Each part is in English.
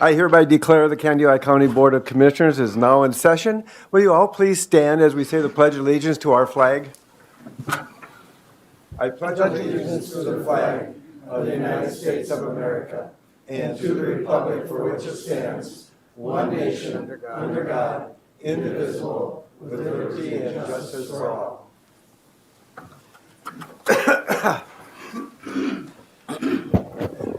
I hereby declare the Candioi County Board of Commissioners is now in session. Will you all please stand as we say the Pledge of Allegiance to our flag? I pledge allegiance to the flag of the United States of America and to the republic for which it stands, one nation, under God, indivisible, with liberty and justice for all.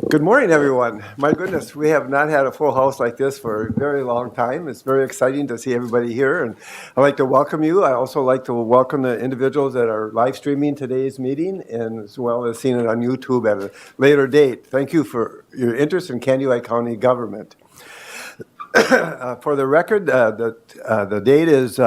Good morning, everyone. My goodness, we have not had a full house like this for a very long time. It's very exciting to see everybody here, and I'd like to welcome you. I also like to welcome the individuals that are live streaming today's meeting, and as well as seeing it on YouTube at a later date. Thank you for your interest in Candioi County government. For the record, the date is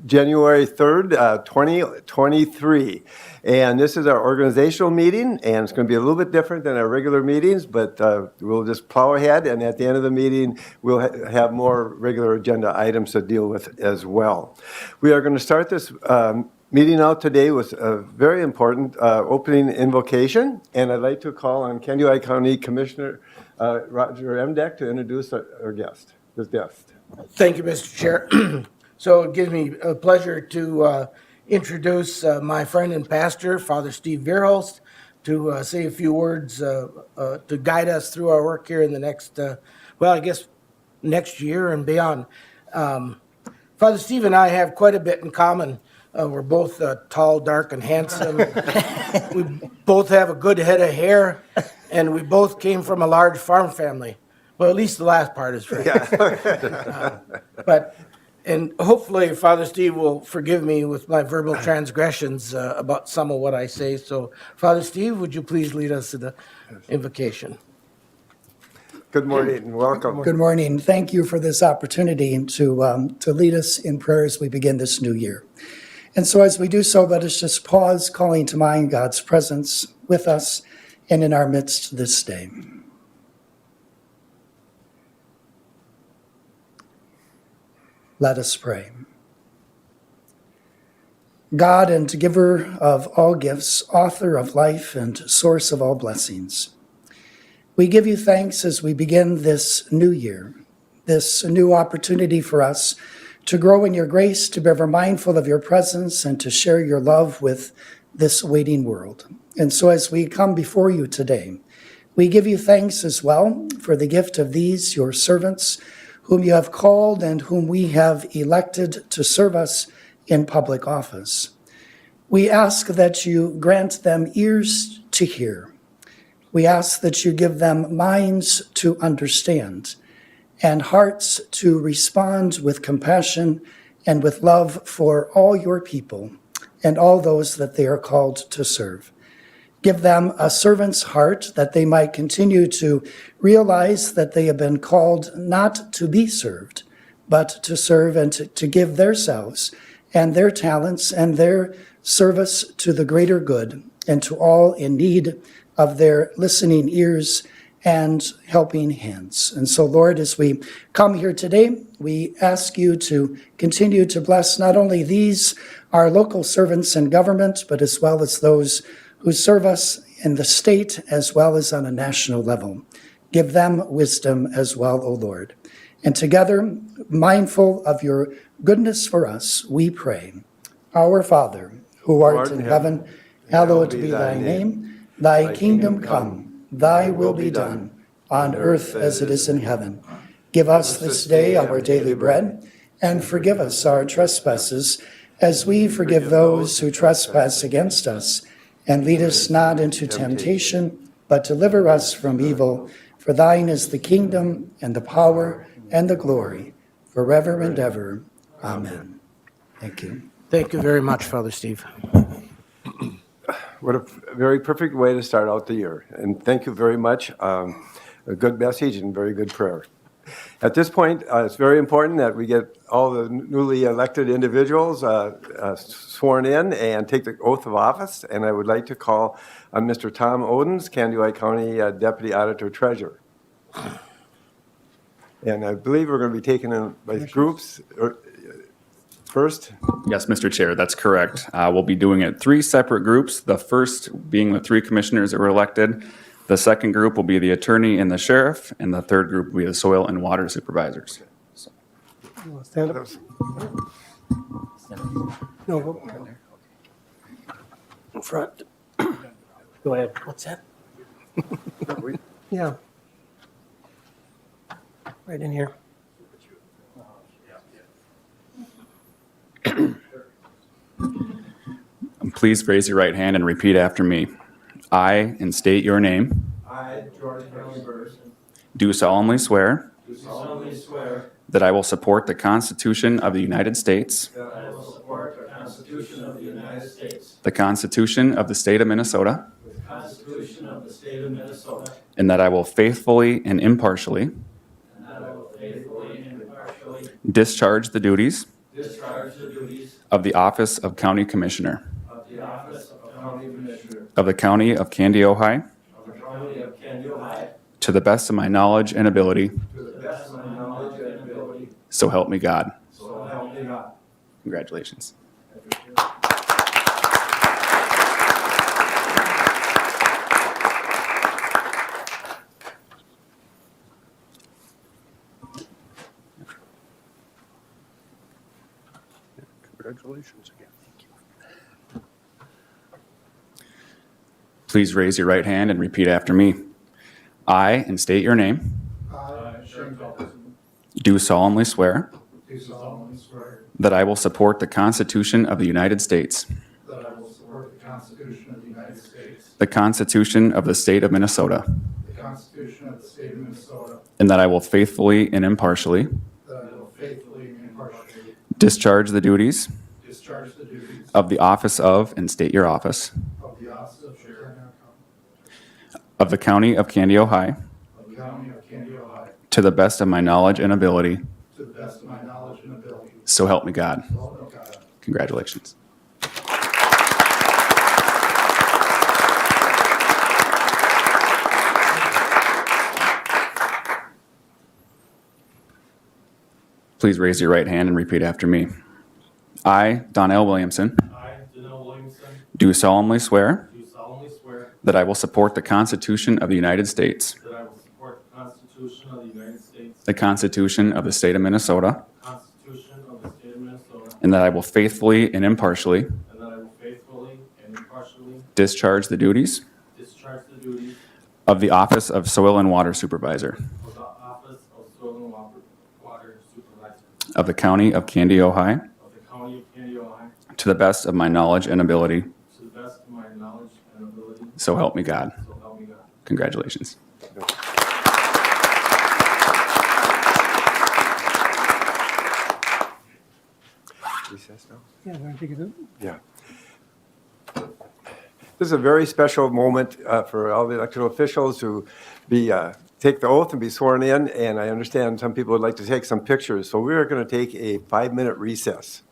January 3rd, 2023. And this is our organizational meeting, and it's going to be a little bit different than our regular meetings, but we'll just plow ahead, and at the end of the meeting, we'll have more regular agenda items to deal with as well. We are going to start this meeting out today with a very important opening invocation, and I'd like to call on Candioi County Commissioner Roger Emdek to introduce our guest, his guest. Thank you, Mr. Chair. So it gives me a pleasure to introduce my friend and pastor, Father Steve Verhulst, to say a few words to guide us through our work here in the next, next year and beyond. Father Steve and I have quite a bit in common. We're both tall, dark, and handsome. We both have a good head of hair, and we both came from a large farm family. Well, at least the last part is right. Yeah. And hopefully Father Steve will forgive me with my verbal transgressions about some of what I say. So, Father Steve, would you please lead us to the invocation? Good morning and welcome. Good morning. Thank you for this opportunity to lead us in prayer as we begin this new year. And so as we do so, let us just pause, calling to mind God's presence with us and in our midst this day. Let us pray. God and giver of all gifts, author of life and source of all blessings, we give you thanks as we begin this new year, this new opportunity for us to grow in your grace, to be ever mindful of your presence, and to share your love with this waiting world. And so as we come before you today, we give you thanks as well for the gift of these, your servants, whom you have called and whom we have elected to serve us in public office. We ask that you grant them ears to hear. We ask that you give them minds to understand and hearts to respond with compassion and with love for all your people and all those that they are called to serve. Give them a servant's heart that they might continue to realize that they have been called not to be served, but to serve and to give themselves and their talents and their service to the greater good and to all in need of their listening ears and helping hands. And so, Lord, as we come here today, we ask you to continue to bless not only these, our local servants in government, but as well as those who serve us in the state as well as on a national level. Give them wisdom as well, O Lord. And together, mindful of your goodness for us, we pray. Our Father, who art in heaven, hallowed be thy name. Thy kingdom come, thy will be done, on earth as it is in heaven. Give us this day our daily bread, and forgive us our trespasses, as we forgive those who trespass against us. And lead us not into temptation, but deliver us from evil. For thine is the kingdom, and the power, and the glory, forever and ever. Amen. Thank you. Thank you very much, Father Steve. What a very perfect way to start out the year. And thank you very much. A good message and very good prayer. At this point, it's very important that we get all the newly elected individuals sworn in and take the oath of office. And I would like to call on Mr. Tom Odens, Candioi County Deputy Auditor Treasurer. And I believe we're going to be taken in by groups first. Yes, Mr. Chair, that's correct. We'll be doing it 3 separate groups. The first being the 3 commissioners that were elected. The second group will be the attorney and the sheriff, and the third group will be the soil and water supervisors. You want to stand up? No, go in front. Go ahead. What's that? Yeah. Right in here. Please raise your right hand and repeat after me. I, and state your name, I, George Henry Burrs, do solemnly swear do solemnly swear that I will support the Constitution of the United States, that I will support the Constitution of the United States, the Constitution of the State of Minnesota, the Constitution of the State of Minnesota, and that I will faithfully and impartially and that I will faithfully and impartially discharge the duties discharge the duties of the office of County Commissioner of the office of County Commissioner of the County of Candy, Ojai, of the County of Candy, Ohio, to the best of my knowledge and ability, to the best of my knowledge and ability, so help me God. so help me God. Congratulations. Congratulations again. Please raise your right hand and repeat after me. I, and state your name, I, Shane Felton, do solemnly swear do solemnly swear that I will support the Constitution of the United States, that I will support the Constitution of the United States, the Constitution of the State of Minnesota, the Constitution of the State of Minnesota, and that I will faithfully and impartially that I will faithfully and impartially discharge the duties discharge the duties of the office of, and state your office, of the office of Sheriff of the County of Candy, Ojai, of the County of Candy, Ohio, to the best of my knowledge and ability, to the best of my knowledge and ability. so help me God. So help me God. Congratulations. Please raise your right hand and repeat after me. I, Donnell Williamson, I, Danell Williamson, do solemnly swear do solemnly swear that I will support the Constitution of the United States, that I will support the Constitution of the United States, the Constitution of the State of Minnesota, the Constitution of the State of Minnesota, and that I will faithfully and impartially and that I will faithfully and impartially discharge the duties discharge the duties of the office of Soil and Water Supervisor of the office of Soil and Water Supervisor of the County of Candy, Ojai, of the County of Candy, Ohio, to the best of my knowledge and ability, to the best of my knowledge and ability, so help me God. so help me God. Congratulations. Recess now? Yeah, we're gonna take it. Yeah. This is a very special moment for all the elected officials to be, take the oath and be sworn in, and I understand some people would like to take some pictures, so we are going to take a 5-minute recess.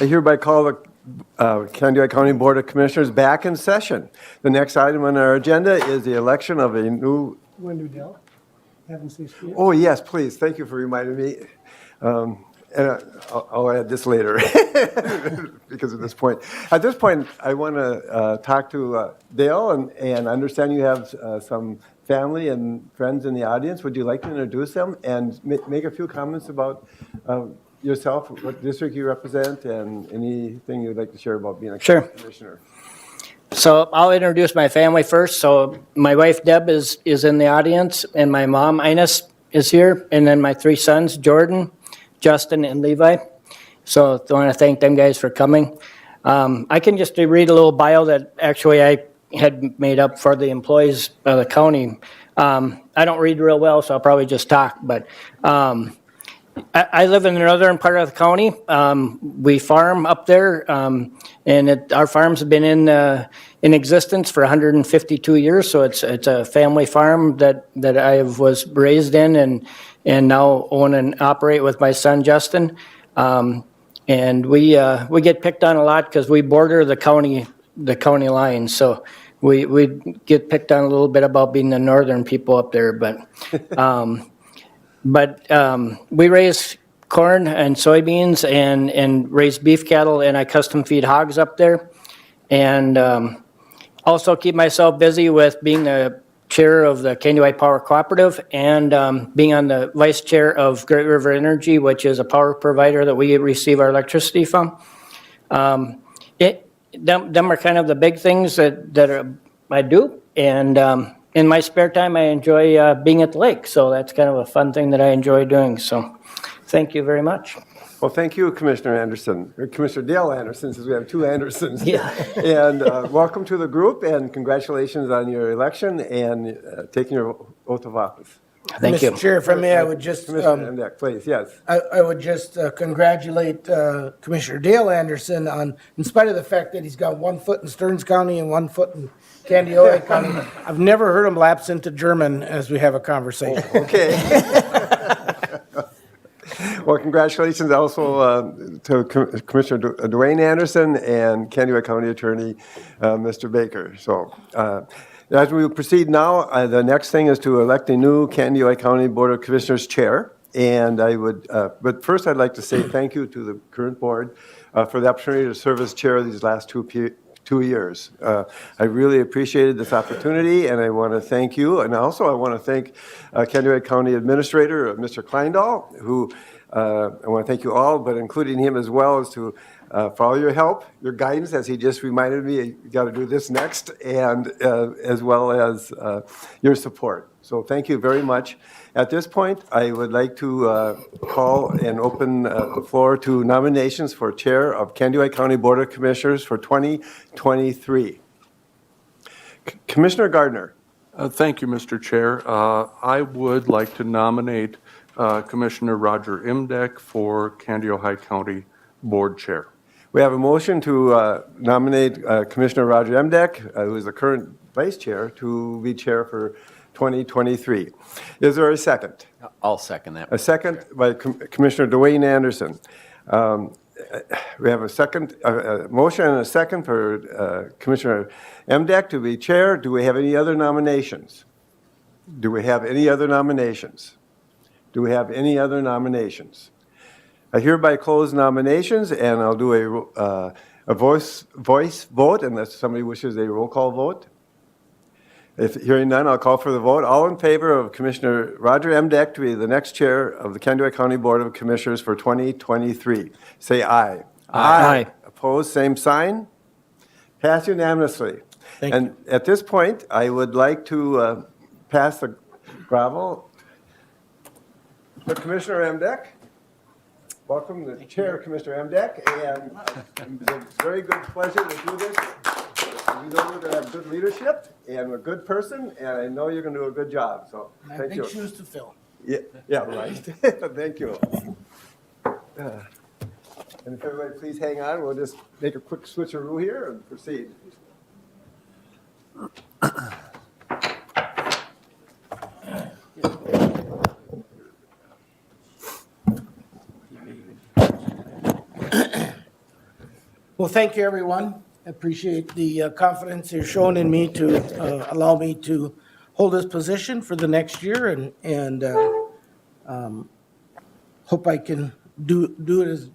I hereby call the Candido County Board of Commissioners back in session. The next item on our agenda is the election of a new, You want to do Dell? Have him say speech? oh, yes, please, thank you for reminding me. And I'll add this later because of this point. At this point, I want to talk to Dale and understand you have some family and friends in the audience. Would you like to introduce them and make a few comments about yourself, what district you represent, and anything you'd like to share about being a Sure. commissioner? So I'll introduce my family first. So my wife Deb is in the audience, and my mom Ines is here, and then my 3 sons, Jordan, Justin, and Levi. So I want to thank them guys for coming. I can just read a little bio that actually I had made up for the employees of the county. I don't read real well, so I'll probably just talk, but I live in the northern part of the county. We farm up there, and our farms have been in existence for 152 years. So it's a family farm that I was raised in, and now own and operate with my son Justin. And we get picked on a lot because we border the county line. So we get picked on a little bit about being the northern people up there, but. But we raise corn and soybeans and raise beef cattle, and I custom feed hogs up there. And also keep myself busy with being the chair of the Candy White Power Cooperative and being on the vice chair of Great River Energy, which is a power provider that we receive our electricity from. Them are kind of the big things that I do. And in my spare time, I enjoy being at the lake, so that's kind of a fun thing that I enjoy doing. So, thank you very much. Well, thank you, Commissioner Anderson, or Commissioner Dale Anderson, since we have 2 Andersons. Yeah. And welcome to the group, and congratulations on your election and taking your oath of office. Thank you. Mr. Chair, if I may, I would just, Commissioner Emdek, please, yes. I would just congratulate Commissioner Dale Anderson on, in spite of the fact that he's got 1 foot in Stearns County and 1 foot in Candiota County. I've never heard him lapse into German as we have a conversation. Okay. Well, congratulations also to Commissioner Dwayne Anderson and Candido County Attorney, Mr. Baker. So as we proceed now, the next thing is to elect a new Candido County Board of Commissioners chair. And I would, but first I'd like to say thank you to the current board for the opportunity to serve as chair these last 2 years. I really appreciated this opportunity, and I want to thank you. And also I want to thank Candido County Administrator, Mr. Kleindahl, who I want to thank you all, but including him as well, as to for all your help, your guidance, as he just reminded me, you got to do this next, and as well as your support. So thank you very much. At this point, I would like to call and open the floor to nominations for Chair of Candido County Board of Commissioners for 2023. Commissioner Gardner. Thank you, Mr. Chair. I would like to nominate Commissioner Roger Imdek for Candido County Board Chair. We have a motion to nominate Commissioner Roger Emdek, who is the current vice chair, to be chair for 2023. Is there a second? I'll second that. A second by Commissioner Dwayne Anderson. We have a second, a motion and a second for Commissioner Emdek to be chair. Do we have any other nominations? Do we have any other nominations? Do we have any other nominations? I hereby close nominations, and I'll do a voice vote unless somebody wishes a roll call vote. If hearing none, I'll call for the vote. All in favor of Commissioner Roger Emdek to be the next chair of the Candido County Board of Commissioners for 2023, say aye. Aye. Opposed, same sign. Passed unanimously. And at this point, I would like to pass the gavel to Commissioner Emdek. Welcome, the chair, Commissioner Emdek, and it's a very good pleasure to do this. You know you're going to have good leadership and a good person, and I know you're going to do a good job, so I have thank big you. shoes to fill. Yeah, right. Thank you. And if everybody please hang on, we'll just make a quick switcheroo here and proceed. Well, thank you, everyone. I appreciate the confidence you're showing in me to allow me to hold this position for the next year, and hope I can do it as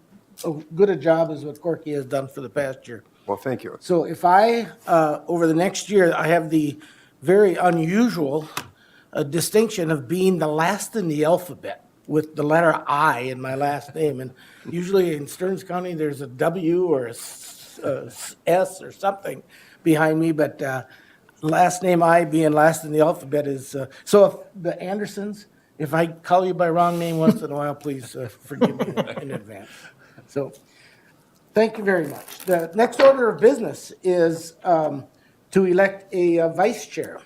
good a job as what Corky has done for the past year. Well, thank you. So if I, over the next year, I have the very unusual distinction of being the last in the alphabet with the letter I in my last name. And usually in Stearns County, there's a W or a S or something behind me, but last name I being last in the alphabet is, so if the Andersons, if I call you by wrong name once in a while, please forgive me in advance. So, thank you very much. The next order of business is to elect a vice chair.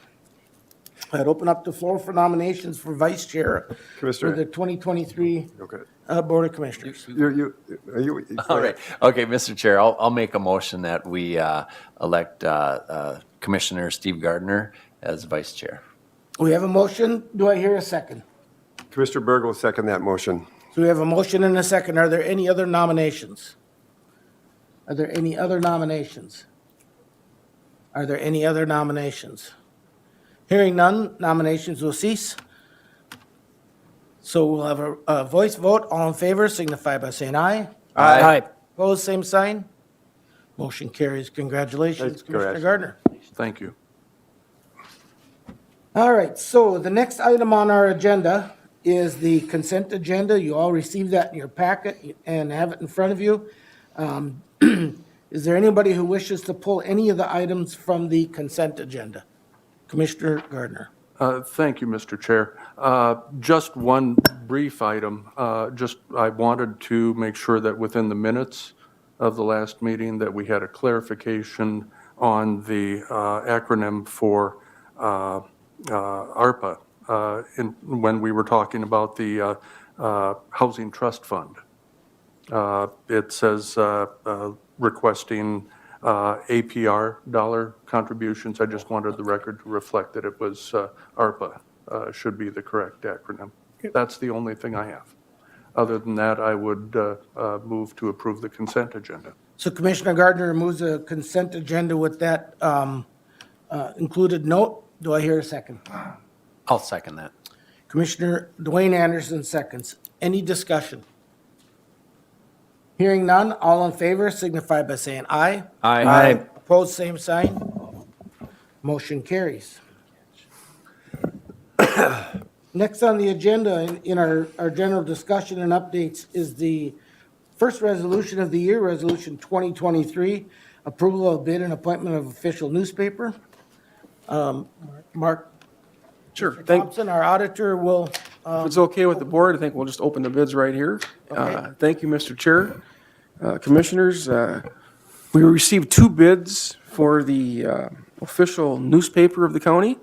I'd open up the floor for nominations for vice chair for Commissioner. the 2023 Okay. Board of Commissioners. Are you? All right. Okay, Mr. Chair, I'll make a motion that we elect Commissioner Steve Gardner as vice chair. We have a motion. Do I hear a second? Commissioner Berg will second that motion. So we have a motion and a second. Are there any other nominations? Are there any other nominations? Are there any other nominations? Hearing none, nominations will cease. So we'll have a voice vote. All in favor signify by saying aye. Aye. Opposed, same sign. Motion carries. Congratulations, Thanks, Commissioner congrats. Gardner. Thank you. All right, so the next item on our agenda is the consent agenda. You all received that in your packet and have it in front of you. Is there anybody who wishes to pull any of the items from the consent agenda? Commissioner Gardner. Thank you, Mr. Chair. Just one brief item. I wanted to make sure that within the minutes of the last meeting that we had a clarification on the acronym for ARPA when we were talking about the Housing Trust Fund. It says requesting APR dollar contributions. I just wanted the record to reflect that it was ARPA should be the correct acronym. That's the only thing I have. Other than that, I would move to approve the consent agenda. So Commissioner Gardner moves a consent agenda with that included note. Do I hear a second? I'll second that. Commissioner Dwayne Anderson seconds. Any discussion? Hearing none, all in favor signify by saying aye. Aye. Opposed, same sign. Motion carries. Next on the agenda in our general discussion and updates is the first resolution of the year, Resolution 2023, approval of bid and appointment of official newspaper. Mark Sure. Thank, Thompson, our auditor, will, if it's okay with the board, I think we'll just open the bids right here. Okay. Thank you, Mr. Chair. Commissioners, we received 2 bids for the official newspaper of the county,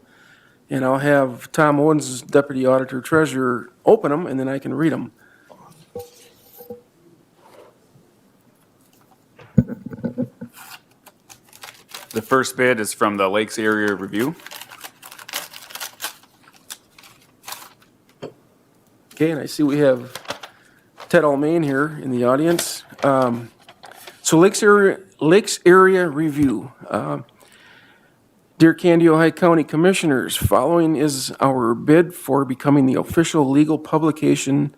and I'll have Tom Owens, Deputy Auditor Treasurer, open them, and then I can read them. The first bid is from the Lakes Area Review. Okay, and I see we have Ted Almain here in the audience. So Lakes Area Review. Dear Candy, Ohio County Commissioners, following is our bid for becoming the official legal publication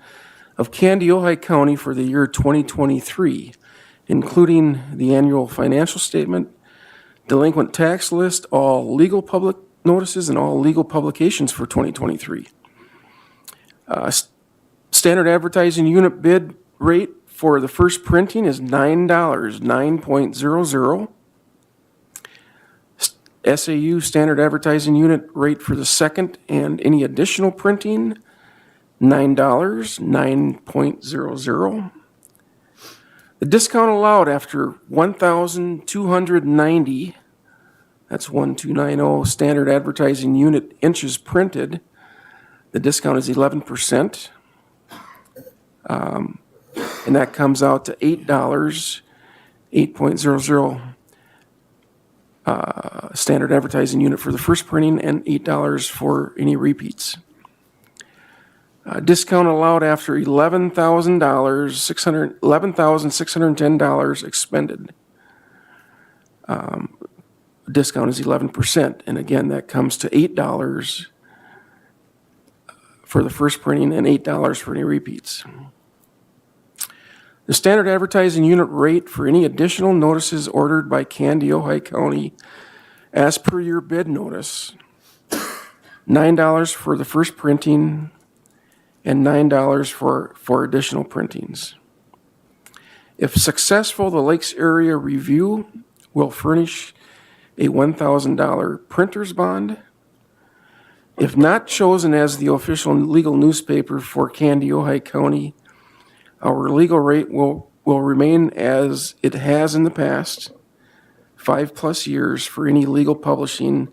of Candy, Ohio County for the year 2023, including the annual financial statement, delinquent tax list, all legal public notices, and all legal publications for 2023. Standard advertising unit bid rate for the first printing is $9, 9.00. SAU standard advertising unit rate for the second and any additional printing, $9, 9.00. The discount allowed after 1,290, that's 1290 standard advertising unit inches printed, the discount is 11%. And that comes out to $8, 8.00 standard advertising unit for the first printing and $8 for any repeats. Discount allowed after $11,610 expended. discount is 11%. And again, that comes to $8 for the first printing and $8 for any repeats. The standard advertising unit rate for any additional notices ordered by Candy, Ojai County, as per your bid notice, $9 for the first printing and $9 for additional printings. If successful, the Lakes Area Review will furnish a $1,000 printer's bond. If not chosen as the official legal newspaper for Candy, Ojai County, our legal rate will remain as it has in the past, 5+ years for any legal publishing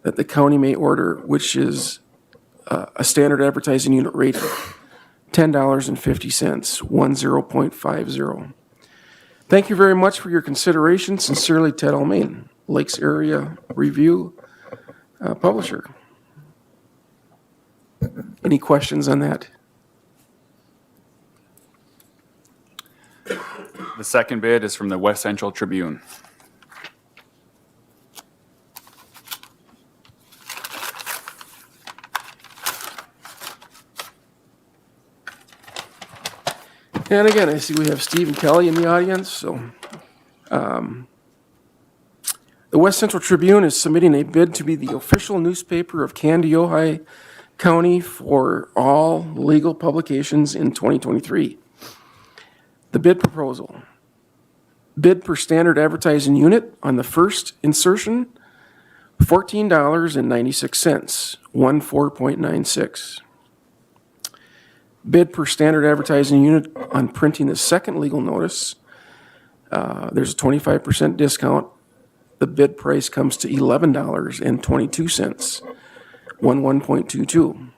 that the county may order, which is a standard advertising unit rate of $10.50, 10.50. Thank you very much for your consideration. Sincerely, Ted Almain, Lakes Area Review publisher. Any questions on that? The second bid is from the West Central Tribune. And again, I see we have Steve and Kelly in the audience, so. The West Central Tribune is submitting a bid to be the official newspaper of Candy, Ojai County for all legal publications in 2023. The bid proposal. Bid per standard advertising unit on the first insertion, $14.96, 14.96. Bid per standard advertising unit on printing the second legal notice, there's a 25% discount. The bid price comes to $11.22, 11.22.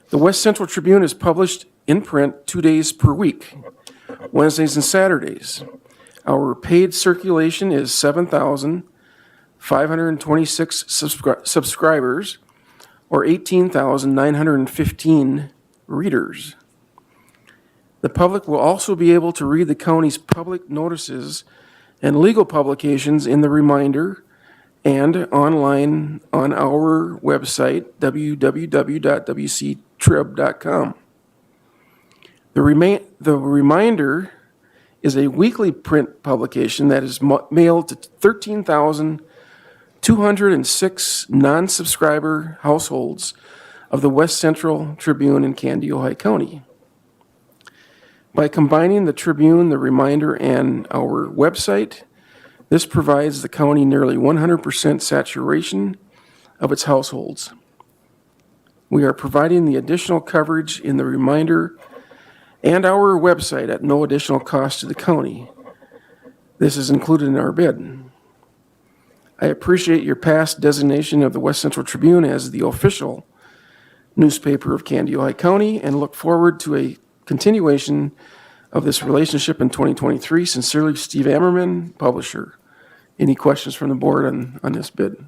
The West Central Tribune is published in print 2 days per week, Wednesdays and Saturdays. Our paid circulation is 7,526 subscribers, or 18,915 readers. The public will also be able to read the county's public notices and legal publications in the Reminder and online on our website, www.wctrib.com. The Reminder is a weekly print publication that is mailed to 13,206 non-subscriber households of the West Central Tribune in Candy, Ojai County. By combining the Tribune, the Reminder, and our website, this provides the county nearly 100% saturation of its households. We are providing the additional coverage in the Reminder and our website at no additional cost to the county. This is included in our bid. I appreciate your past designation of the West Central Tribune as the official newspaper of Candy, Ojai County, and look forward to a continuation of this relationship in 2023. Sincerely, Steve Ammerman, publisher. Any questions from the board on this bid?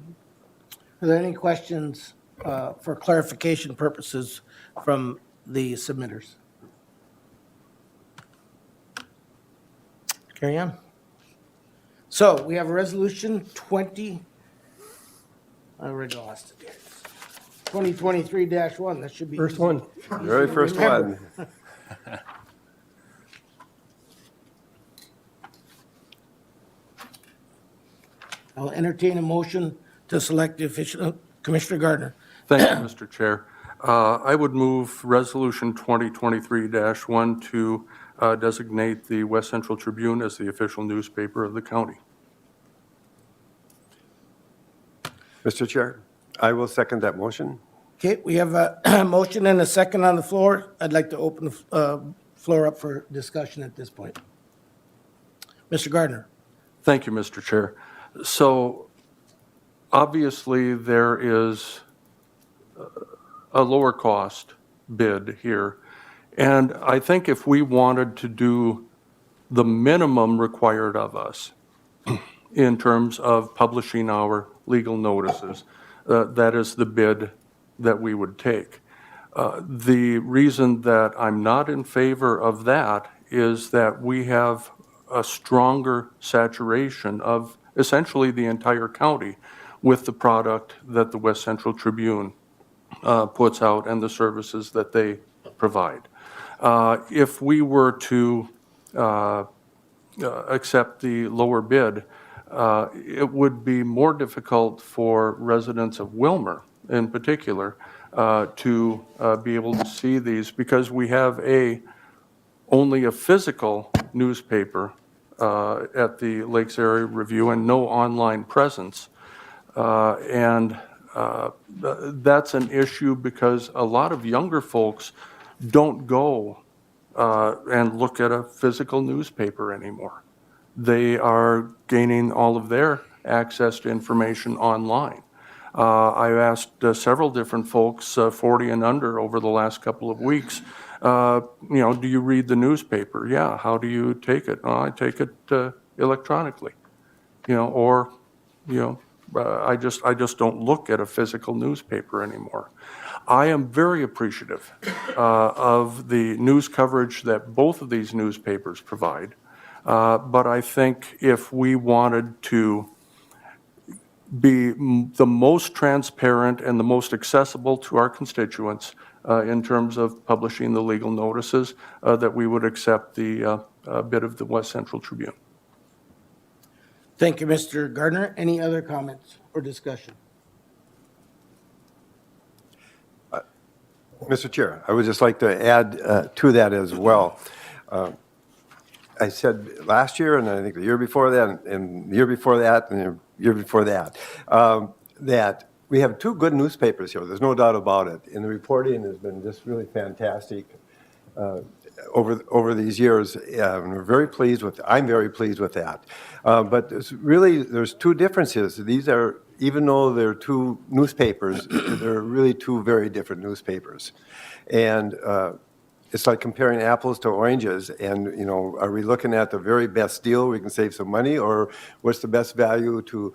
Are there any questions for clarification purposes from the submitters? Carry on. So we have a resolution 20, I already lost it. 2023-1, that should be. First one. Very first Remember. one. I'll entertain a motion to select the official, Commissioner Gardner. Thank you, Mr. Chair. I would move Resolution 2023-1 to designate the West Central Tribune as the official newspaper of the county. Mr. Chair, I will second that motion. Okay, we have a motion and a second on the floor. I'd like to open the floor up for discussion at this point. Mr. Gardner. Thank you, Mr. Chair. So obviously, there is a lower cost bid here. And I think if we wanted to do the minimum required of us in terms of publishing our legal notices, that is the bid that we would take. The reason that I'm not in favor of that is that we have a stronger saturation of essentially the entire county with the product that the West Central Tribune puts out and the services that they provide. If we were to accept the lower bid, it would be more difficult for residents of Wilmer in particular to be able to see these because we have only a physical newspaper at the Lakes Area Review and no online presence. And that's an issue because a lot of younger folks don't go and look at a physical newspaper anymore. They are gaining all of their access to information online. I've asked several different folks, 40 and under, over the last couple of weeks, do you read the newspaper? Yeah. How do you take it? Oh, I take it electronically, or, I just don't look at a physical newspaper anymore. I am very appreciative of the news coverage that both of these newspapers provide. But I think if we wanted to be the most transparent and the most accessible to our constituents in terms of publishing the legal notices, that we would accept the bid of the West Central Tribune. Thank you, Mr. Gardner. Any other comments or discussion? Mr. Chair, I would just like to add to that as well. I said last year, and I think the year before that, and the year before that, and the year before that, that we have two good newspapers here. There's no doubt about it. And the reporting has been just really fantastic over these years. We're very pleased with. I'm very pleased with that. But there's two differences. These are, even though they're two newspapers, they're really two very different newspapers, and it's like comparing apples to oranges. And are we looking at the very best deal we can save some money, or what's the best value to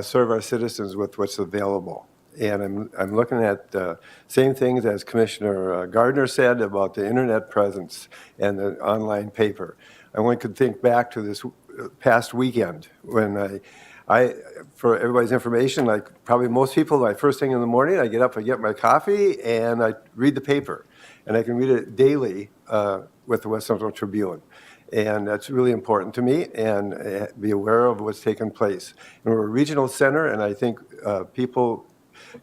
serve our citizens with what's available? And I'm looking at the same things as Commissioner Gardner said about the internet presence and the online paper. I only could think back to this past weekend when I, for everybody's information, like probably most people, my first thing in the morning, I get up, I get my coffee, and I read the paper. And I can read it daily with the West Central Tribune. And that's really important to me, and be aware of what's taking place. And we're a regional center, and I think people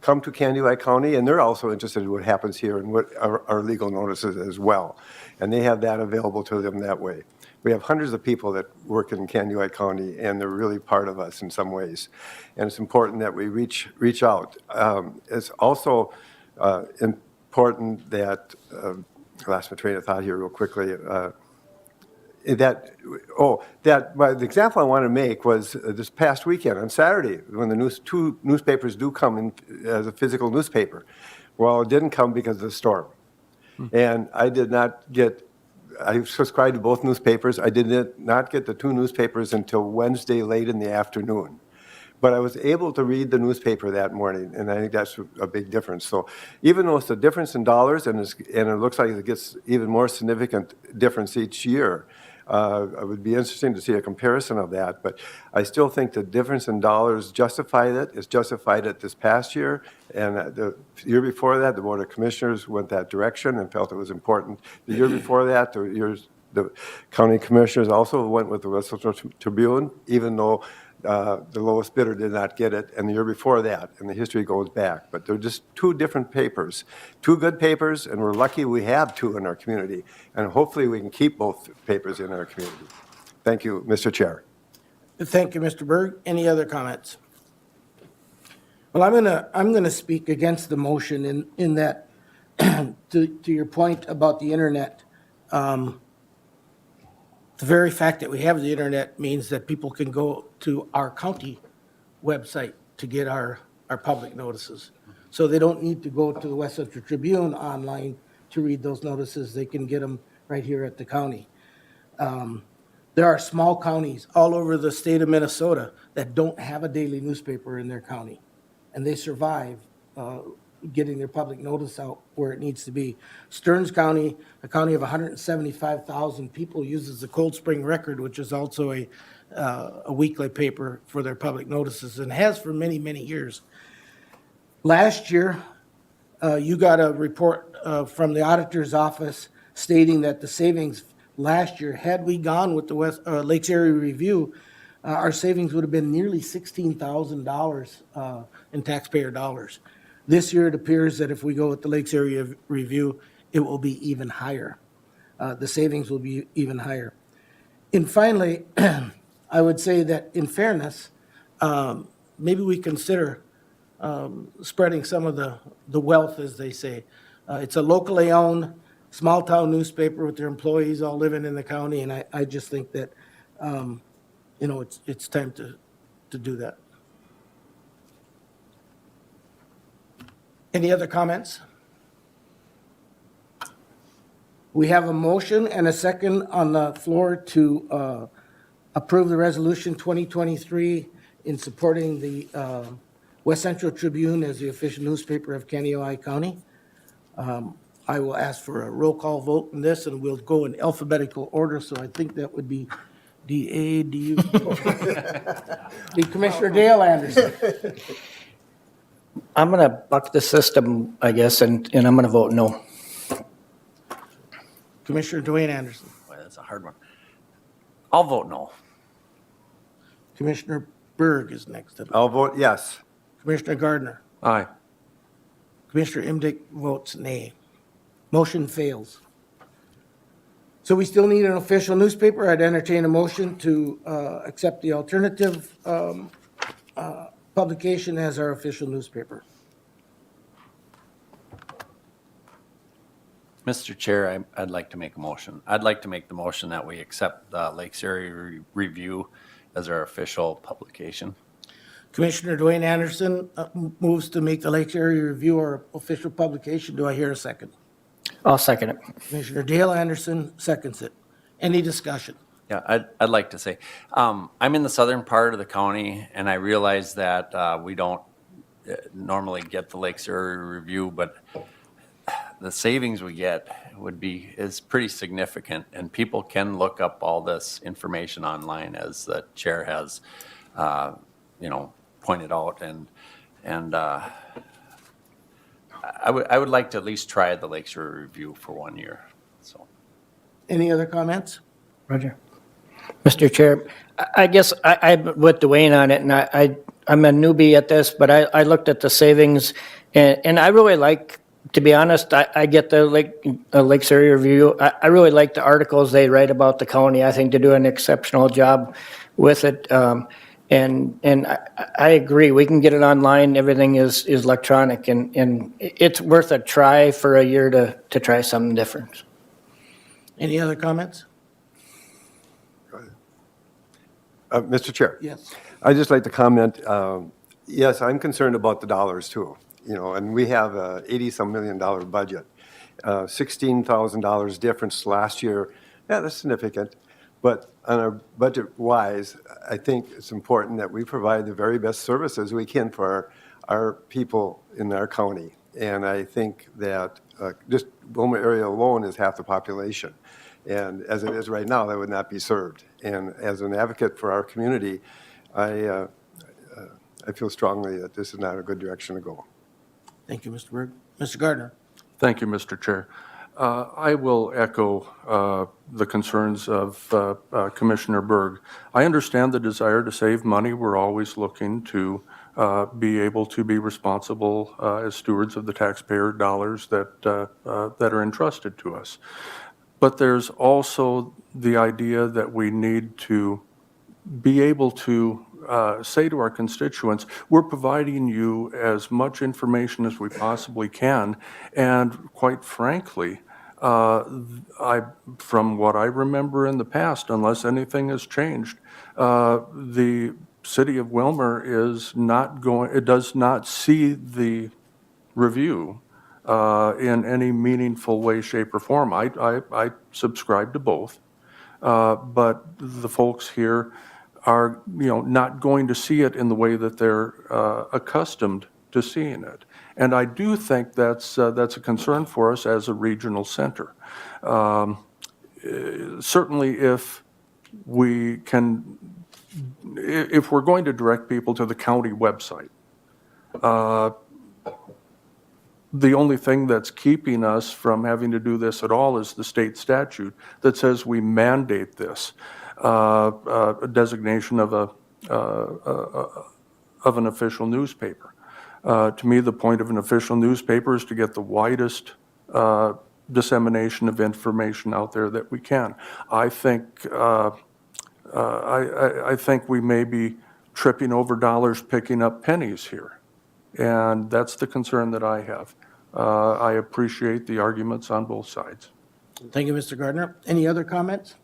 come to Candy Lake County, and they're also interested in what happens here and what our legal notices as well. And they have that available to them that way. We have hundreds of people that work in Candy Lake County, and they're really part of us in some ways. And it's important that we reach out. It's also important that, I lost my train of thought here real quickly, the example I want to make was this past weekend on Saturday when the two newspapers do come in as a physical newspaper. Well, it didn't come because of the storm. And I subscribed to both newspapers. I did not get the two newspapers until Wednesday late in the afternoon. But I was able to read the newspaper that morning, and I think that's a big difference. So even though it's a difference in dollars, and it looks like it gets even more significant difference each year, it would be interesting to see a comparison of that. But I still think the difference in dollars justified it. It's justified it this past year. And the year before that, the Board of Commissioners went that direction and felt it was important. The year before that, the county commissioners also went with the West Central Tribune, even though the lowest bidder did not get it, and the year before that, and the history goes back. But they're just two different papers, two good papers, and we're lucky we have two in our community, and hopefully we can keep both papers in our community. Thank you, Mr. Chair. Thank you, Mr. Berg. Any other comments? Well, I'm gonna speak against the motion in that, to your point about the internet. The very fact that we have the internet means that people can go to our county website to get our public notices. So they don't need to go to the West Central Tribune online to read those notices. They can get them right here at the county. There are small counties all over the state of Minnesota that don't have a daily newspaper in their county, and they survive getting their public notice out where it needs to be. Stearns County, a county of 175,000 people, uses the Cold Spring Record, which is also a weekly paper for their public notices, and has for many, many years. Last year, you got a report from the auditor's office stating that the savings last year, had we gone with the Lakes Area Review, our savings would have been nearly $16,000 in taxpayer dollars. This year, it appears that if we go with the Lakes Area Review, it will be even higher. The savings will be even higher. And finally, I would say that in fairness, maybe we consider spreading some of the wealth, as they say. It's a locally owned, small-town newspaper with their employees all living in the county, and I just think that, it's time to do that. Any other comments? We have a motion and a second on the floor to approve the resolution 2023 in supporting the West Central Tribune as the official newspaper of Kaneohe County. I will ask for a roll call vote in this, and we'll go in alphabetical order, so I think that would be D.A., D.U. Be Commissioner Dale Anderson. I'm going to buck the system, I guess, and I'm going to vote no. Commissioner Dwayne Anderson. Boy, that's a hard one. I'll vote no. Commissioner Berg is next. I'll vote yes. Commissioner Gardner. Aye. Commissioner Imdick votes nay. Motion fails. So we still need an official newspaper. I'd entertain a motion to accept the alternative publication as our official newspaper. Mr. Chair, I'd like to make a motion. I'd like to make the motion that we accept Lakes Area Review as our official publication. Commissioner Dwayne Anderson moves to make the Lakes Area Review our official publication. Do I hear a second? I'll second it. Commissioner Dale Anderson seconds it. Any discussion? Yeah, I'd like to say, I'm in the southern part of the county, and I realize that we don't normally get the Lakes Area Review, but the savings we get is pretty significant, and people can look up all this information online, as the chair has, pointed out, and I would like to at least try the Lakes Area Review for 1 year. So, Any other comments? Roger. Mr. Chair, I guess I'm with Dwayne on it, and I'm a newbie at this, but I looked at the savings, and I really like, to be honest, I get the Lakes Area Review. I really like the articles they write about the county. I think they do an exceptional job with it. And I agree, we can get it online, everything is electronic, and it's worth a try for a year to try something different. Any other comments? Mr. Chair. Yes. I'd just like to comment, yes, I'm concerned about the dollars too, and we have a $80-some million budget. $16,000 difference last year, yeah, that's significant. But on our budget-wise, I think it's important that we provide the very best services we can for our people in our county. And I think that just Wilmer area alone is half the population. And as it is right now, that would not be served. And as an advocate for our community, I feel strongly that this is not a good direction to go. Thank you, Mr. Berg. Mr. Gardner. Thank you, Mr. Chair. I will echo the concerns of Commissioner Berg. I understand the desire to save money. We're always looking to be able to be responsible as stewards of the taxpayer dollars that are entrusted to us. But there's also the idea that we need to be able to say to our constituents, we're providing you as much information as we possibly can, and quite frankly, from what I remember in the past, unless anything has changed, the city of Wilmer does not see the review in any meaningful way, shape, or form. I subscribe to both, but the folks here are not going to see it in the way that they're accustomed to seeing it. And I do think that's a concern for us as a regional center. Certainly if we can, if we're going to direct people to the county website, the only thing that's keeping us from having to do this at all is the state statute that says we mandate this designation of an official newspaper. To me, the point of an official newspaper is to get the widest dissemination of information out there that we can. I think I think we may be tripping over dollars, picking up pennies here. And that's the concern that I have. I appreciate the arguments on both sides. Thank you, Mr. Gardner. Any other comments?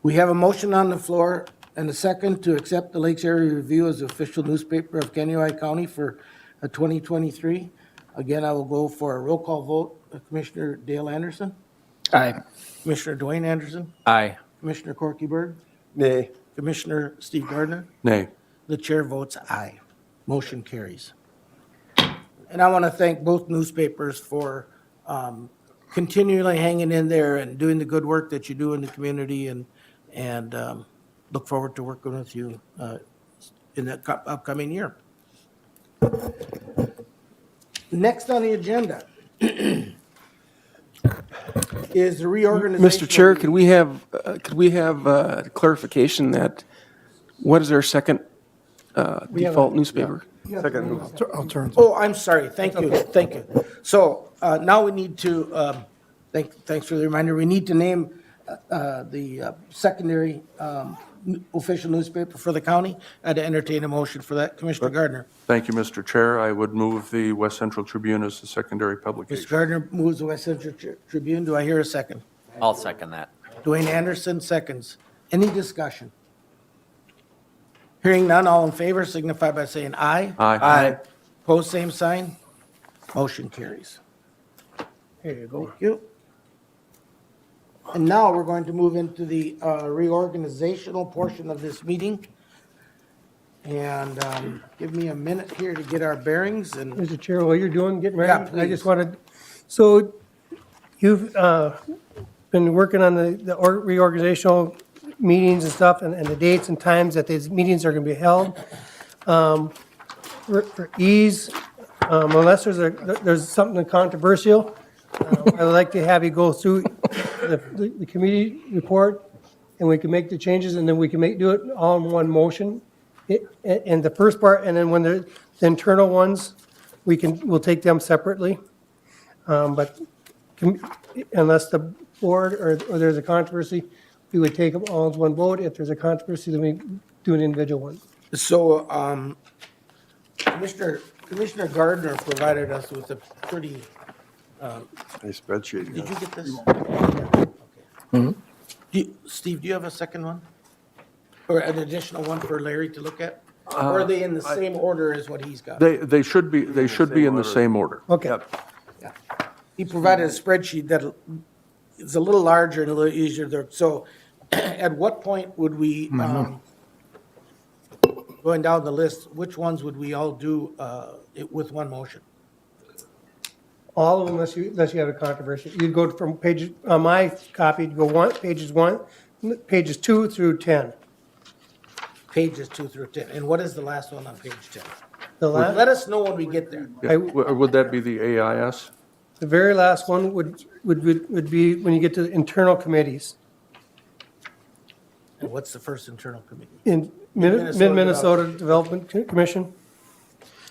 We have a motion on the floor and a second to accept the Lakes Area Review as the official newspaper of Kaneohe County for 2023. Again, I will go for a roll call vote. Commissioner Dale Anderson, Aye. Commissioner Dwayne Anderson, Aye. Commissioner Corky Bird, Nay. Commissioner Steve Gardner. Nay. The chair votes aye. Motion carries. And I want to thank both newspapers for continually hanging in there and doing the good work that you do in the community, and look forward to working with you in the upcoming year. Next on the agenda is the reorganization. Mr. Chair, could we have clarification that, what is our second default newspaper? Second. I'll turn. Oh, I'm sorry. Thank you. Thank you. So now we need to, thanks for the reminder, we need to name the secondary official newspaper for the county. I'd entertain a motion for that. Commissioner Gardner. Thank you, Mr. Chair. I would move the West Central Tribune as the secondary Mr. publication. Gardner moves the West Central Tribune. Do I hear a second? I'll second that. Dwayne Anderson seconds. Any discussion? Hearing none, all in favor signify by saying aye. Aye. Pose same sign. Motion carries. Here you go. Thank you. And now we're going to move into the reorganizational portion of this meeting. And give me a minute here to get our bearings and, Mr. Chair, while you're getting ready, Yeah, I just please. wanted, so you've been working on the reorganizational meetings and stuff, and the dates and times that these meetings are going to be held. For ease, unless there's something controversial, I would like to have you go through the committee report, and we can make the changes, and then we can do it all in one motion. And the first part, and then when the internal ones, we'll take them separately. But unless the board or there's a controversy, we would take them all as one vote. If there's a controversy, then we do an individual one. so Commissioner Gardner provided us with a pretty, Nice spreadsheet. did you get this? Steve, do you have a second one? Or an additional one for Larry to look at? Or are they in the same order as what he's got? They should be in the same order. Okay. Yep. He provided a spreadsheet that is a little larger and a little easier there. So at what point would we, going down the list, which ones would we all do with one motion? All of them, unless you have a controversy. You'd go from pages, on my copy, you'd go pages 2 through 10. Pages 2 through 10. And what is the last one on page 10? The last, Let us know when we get there. Yeah. Would that be the AIS? the very last one would be when you get to the internal committees. And what's the first internal committee? In Mid-Minnesota Mid-Minnesota Development Commission,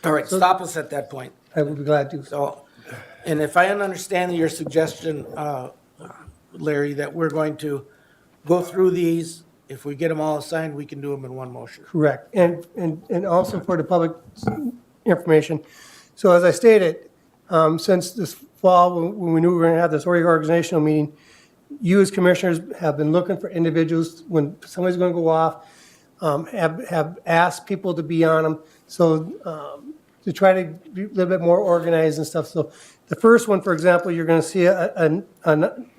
All right, stop us at that point. I would be glad to. So, and if I understand your suggestion, Larry, that we're going to go through these, if we get them all assigned, we can do them in one motion. Correct. And also for the public information. So as I stated, since this fall, when we knew we were going to have this organizational meeting, you as commissioners have been looking for individuals, when somebody's going to go off, have asked people to be on them. So to try to be a little bit more organized and stuff. So the first one, for example, you're going to see a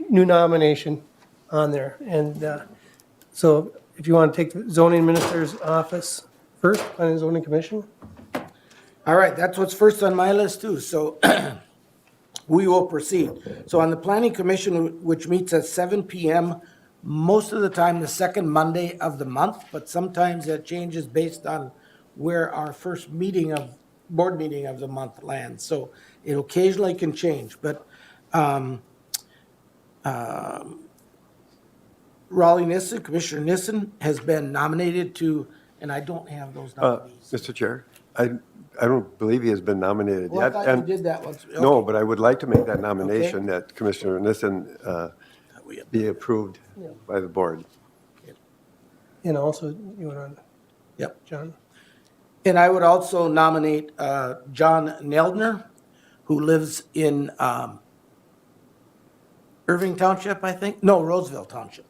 new nomination on there. And so if you want to take the zoning minister's office first, planning and zoning commission. All right, that's what's first on my list too, so we will proceed. So on the planning commission, which meets at 7 PM, most of the time the second Monday of the month, but sometimes that changes based on where our first board meeting of the month lands. So it occasionally can change, but Raleigh Nissen, Commissioner Nissen has been nominated to, and I don't have those nominees. Mr. Chair, I don't believe he has been nominated Well, I yet. thought you and- did that once. No, Okay. but I would like to make that nomination that Commissioner Nissen be approved by the board. And also, you want to, Yep. John? And I would also nominate John Neldner, who lives in Irving Township, I think? No, Roseville Township.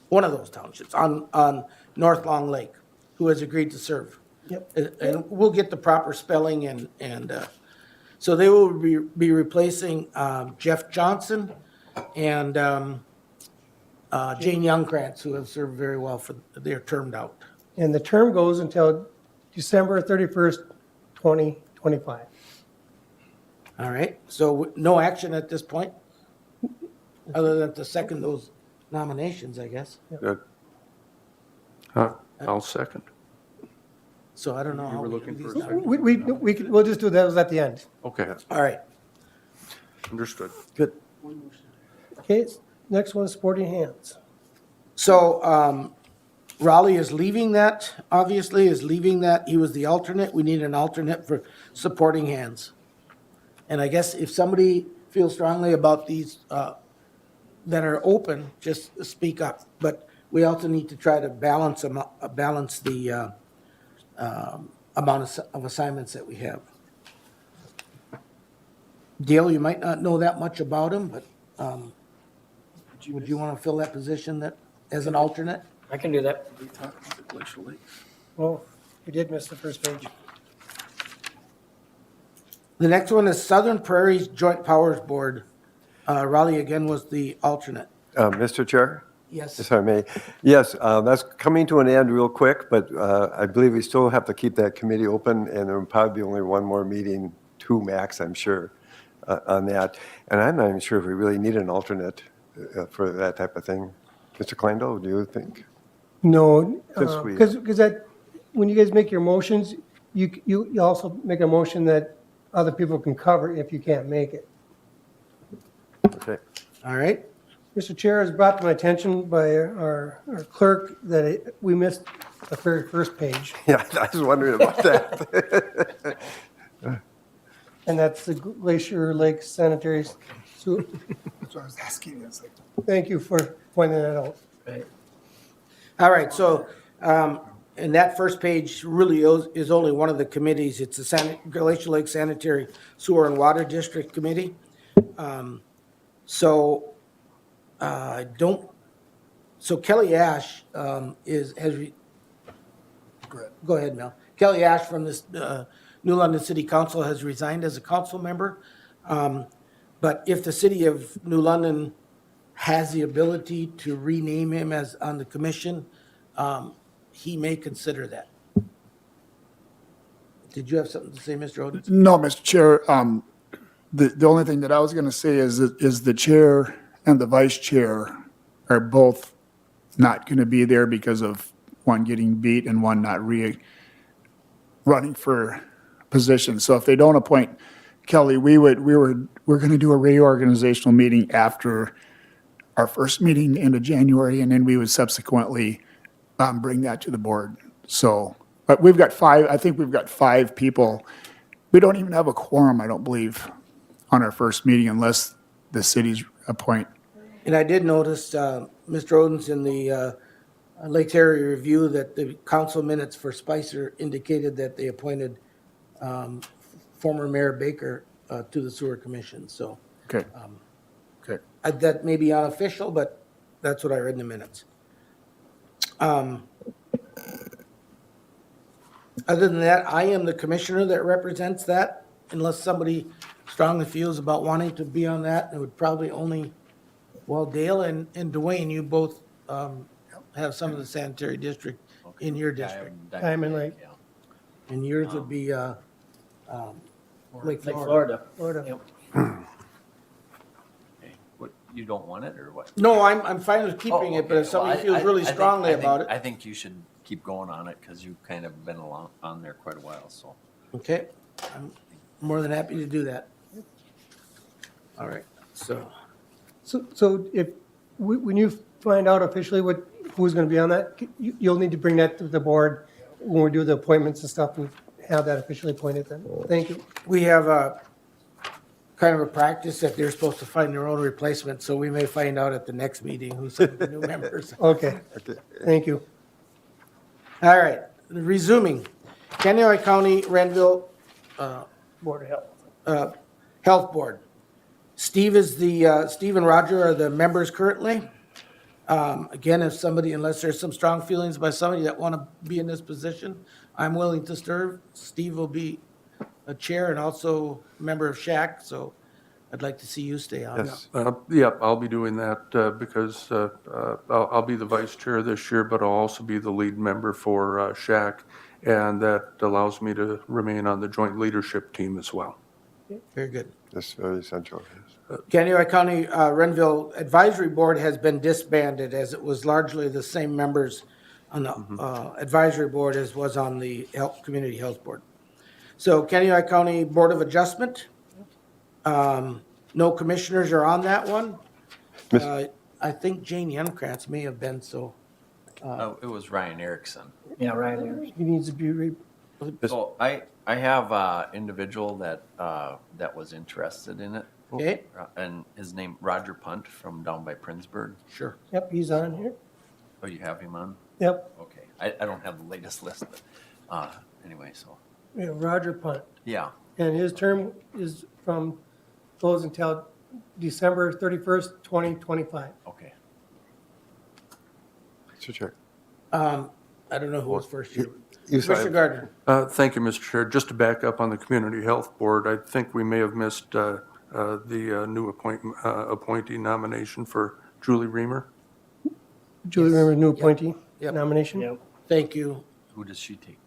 One of those townships on North Long Lake, who has agreed to serve. Yep. And we'll get the proper spelling and so they will be replacing Jeff Johnson and Jane Youngkrantz, who have served very well they're termed out. And the term goes until December 31st, 2025. All right, so no action at this point, other than to second those nominations, I guess. I'll second. So I don't know how were we looking do for these a now. We'll just do that at the end. Okay, All right, understood. good. Okay, next one, Sporting Hands. So Raleigh is leaving that, obviously, He was the alternate. We need an alternate for Supporting Hands. And I guess if somebody feels strongly about these that are open, just speak up. But we also need to try to balance the amount of assignments that we have. Dale, you might not know that much about him, but would you want to fill that position as an alternate? I can do that. Oh, we did miss the first page. The next one is Southern Prairies Joint Powers Board. Raleigh again was the alternate. Mr. Chair? Yes. If I may. Yes, that's coming to an end real quick, but I believe we still have to keep that committee open, and there will probably be only one more meeting, two max, I'm sure, on that. And I'm not even sure if we really need an alternate for that type of thing. Mr. Kleindoll, do you think? No, Since we- because that, when you guys make your motions, you also make a motion that other people can cover if you can't make it. Okay. All right. Mr. Chair, it's brought to my attention by our clerk that we missed the very first page, Yeah, I was wondering about that. and that's the Glacier Lake Sanitary Sewer. So I was asking, it's like, Thank you for pointing that out. All right, so, and that first page really is only one of the committees. It's the Glacier Lake Sanitary Sewer and Water District Committee. So Kelly Ash go ahead, Mel. Kelly Ash from this New London City Council has resigned as a council member. But if the city of New London has the ability to rename him as on the commission, he may consider that. Did you have something to say, Mr. Oden? no, Mr. Chair, the only thing that I was going to say is the chair and the vice chair are both not going to be there because of one getting beat and one not running for position. So if they don't appoint Kelly, we're going to do a reorganizational meeting after our first meeting end of January, and then we would subsequently bring that to the board. So, but I think we've got 5 people. We don't even have a quorum, I don't believe, on our first meeting unless the cities appoint. And I did notice, Mr. Oden's in the Lakes Area Review that the council minutes for Spicer indicated that they appointed former Mayor Baker to the Sewer Commission. So Okay. Okay. that may be unofficial, but that's what I read in the minutes. Other than that, I am the commissioner that represents that, unless somebody strongly feels about wanting to be on that. It would probably only, well, Dale and Dwayne, you both have some of the sanitary district in your district. Diamond Lake. And yours would be Lake Lake Florida. Florida. Florida. Yep. What, you don't want it or what? No, I'm fine with keeping Oh, it, but if okay. Well, somebody I- feels I- really I think- strongly I think- about it. I think you should keep going on it because you've kind of been on there quite a while, so. Okay, I'm more than happy to do that. All right, so, So if, when you find out officially who's going to be on that, you'll need to bring that to the board when we do the appointments and stuff and have that officially appointed then. Thank you. we have a kind of a practice that they're supposed to find their own replacement, so we may find out at the next meeting who's some of the new members. Okay, thank you. All right, resuming. Kaneohe County Renville Board of Health. Health Board. Steve and Roger are the members currently. Again, if somebody, unless there's some strong feelings by somebody that want to be in this position, I'm willing to serve. Steve will be a chair and also a member of SHAC, so I'd like to see you stay on. Yes. Yeah, I'll be doing that because I'll be the vice chair this year, but I'll also be the lead member for SHAC, and that allows me to remain on the joint leadership team as well. Very good. That's very essential. Kaneohe County Renville Advisory Board has been disbanded as it was largely the same members on the advisory board as was on the Community Health Board. So Kaneohe County Board of Adjustment, no commissioners are on that one. I think Jane Youngkrantz may have been, so. Oh, it was Ryan Erickson. Yeah, right here. He needs to be, So I have a individual that was interested in it. Okay, And his name, Roger Punt from down by Prinsburg. sure. yep, he's on here. Oh, you have him on? Yep, Okay. I don't have the latest list, but anyway, so, we have Roger Punt. yeah. And his term is goes until December 31st, 2025. Okay. Mr. Chair. I don't know who was first here. You saw Commissioner it. Gardner. Thank you, Mr. Chair. Just to back up on the Community Health Board, I think we may have missed the new appointee nomination for Julie Reamer. Julie Reamer, new appointee Yep. nomination. Yep. Thank you, Who does she take?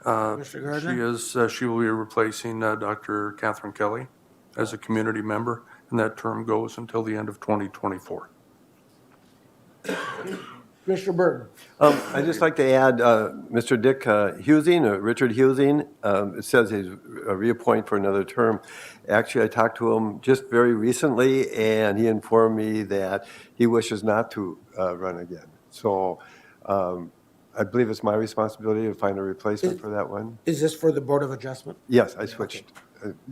Commissioner Gardner. She will be replacing Dr. Catherine Kelly as a community member, and that term goes until the end of 2024. Commissioner Burton. I'd just like to add, Mr. Dick Husing, Richard Husing, it says he's reappointed for another term. Actually, I talked to him just very recently, and he informed me that he wishes not to run again. So I believe it's my responsibility to find a replacement for that one. Is this for the Board of Adjustment? Yes, I switched.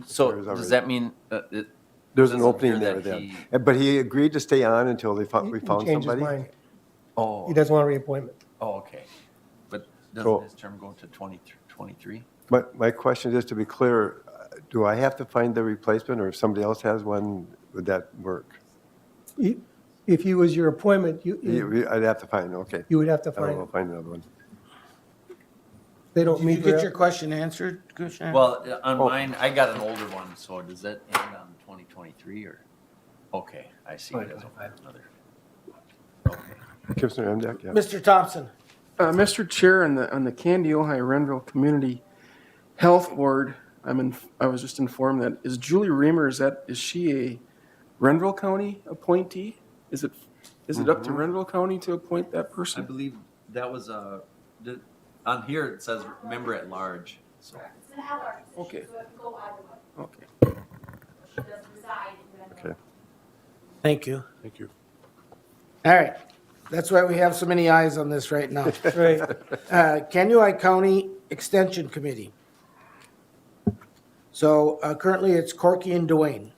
So There's does already- that mean? There's an doesn't opening appear there that then. But he agreed to stay on until we He found changed his somebody. mind. Oh, He doesn't want a reappointment. oh, okay. But So- doesn't his term go to 2023? My question is, to be clear, do I have to find the replacement, or if somebody else has one, would that work? If he was your appointment, I'd have to find, okay. you would have to I don't find, know, find another one. they don't Did you meet. get your question answered, Commissioner? Well, on mine, I got an older one, so does that end on 2023 or? Okay, I see. It doesn't have another. Okay. Commissioner Emdek, yeah. Mr. Thompson. Mr. Chair, on the Candy Ojai Renville Community Health Board, I was just informed that, is Julie Reamer, is she a Renville County appointee? Is it up to Renville County to appoint that I person? believe that was on here it says member at large, so. It's an at-large position, Okay. so it can go either way. Okay. She does reside in Renville. Okay. Thank you. Thank you. All right, that's why we have so many eyes on this right now. Right. Kaneohe County Extension Committee. So currently it's Corky and Dwayne.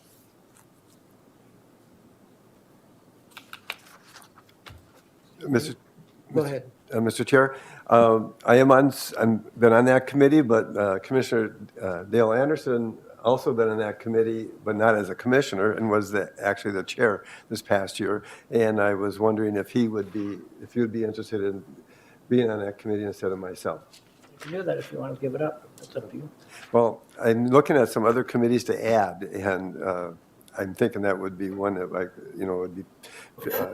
Go ahead. Mr. Chair, I've been on that committee, but Commissioner Dale Anderson also been on that committee, but not as a commissioner, and was actually the chair this past year. And I was wondering if he would be interested in being on that committee instead of myself. You can do that if you want to give it up. That's up to you. Well, I'm looking at some other committees to add, and I'm thinking that would be one that, would be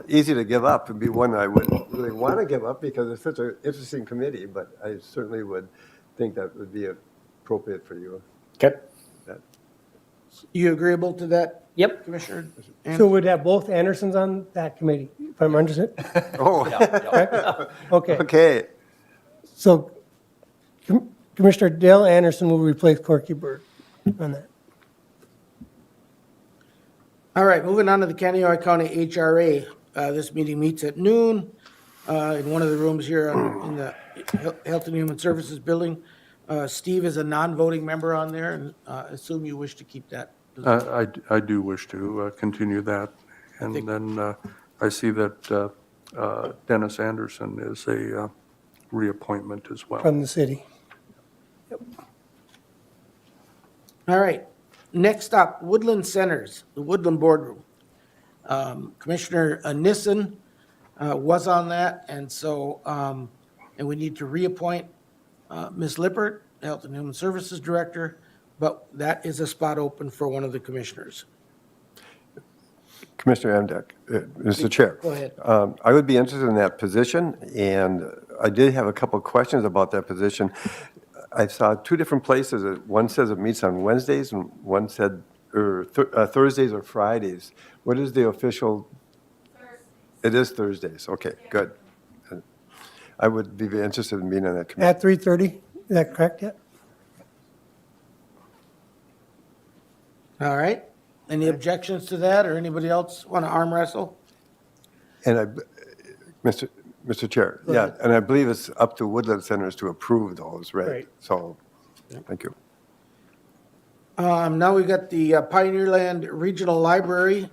easy to give up. Would be one I wouldn't really want to give up because it's such an interesting committee, but I certainly would think that would be appropriate for you. Okay. You agreeable to that, Yep. Commissioner? So we'd have both Andersons on that committee, if I'm understanding? Oh, Okay, okay. so Commissioner Dale Anderson will replace Corky Bird on that. All right, moving on to the Kaneohe County HRA. This meeting meets at noon in one of the rooms here in the Health and Human Services Building. Steve is a non-voting member on there, and assume you wish to keep that position. I do wish to continue that. And then I see that Dennis Anderson is a reappointment as well. From the city. All right, next up, Woodland Centers, the Woodland Boardroom. Commissioner Nissen was on that, and so, and we need to reappoint Ms. Lippert, Health and Human Services Director, but that is a spot open for one of the commissioners. Commissioner Amdek, Mr. Chair. Go ahead. I would be interested in that position, and I did have a couple of questions about that position. I saw two different places. One says it meets on Wednesdays, and one said Thursdays or Fridays. What is the official? It is Thursdays. Okay, good. I would be very interested in being on that committee. At 3:30, is that correct yet? All right, any objections to that, or anybody else want to arm wrestle? And Mr. Chair, yeah, and I believe it's up to Woodland Centers to approve those, right? Right. So, thank you. Now we've got the Pioneerland Regional Library.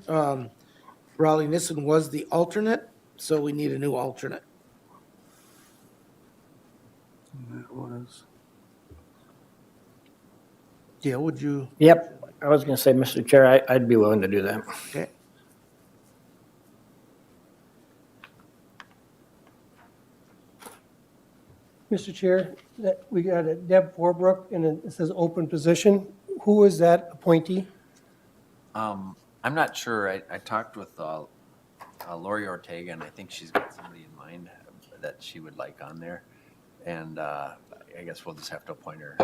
Raleigh Nissen was the alternate, so we need a new alternate. That was, Gail, would you? Yep. I was going to say, Mr. Chair, I'd be willing to do that. Okay. Mr. Chair, that we got a Deb Forbrook, and it says open position. Who is that appointee? I'm not sure. I talked with Lori Ortega, and I think she's got somebody in mind that she would like on there. And I guess we'll just have to appoint her.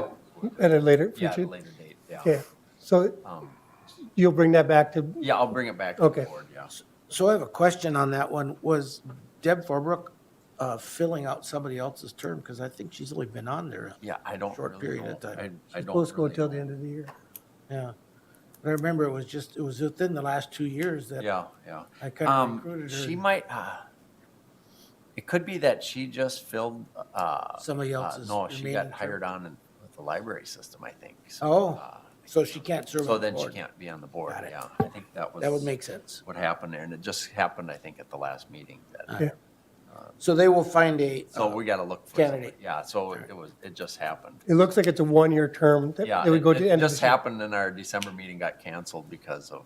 At a later Yeah, at a future? later date, yeah. Okay, so Um, you'll bring that back to, Yeah, I'll bring it back to the Okay. board, yeah. So I have a question on that one. Was Deb Forbrook filling out somebody else's term? Because I think she's only been on there. Yeah, I don't Short really period know. of time. I don't supposed to go really until the know. end of the year. Yeah. But I remember it was within the last 2 years that Yeah, yeah. I kind of recruited her. She might, it could be that she just filled, Somebody else's no, she remaining got term. hired on with the library system, I think. So, Oh, so she can't serve So on the then she board. can't be on the board, Got it. yeah. I think that was. That would make sense. What happened there, and it just happened, I think, at the last meeting. that- Yeah. So they will find a, So we gotta look for somebody. Candidate. Yeah, so it just happened. It looks like it's a one-year term. that Yeah, It would go to the it end of just the year. happened, and our December meeting got canceled because of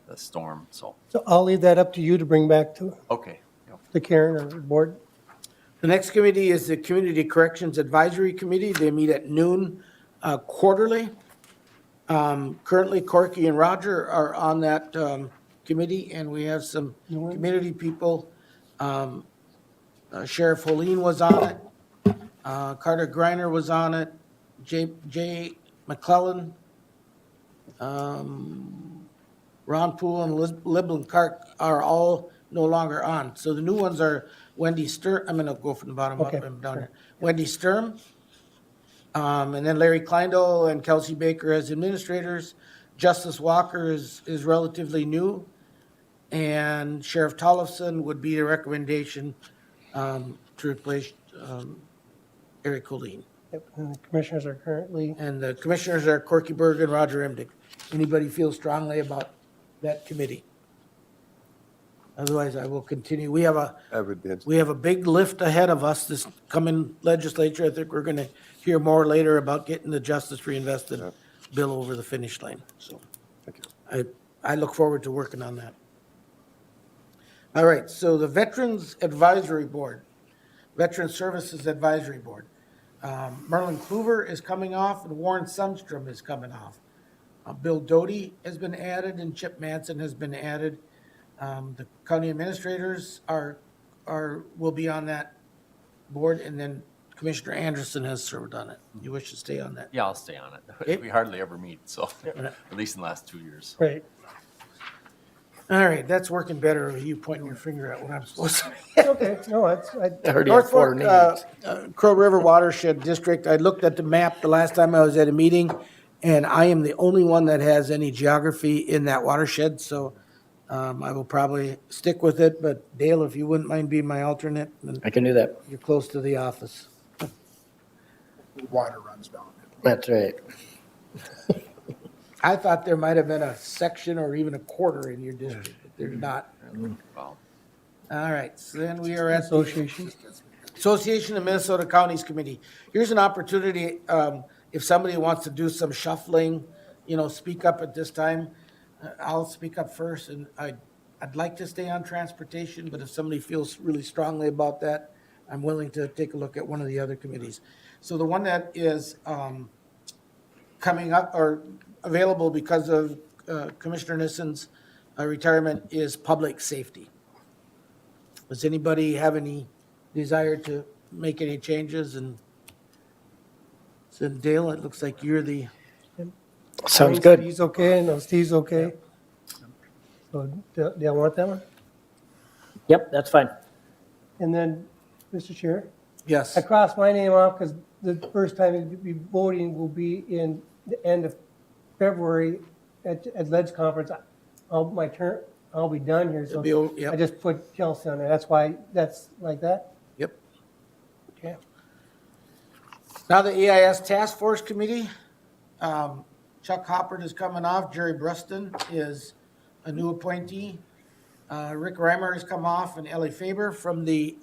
the storm, so, So I'll leave that up to you to bring back to okay. Yep. the Karen or the board. the next committee is the Community Corrections Advisory Committee. They meet at noon quarterly. Currently Corky and Roger are on that committee, and we have some community people. Sheriff Holeen was on it. Carter Griner was on it. Jay McClellan. Ron Poole and Liblin Clark are all no longer on. So the new ones are Wendy Sturm, I'm gonna go from the bottom up Okay, and down here. Wendy Sturm, and then Larry Kleindl and Kelsey Baker as administrators. Justice Walker is relatively new. And Sheriff Tollefson would be a recommendation to replace Eric Colleen. Yep, and the commissioners are currently, And the commissioners are Corky Berg and Roger Emdick. Anybody feel strongly about that committee? Otherwise, I will continue. We have I would be interested. we have a big lift ahead of us this coming legislature. I think we're going to hear more later about getting the Justice Reinvested bill over the finish line. So Thank you. I look forward to working on that. All right, so the Veterans Advisory Board, Veteran Services Advisory Board. Merlin Kluver is coming off and Warren Sundstrom is coming off. Bill Doty has been added and Chip Manson has been added. The county administrators will be on that board, and then Commissioner Anderson has served on it. You wish to stay on that? Yeah, I'll stay on Okay. it. We hardly ever meet, so, at least in the last 2 years. Right. All right, that's working better with you pointing your finger at what I'm supposed to. Okay, no, that's, I heard you had four North Fork, names. Crow River Watershed District, I looked at the map the last time I was at a meeting, and I am the only one that has any geography in that watershed, so I will probably stick with it, but Dale, if you wouldn't mind being my alternate, then I can do that. you're close to the office. Water runs down it. That's right. I thought there might have been a section or even a quarter in your district, but there's not. Wow. All right, so then we are at the association. Association of Minnesota Counties Committee. Here's an opportunity, if somebody wants to do some shuffling, speak up at this time. I'll speak up first, and I'd like to stay on transportation, but if somebody feels really strongly about that, I'm willing to take a look at one of the other committees. So the one that is coming up or available because of Commissioner Nissen's retirement is public safety. Does anybody have any desire to make any changes? And so Dale, it looks like you're the, Sounds good. Steve's okay, no, Steve's okay. So, do you want that one? Yep, that's fine. And then, Mr. Chair, yes. I crossed my name off because the first time you'll be voting will be in the end of February at LED's conference. I'll be done here, so It'll be, yep. I just put Kelsey on there. That's why that's like that. Yep. Okay. Now the EIS Task Force Committee, Chuck Hoppert is coming off, Jerry Bruston is a new appointee. Rick Reimer has come off, and Ellie Faber from the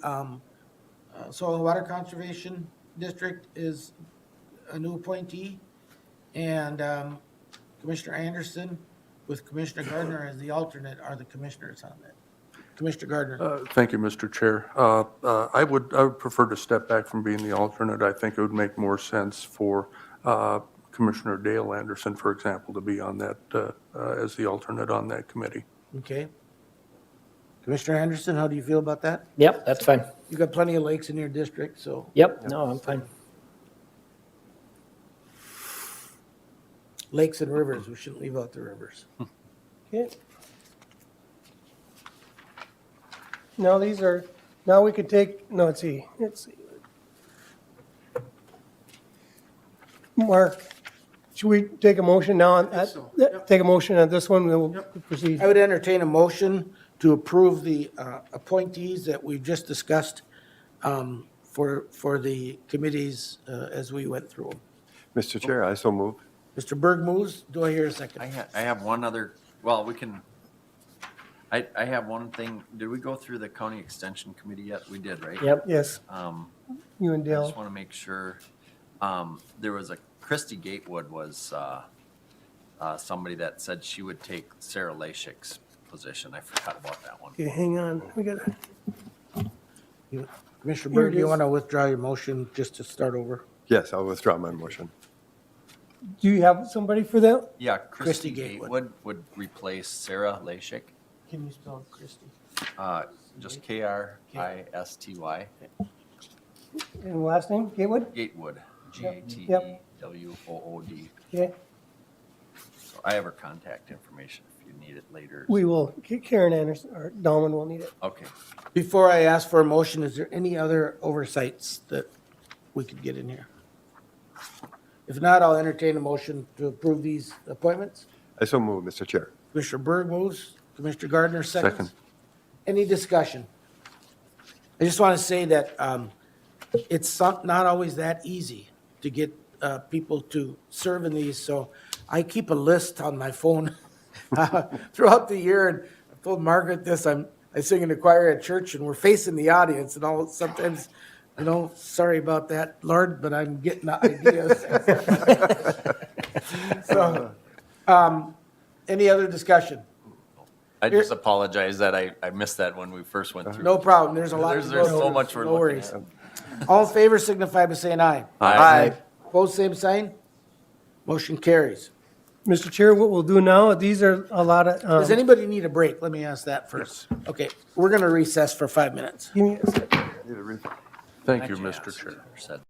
Soil and Water Conservation District is a new appointee. And Commissioner Anderson with Commissioner Gardner as the alternate are the commissioners on that. Commissioner Gardner. Thank you, Mr. Chair. I would prefer to step back from being the alternate. I think it would make more sense for Commissioner Dale Anderson, for example, to be on that, as the alternate on that committee. Okay. Commissioner Anderson, how do you feel about that? Yep, that's fine. You got plenty of lakes in your district, so. Yep, no, I'm fine. Lakes and rivers, we shouldn't leave out the rivers. Okay. Now now we could take, no, let's see. Mark, should we take a motion now on, so. Yep. take a motion on this one, then we'll proceed? I would entertain a motion to approve the appointees that we've just discussed for the committees as we went through them. Mr. Chair, I so move. Mr. Berg moves, do I hear a second? I have one other, well, we can, I have one thing. Did we go through the county extension committee yet? We did, right? Yep. Yes, you and I just Dale. want to make sure, there was Christy Gatewood was somebody that said she would take Sarah Lashik's position. I forgot about that one. Okay, hang on, we got, Commissioner Here Berg, it you is. want to withdraw your motion just to start over? Yes, I'll withdraw my motion. do you have somebody for that? Yeah, Christy Christy Gatewood. Gatewood would replace Sarah Lashik, Can you spell Christie? just Kristy. And last name, Gatewood? Gatewood, Yep. Gatewood. Okay, So I have her contact information if you need it later. we will, Karen Anderson, or Dahlman will need it. Okay. Before I ask for a motion, is there any other oversights that we could get in here? If not, I'll entertain a motion to approve these appointments. I so move, Mr. Chair. Commissioner Berg moves, Commissioner Gardner seconds. Second. Any discussion? I just want to say that it's not always that easy to get people to serve in these, so I keep a list on my phone throughout the year, and I told Margaret this, I sing in the choir at church, and we're facing the audience, and sometimes, sorry about that, Lord, but I'm getting the ideas. So, any other discussion? I just apologize that I missed that when we first went through. No problem, there's a lot to There's go so through. much we're No looking worries. at. All in favor signify by saying aye. Aye. Opposed, same sign. Motion carries. Mr. Chair, what we'll do now, these are a lot of, Does anybody need a break? Let me ask that first. Okay, we're going to recess for 5 minutes. give me a second. Need a re- Thank you, Actually, Mr. asked, Chair. said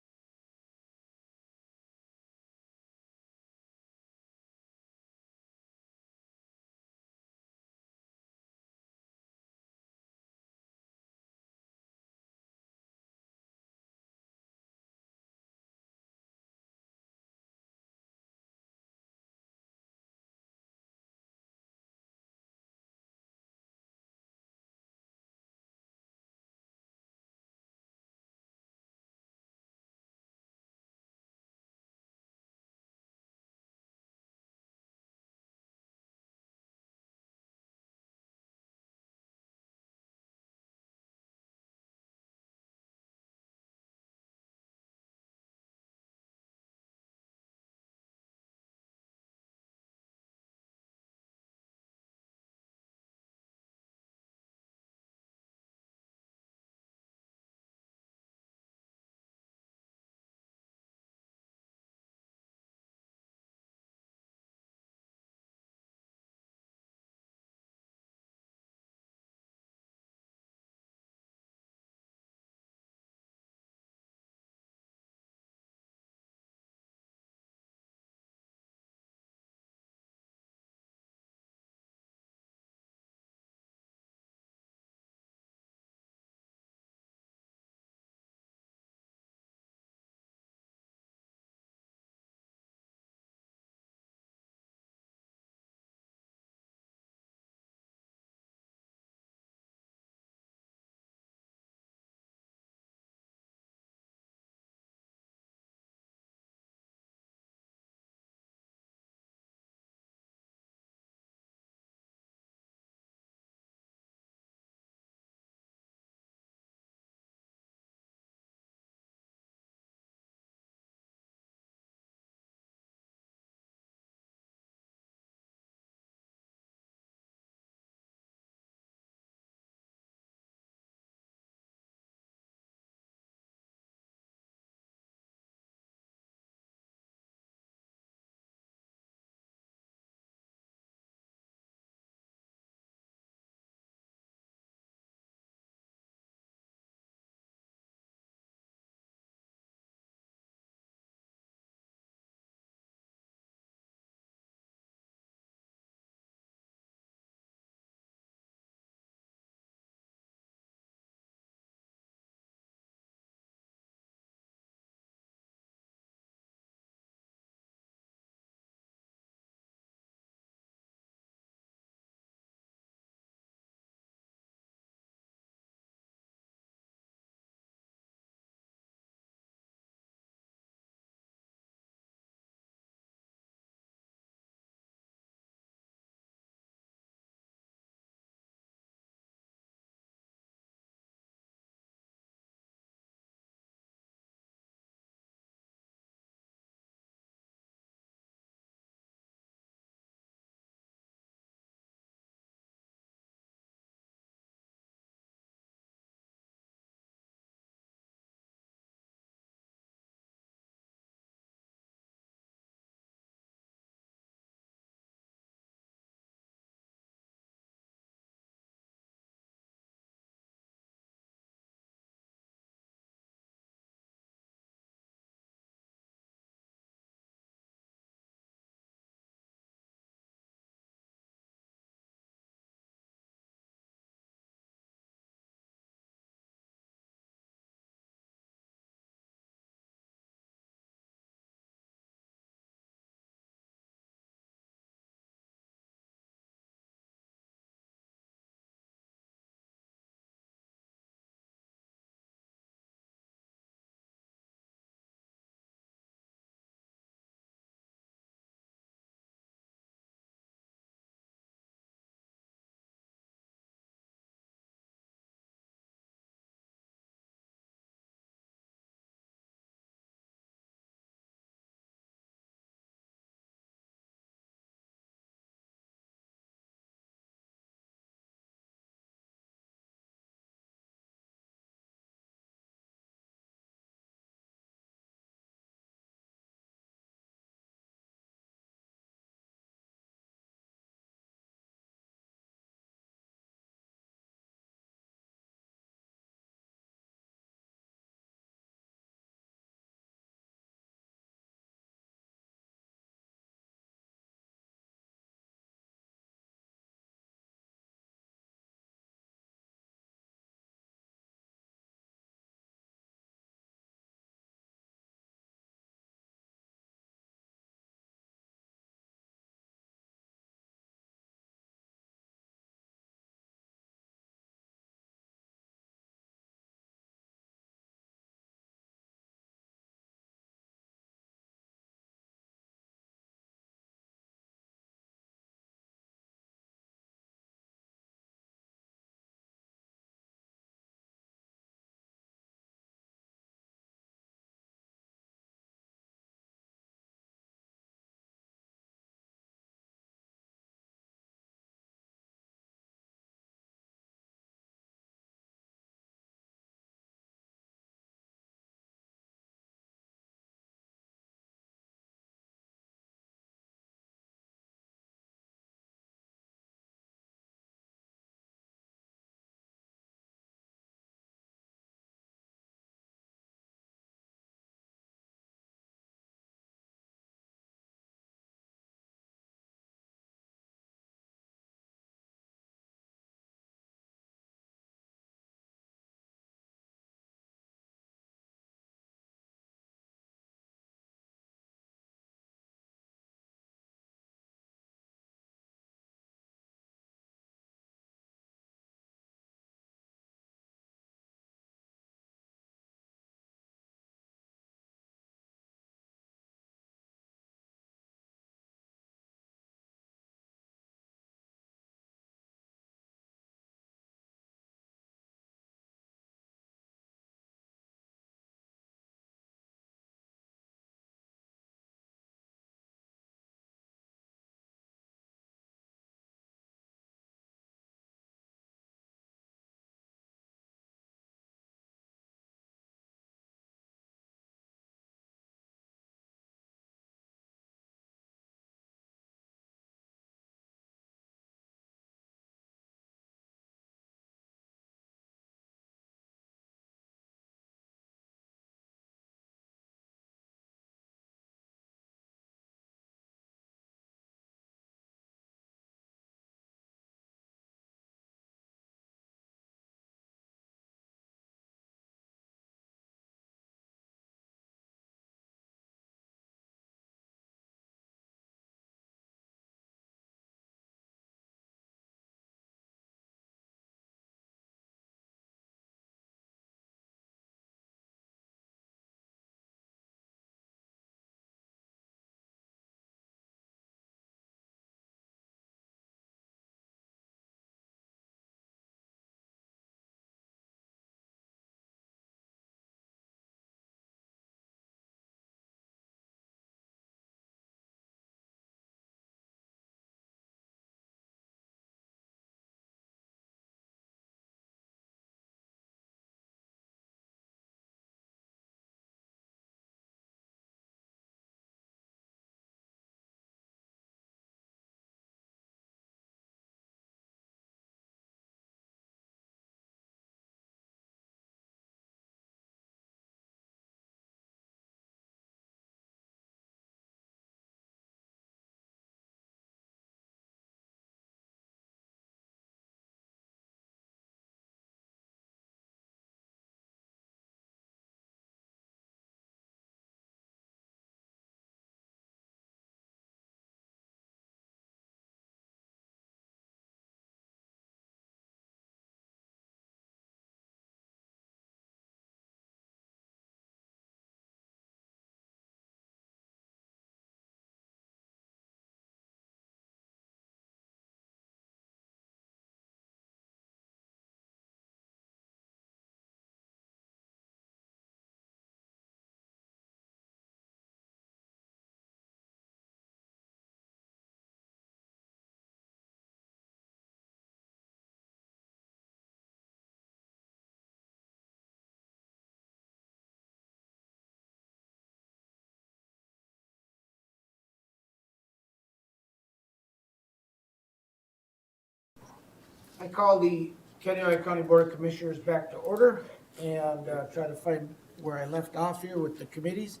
I call the Kennewaga County Board of Commissioners back to order and try to find where I left off here with the committees.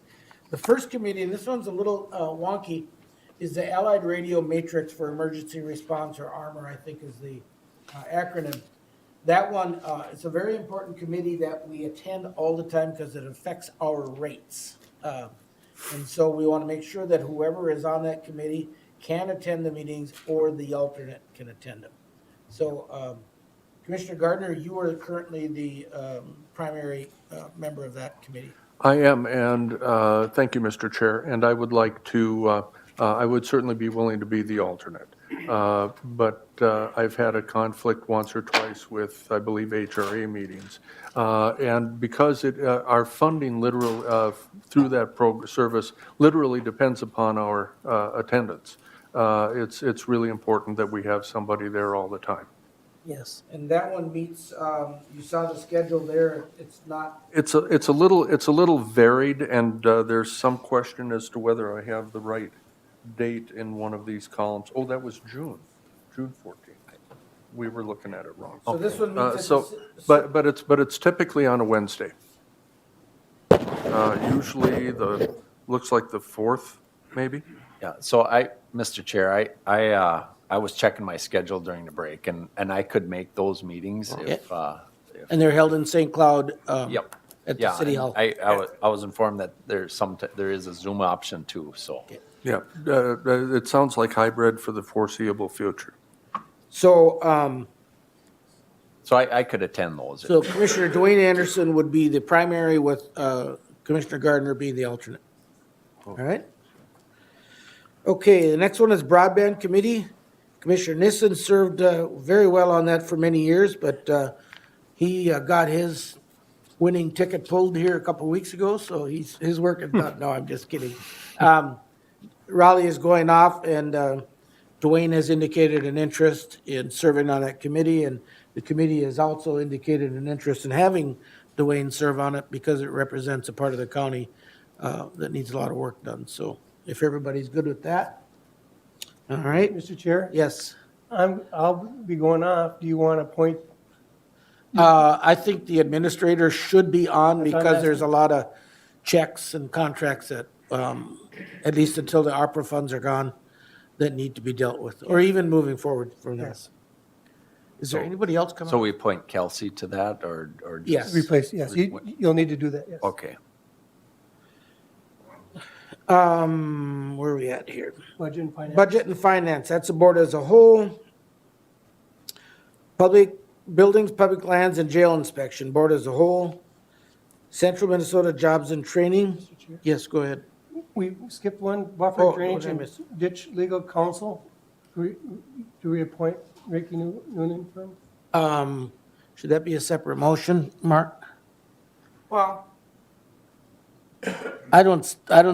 The first committee, and this one's a little wonky, is the Allied Radio Matrix for Emergency Response, or ARMOR, I think is the acronym. That one, it's a very important committee that we attend all the time because it affects our rates. And so we want to make sure that whoever is on that committee can attend the meetings or the alternate can attend them. So Commissioner Gardner, you are currently the primary member of that committee. I am, and thank you, Mr. Chair, and I would like to, I would certainly be willing to be the alternate. But I've had a conflict once or twice with, I believe, HRA meetings. And because our funding through that service literally depends upon our attendance, it's really important that we have somebody there all the time. Yes. And that one meets, you saw the schedule there, it's not, It's a little varied, and there's some question as to whether I have the right date in one of these columns. Oh, that was June 14th. We were looking at it wrong. so this one meets. So, but it's typically on a Wednesday. Usually looks like the 4th, maybe? Yeah, so Mr. Chair, I was checking my schedule during the break, and I could make those meetings if. And they're held in St. Cloud. Yep. At the Yeah, City and Hall. I was informed that there is a Zoom option too, so. Yeah, it sounds like hybrid for the foreseeable future. So, So I could attend those. so Commissioner Dwayne Anderson would be the primary with Commissioner Gardner being the alternate. All right? Okay, the next one is Broadband Committee. Commissioner Nissen served very well on that for many years, but he got his winning ticket pulled here a couple weeks ago, so his work is done. No, I'm just kidding. Raleigh is going off, and Dwayne has indicated an interest in serving on that committee, and the committee has also indicated an interest in having Dwayne serve on it because it represents a part of the county that needs a lot of work done. So if everybody's good with that, all right? Mr. Chair, Yes. I'll be going off. Do you want to appoint? I think the administrator should be on That's what I'm because there's a lot of checks and contracts that, at least until the ARPA funds are gone, that need to be dealt with, or even moving forward from this. Is there anybody else coming? So we appoint Kelsey to that, or? just- Yes. Replace, yes, you'll need to do that, yes. Okay. Where are we at here? Budget and finance. Budget and Finance, that's the board as a whole. Public Buildings, Public Lands, and Jail Inspection, board as a whole. Central Minnesota Jobs and Training. Yes, go ahead. We skipped one, Oh, buffer what drainage did I and miss? ditch legal counsel. Do we appoint Ricky Noonan from? Should that be a separate motion, Mark? Well, I don't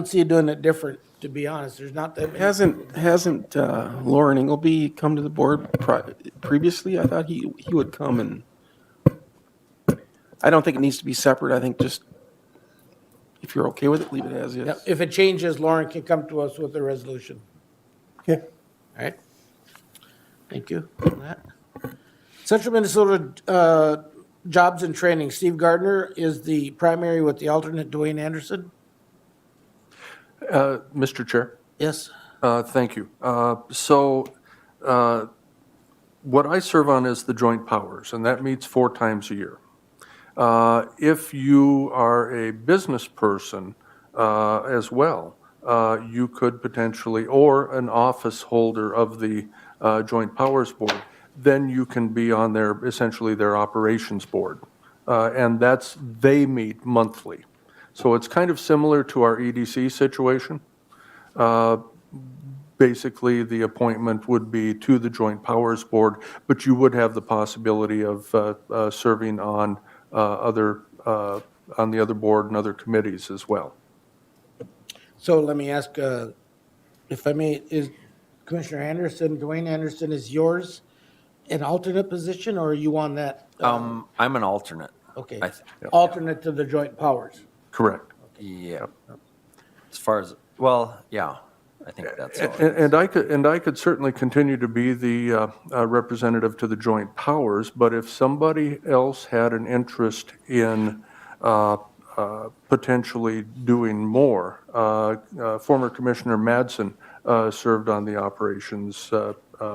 see you doing it different, to be honest. There's not that many. hasn't Lauren Ingleby come to the board previously? I thought he would come, and I don't think it needs to be separate. I think just, if you're okay with it, leave it as is. Yep, if it changes, Lauren can come to us with a resolution. Okay. All right? Thank you for that. Central Minnesota Jobs and Training, Steve Gardner is the primary with the alternate Dwayne Anderson. Mr. Chair? Yes? Thank you. What I serve on is the Joint Powers, and that meets 4 times a year. If you are a business person as well, you could potentially, or an office holder of the Joint Powers Board, then you can be on essentially their operations board. And they meet monthly. So it's kind of similar to our EDC situation. Basically, the appointment would be to the Joint Powers Board, but you would have the possibility of serving on the other board and other committees as well. So let me ask, if I may, is Commissioner Anderson, Dwayne Anderson is yours an alternate position, or are you on that? I'm an alternate. Okay, I alternate to the Joint Powers. Correct. Yeah. As far as, well, yeah. I think that's all. And I could certainly continue to be the representative to the joint powers, but if somebody else had an interest in potentially doing more, former Commissioner Madsen served on the operations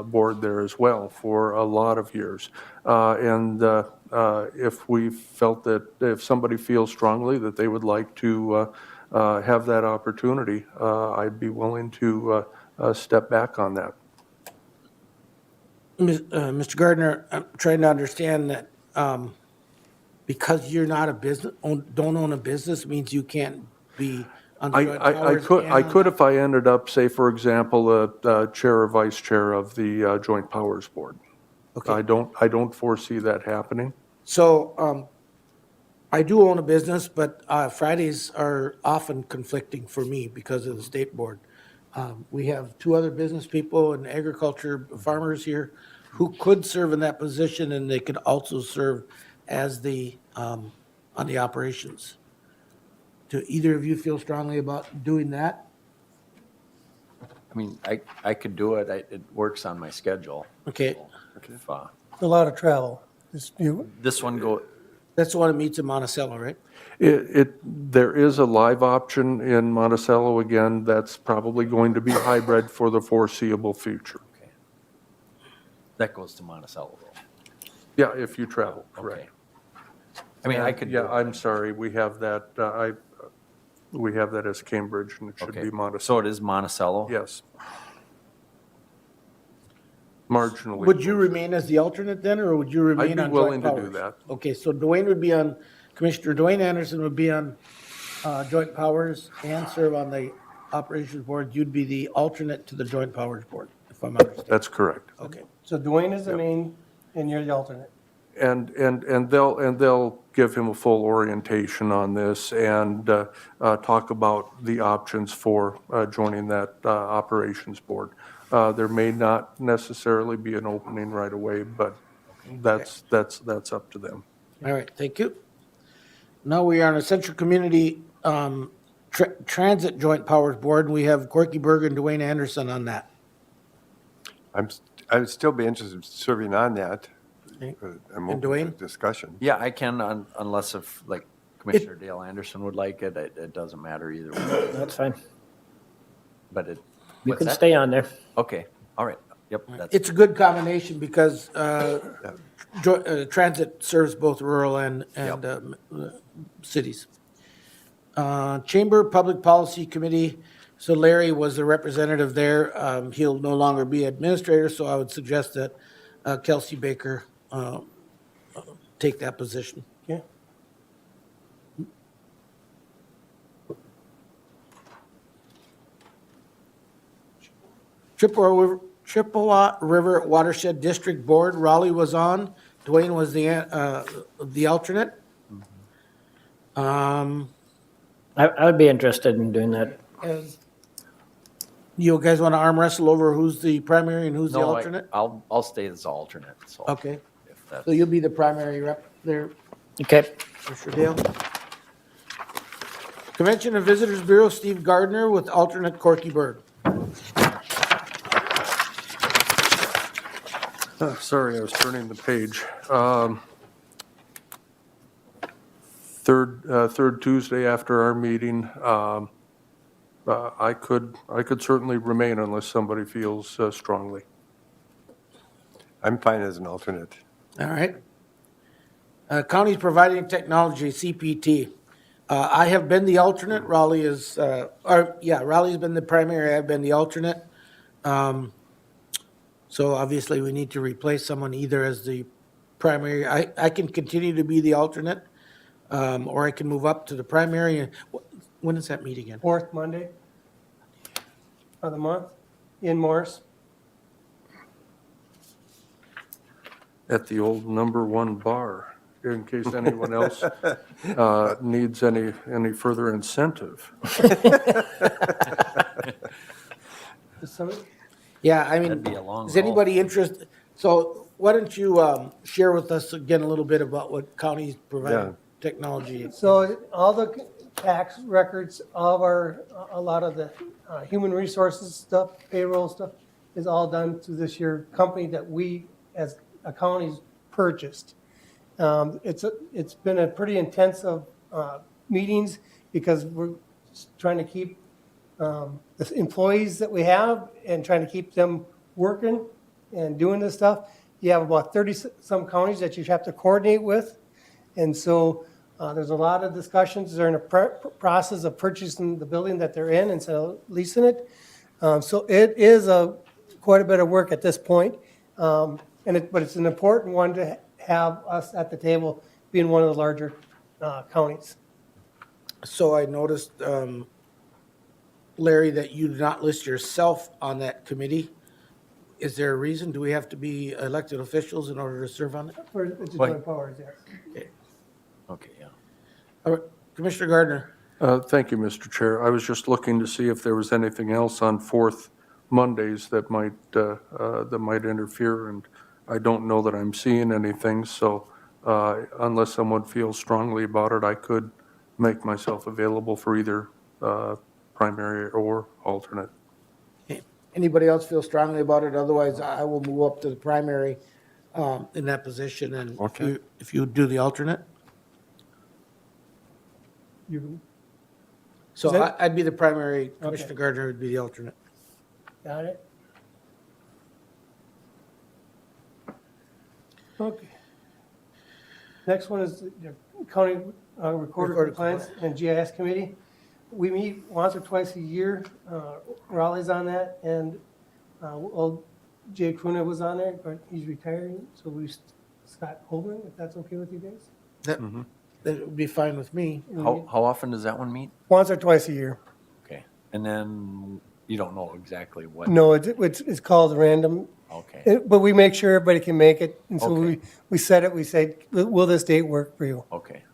board there as well for a lot of years. And if we felt that, if somebody feels strongly that they would like to have that opportunity, I'd be willing to step back on that. Mr. Gardner, I'm trying to understand that because you're not a business, don't own a business, means you can't be on the joint I powers could, and I on could the- if I ended up, say, for example, a chair or vice chair of the Joint Powers Board. Okay. I don't foresee that happening. So I do own a business, but Fridays are often conflicting for me because of the state board. We have two other business people and agriculture farmers here who could serve in that position, and they could also serve as the, on the operations. Do either of you feel strongly about doing that? I mean, I could do it. It works on my schedule. Okay, If, A lot of travel. this one go, that's the one that meets in Monticello, right? There is a live option in Monticello again, that's probably going to be hybrid for the foreseeable future. that goes to Monticello though. Yeah, if you travel, Okay. correct. I mean, I could. Yeah, do it. I'm sorry, we have that, we have that as Cambridge, and it should Okay. be Monticello. So it is Monticello? Yes. Marginally. Would you remain as the alternate then, or would you remain be on joint willing to powers? do that. Okay, so Dwayne would be on, Commissioner Dwayne Anderson would be on joint powers and serve on the operations board. You'd be the alternate to the joint powers board, if I'm understanding. That's correct. Okay. So Dwayne is the main, and you're the alternate. And they'll give him a full orientation on this and talk about the options for joining that operations board. There may not necessarily be an opening right away, but that's up to them. All right, thank you. Now we are on a Central Community Transit Joint Powers Board, and we have Corky Berg and Dwayne Anderson on that. I'd still be interested in serving on that. Okay. I'm And open to Dwayne? discussion. Yeah, I can, unless if, like, Commissioner Dale Anderson would like it, it doesn't matter either way. That's fine. But it, You what's can that? stay on there. Okay, all right, yep, that's, It's a good combination because transit serves both rural and cities. Chamber Public Policy Committee, so Larry was the representative there. He'll no longer be administrator, so I would suggest that Kelsey Baker take that position. Okay. Chippewa River Watershed District Board, Raleigh was on. Dwayne was the alternate. I would be interested in doing that. You guys want to arm wrestle over who's the primary and who's the no, alternate? I'll stay as alternate, so. Okay, If that's, so you'll be the primary rep there, Okay. Mr. Dale. Convention and Visitors Bureau, Steve Gardner with alternate Corky Bird. Sorry, I was turning the page. Third Tuesday after our meeting, I could certainly remain unless somebody feels strongly. I'm fine as an alternate. All right. Counties Providing Technology, CPT. I have been the alternate. Raleigh is, Raleigh's been the primary. I've been the alternate. So obviously we need to replace someone either as the primary. I can continue to be the alternate, or I can move up to the primary. When does that meet again? Fourth Monday of the month in Morris. At the old number one bar, in case anyone else needs any further incentive. Is somebody- Yeah, I mean, That'd be a long is haul. anybody interested? So why don't you share with us again a little bit about what counties Yeah. provide technology? So all the tax records, all of our, a lot of the human resources stuff, payroll stuff is all done through this year company that we, as a county, purchased. It's been a pretty intensive meetings because we're trying to keep the employees that we have and trying to keep them working and doing this stuff. You have about 30-some counties that you have to coordinate with. And so there's a lot of discussions. They're in a process of purchasing the building that they're in instead of leasing it. So it is quite a bit of work at this point. But it's an important one to have us at the table being one of the larger counties. So I noticed, Larry, that you did not list yourself on that committee. Is there a reason? Do we have to be elected officials in order to serve on it? For the joint powers, yes. Okay, yeah. All right, Commissioner Gardner. Thank you, Mr. Chair. I was just looking to see if there was anything else on fourth Mondays that might interfere, and I don't know that I'm seeing anything, so unless someone feels strongly about it, I could make myself available for either primary or alternate. Anybody else feel strongly about it? Otherwise, I will move up to the primary in that position, and Okay. if you do the alternate. You So Is that- I'd be the primary, Commissioner Gardner would be the alternate. got it? Okay. Next one is the county recorder Recorder compliance and GIS committee. We meet once or twice a year. Raleigh's on that, and Jay Cruna was on there, but he's retiring, so Scott Holman, if that's okay with you guys? That would be fine with me. How often does that one meet? Once or twice a year. Okay. And then you don't know exactly what? No, it's called random. Okay, But we make sure everybody can make it, and so Okay. we set it, we say, will this date work for you? okay.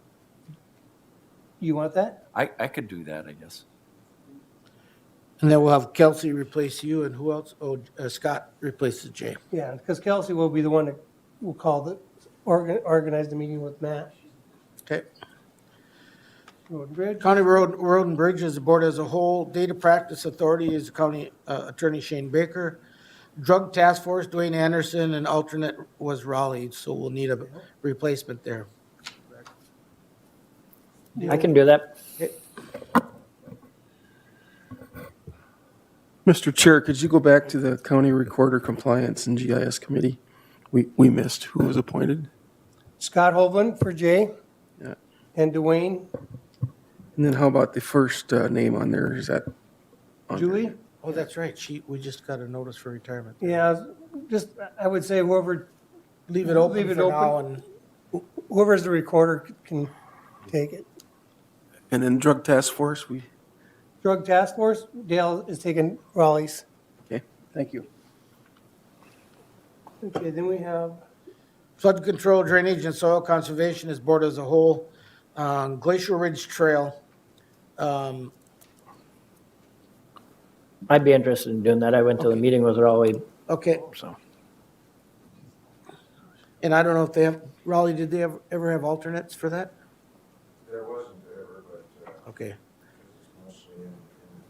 You want that? I could do that, I guess. And then we'll have Kelsey replace you, and who else? Oh, Scott replaces Jay. Yeah, because Kelsey will be the one that will organize the meeting with Matt. Okay. Road and Bridge. County Road and Bridge is the board as a whole. Data Practice Authority is County Attorney Shane Baker. Drug Task Force, Dwayne Anderson, and alternate was Raleigh, so we'll need a replacement there. I can do that. Mr. Chair, could you go back to the County Recorder Compliance and GIS Committee? We missed who was appointed. Scott Hovland for Jay. Yeah. And Dwayne. And then how about the first name on there? Is that? on there? Julie? Oh, that's right. We just got a notice for retirement. Yeah, just, I would say whoever, Leave it open Leave it for now, open. and whoever's the recorder can take it. And then Drug Task Force, Drug Task Force, Dale is taking Raleigh's. okay, thank you. Okay, then we have, Flood Control, Drainage, and Soil Conservation is board as a whole. Glacial Ridge Trail, I'd be interested in doing that. I went to the meeting with Raleigh, okay. so. And I don't know if they have, Raleigh, did they ever have alternates for that? There wasn't ever, but Okay. it's mostly in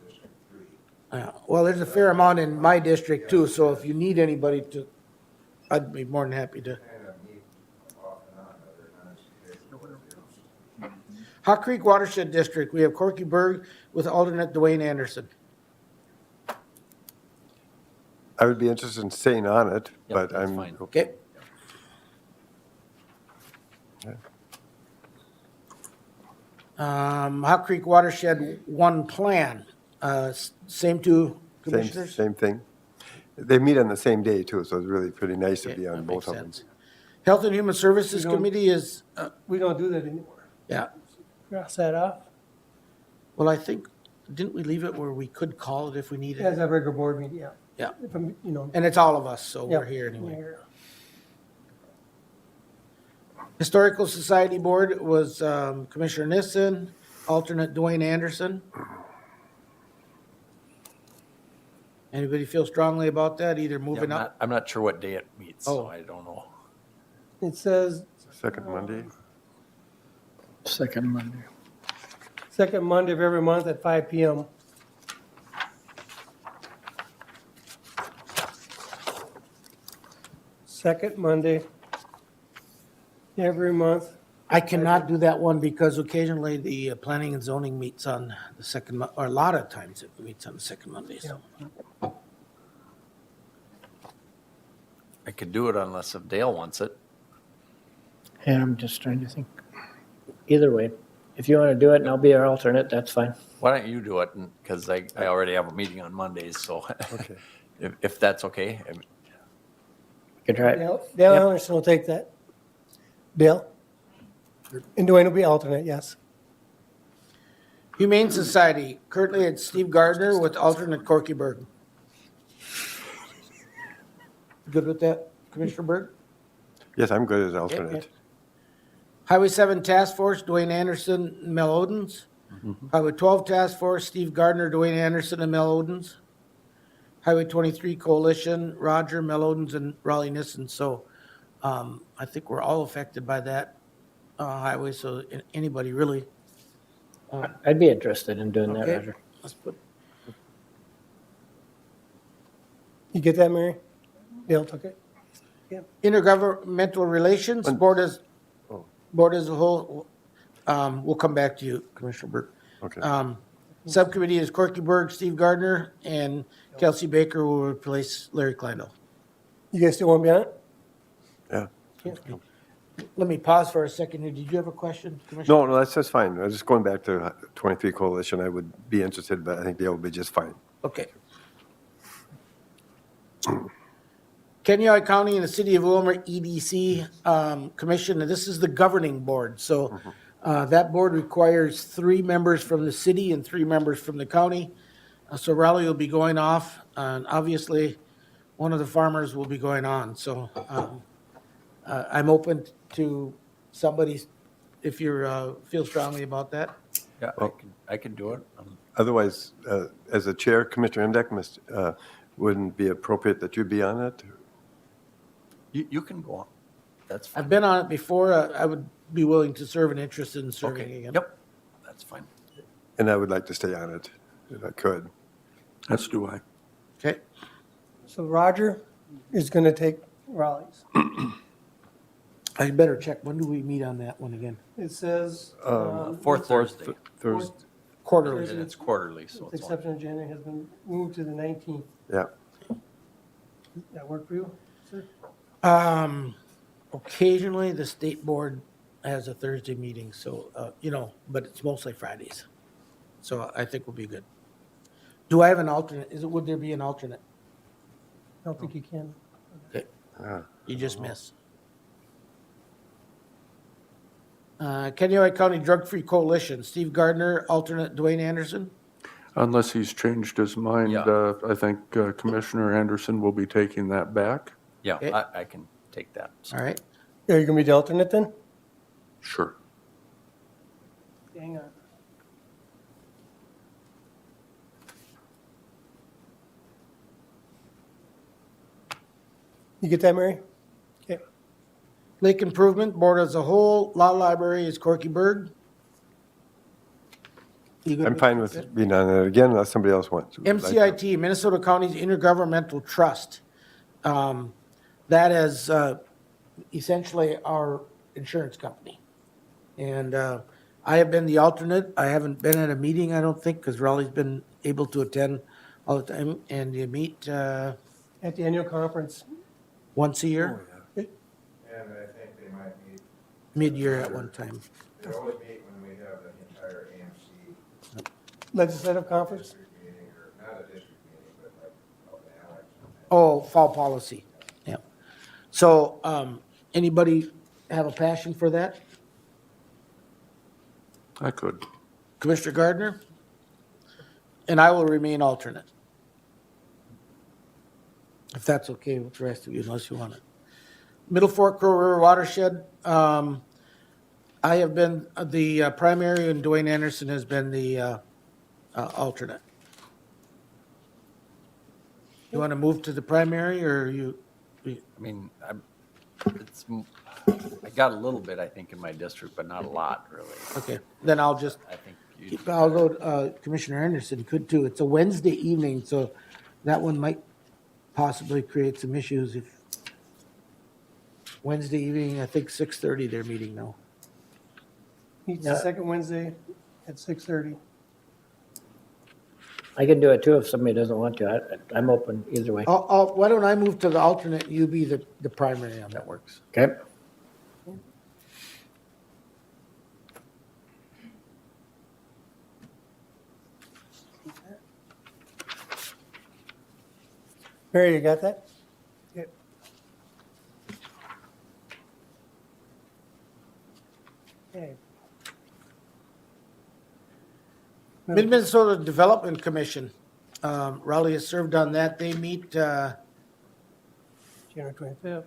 District 3. Well, there's a fair amount in my district too, so if you need anybody to, I'd be more than happy to. Kind of meet off and on other times. Hawk Creek Watershed District, we have Corky Berg with alternate Dwayne Anderson. I would be interested in staying on it, Yep, but that's I'm. fine. Okay. Hawk Creek Watershed One Plan, same two commissioners? Same thing. They meet on the same day too, so it's really pretty nice to Okay, be on that both makes of them. sense. Health and Human Services We don't- Committee is, we don't do that anymore. yeah, Cross that off. well, I think, didn't we leave it where we could call it if we needed? As a regular board meeting, yeah. Yeah. If I'm, And it's all of us, so yeah. we're here anyway. Historical Society Board was Commissioner Nissen, alternate Dwayne Anderson. Anybody feel strongly about that, either Yeah, moving up? I'm not sure what day it meets, so Oh. I don't know. It says Second Monday. Second Monday. second Monday of every month at 5 PM. Second Monday every month. I cannot do that one because occasionally the planning and zoning meets on the second, or a lot of times it meets on the second Monday, so. I could do it unless if Dale wants it. And I'm just trying to think. Either way, if you want to do it and I'll be our alternate, that's fine. Why don't you do it? Because I already have a meeting on Mondays, so if that's okay. Could try it. Dale Anderson will take that. Dale? And Dwayne will be alternate, yes. Humane Society, currently it's Steve Gardner with alternate Corky Berg. Good with that, Commissioner Berg? Yes, I'm good as alternate. Highway 7 Task Force, Dwayne Anderson, Mel Odens. Highway 12 Task Force, Steve Gardner, Dwayne Anderson, and Mel Odens. Highway 23 Coalition, Roger, Mel Odens, and Raleigh Nissen. So I think we're all affected by that highway, so anybody really. I'd be interested in doing that, Okay. Roger. Let's put You get that, Mary? Dale took it? Intergovernmental Relations, Board as a whole. We'll come back to you, Commissioner Burke. Okay. Subcommittee is Corky Berg, Steve Gardner, and Kelsey Baker will replace Larry Kleindl. You guys still want to be on it? Yeah. Let me pause for a second here. Did you have a question, Commissioner? No, that's just fine. I was just going back to 23 Coalition. I would be interested, but I think they will be just fine. Okay. Kennesaw County and the City of Willmar EDC Commission, and this is the governing board. So that board requires 3 members from the city and 3 members from the county. So Raleigh will be going off, and obviously, one of the farmers will be going on. So I'm open to somebody, if you feel strongly about that. Yeah, I could do it. Otherwise, as a chair, Commissioner Imdeck, wouldn't it be appropriate that you be on it? You can go on. That's fine. I've been on it before. I would be willing to serve and interested in serving Okay, again. yep, that's fine. And I would like to stay on it if I could. As do I. Okay. So Roger is going to take Raleigh's. I better check. When do we meet on that one again? It says. Fourth Thursday. Thursday, Quarterly. And it's quarterly, so With it's exception of January has been moved to the 19th. yeah. That work for you, sir? Occasionally, the state board has a Thursday meeting, so, but it's mostly Fridays. So I think we'll be good. Do I have an alternate? Would there be an alternate? I don't think you can. Okay. You just miss. Kennesaw County Drug-Free Coalition, Steve Gardner, alternate Dwayne Anderson. Unless he's changed his mind, Yeah. I think Commissioner Anderson will be taking that back. Yeah, Okay. I can take that. All right. Are you going to be the alternate then? Sure. Hang on. You get that, Mary? Okay. Lake Improvement Board as a whole, Law Library is Corky Berg. You good I'm fine that? with being on it again unless somebody else wants to. MCIT, Minnesota County's Intergovernmental Trust. That is essentially our insurance company. And I have been the alternate. I haven't been at a meeting, I don't think, because Raleigh's been able to attend all the time. And you meet At the annual conference. once a year, And I think they might meet, mid-year at one time. they always meet when we have the entire AMC Legislative conference? district meeting, or not a district meeting, but like, the Alex. Oh, fall policy, yeah. So, anybody have a passion for that? I could. Commissioner Gardner? And I will remain alternate. If that's okay with the rest of you, unless you want it. Middle Fork Crow River Watershed, I have been the primary, and Dwayne Anderson has been the alternate. You want to move to the primary, or you? I mean, I got a little bit, I think, in my district, but not a lot, really. Okay, then I'll just I think Although Commissioner Anderson could too. It's a Wednesday evening, so that one might possibly create some issues if Wednesday evening, I think 6:30 they're meeting now. Meets the second Wednesday at 6:30. I can do it too if somebody doesn't want to. I'm open either way. Why don't I move to the alternate, you be the primary on that works. Okay? Mary, you got that? Yeah. Okay. Mid-Minnesota Development Commission, Raleigh has served on that. They meet, January 25th.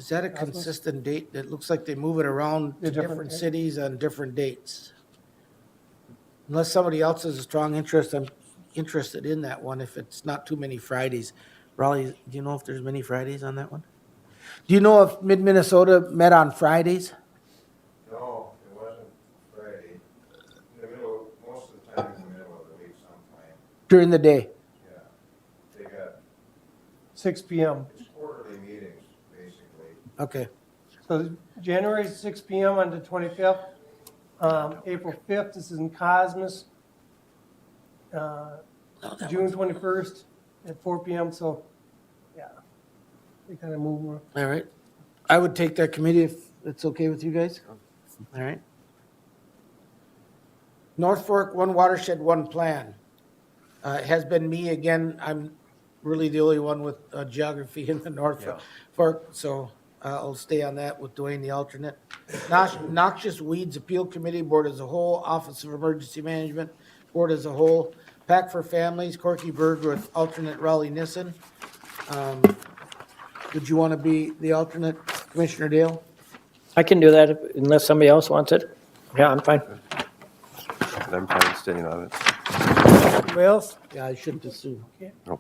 is that a consistent date? It looks like they move it around They're to different, different right? cities on different dates. Unless somebody else has a strong interest, I'm interested in that one if it's not too many Fridays. Raleigh, do you know if there's many Fridays on that one? Do you know if Mid-Minnesota met on Fridays? No, it wasn't Friday. In the middle, most of the time in the middle of the week sometime, During the day? yeah. They got, 6 PM. it's quarterly meetings, basically. Okay. So January 6 PM on the 25th. April 5th, this is in Cosmos. June 21st at 4 PM, so, yeah. They kind of move more. All right. I would take that committee if it's okay with you guys. All right. North Fork, one watershed, one plan. It has been me again. I'm really the only one with geography in the North Fork, so I'll stay on that with Dwayne, the alternate. Noxious Weeds Appeal Committee, Board as a whole, Office of Emergency Management, Board as a whole, Pack for Families, Corky Berg with alternate Raleigh Nissen. Would you want to be the alternate, Commissioner Dale? I can do that unless somebody else wants it. Yeah, I'm fine. And I'm fine staying on it. Anybody else? Yeah, I shouldn't assume. No.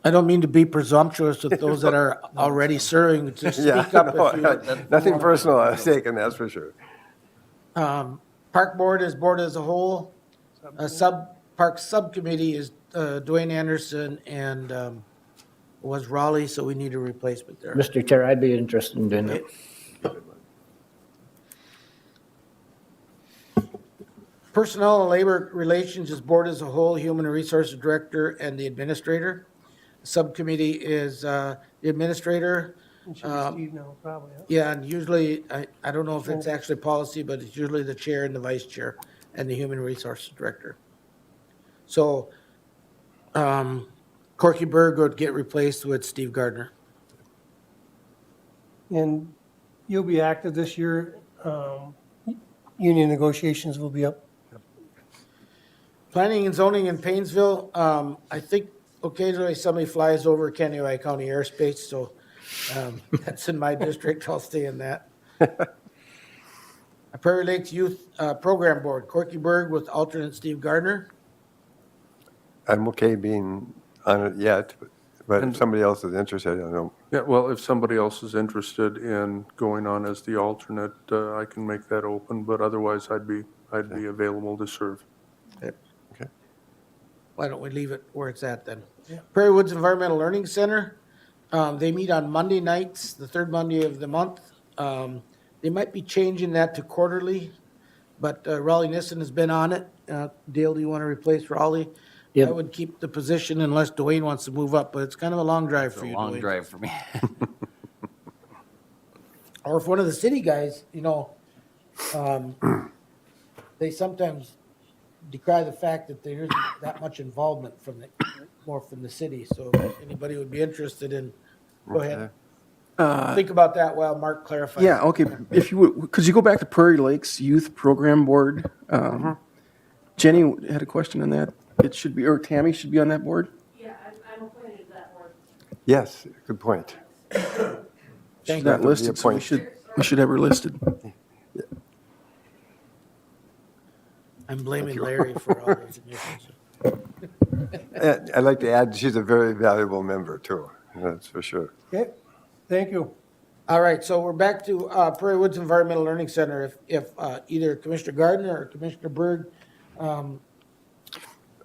I don't mean to be presumptuous with those that are already serving, to Yeah, speak up no, if you. nothing personal at stake, and that's for sure. Park Board is Board as a whole. Park Subcommittee is Dwayne Anderson and was Raleigh, so we need a replacement there. Mr. Chair, I'd be interested in doing that. Personnel and Labor Relations is Board as a whole, Human Resources Director and the Administrator. Subcommittee is the Administrator. It should be Steve now, probably. Huh? Yeah, and usually, I don't know if it's actually policy, but it's usually the Chair and the Vice Chair and the Human Resources Director. So Corky Berg would get replaced with Steve Gardner. And you'll be active this year. Union negotiations will be up. Planning and zoning in Painesville, I think occasionally somebody flies over Kennewick County airspace, so that's in my district, I'll stay in that. Prairie Lakes Youth Program Board, Corky Berg with alternate Steve Gardner. I'm okay being on it yet, but if somebody else is interested, I don't know. Yeah, well, if somebody else is interested in going on as the alternate, I can make that open, but otherwise I'd be available to serve. Why don't we leave it where it's at then? Prairie Woods Environmental Learning Center, they meet on Monday nights, the third Monday of the month. They might be changing that to quarterly, but Raleigh Nissen has been on it. Dale, do you want to replace Raleigh? Yep. I would keep the position unless Dwayne wants to move up, but it's kind of a long drive It's for a you, long Dwayne. drive for me. Or if one of the city guys, they sometimes decry the fact that there isn't that much involvement more from the city. So if anybody would be interested in, go ahead. Think about that while Mark clarifies. Yeah, okay, if you would, could you go back to Prairie Lakes Youth Program Board? Jenny had a question on that. It should be, or Tammy should be on that board? Yeah, I'm appointed to that board. Yes, good point. She's not listed, so we should have her listed. I'm blaming Larry for all these initiatives. I'd like to add, she's a very valuable member too, that's for sure. Okay, thank you. All right, so we're back to Prairie Woods Environmental Learning Center. If either Commissioner Gardner or Commissioner Berg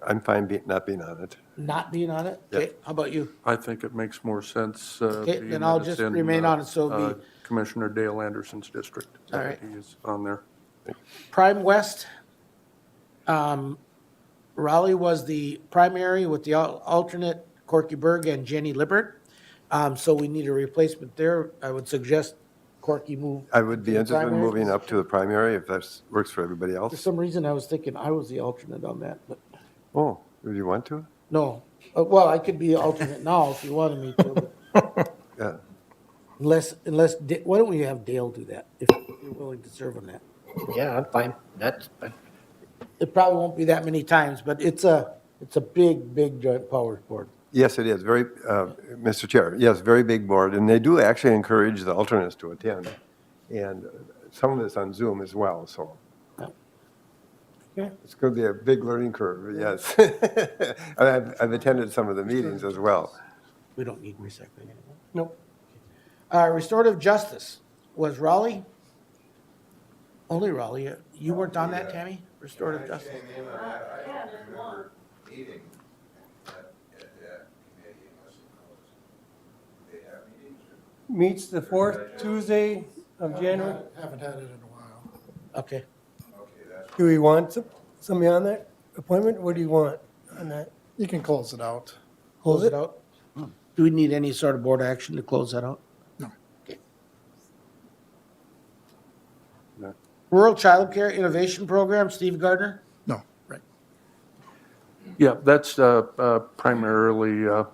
I'm fine not being on it. not being on it? Okay, how about you? I think it makes more sense. Okay, being then I'll that it's just in, remain on it, so it'll be- Commissioner Dale Anderson's district. All right. He is on there. Prime West, Raleigh was the primary with the alternate Corky Berg and Jenny Lippert. So we need a replacement there. I would suggest Corky move. I would be to the interested in primary. moving up to the primary if that works for everybody For else. some reason, I was thinking I was the alternate on that, but Oh, do you want to? no. Well, I could be alternate now if you wanted me to, but Yeah. unless, why don't we have Dale do that if you're willing to serve on that? Yeah, I'm fine. That's fine. It probably won't be that many times, but it's a big joint powers board. Yes, it is. Very, Mr. Chair, yes, very big board. And they do actually encourage the alternates to attend. And some of it's on Zoom as well, so. Yeah. It's going to be a big learning curve, yes. I've attended some of the meetings as well. We don't need recycling anymore. Nope. Restorative justice was Raleigh? Only Raleigh. You weren't on that, Tammy? Restorative justice? Came in on that, I don't remember meeting at that committee unless it was, they have meetings. Meets the fourth Tuesday of January. Haven't had it in a while. Okay. Okay, that's. Do we want somebody on that appointment? What do you want on that? You can close it out. Close it out? Do we need any sort of board action to close that out? No. Okay. No. Rural Child Care Innovation Program, Steve Gardner? No, right. Yeah, that's primarily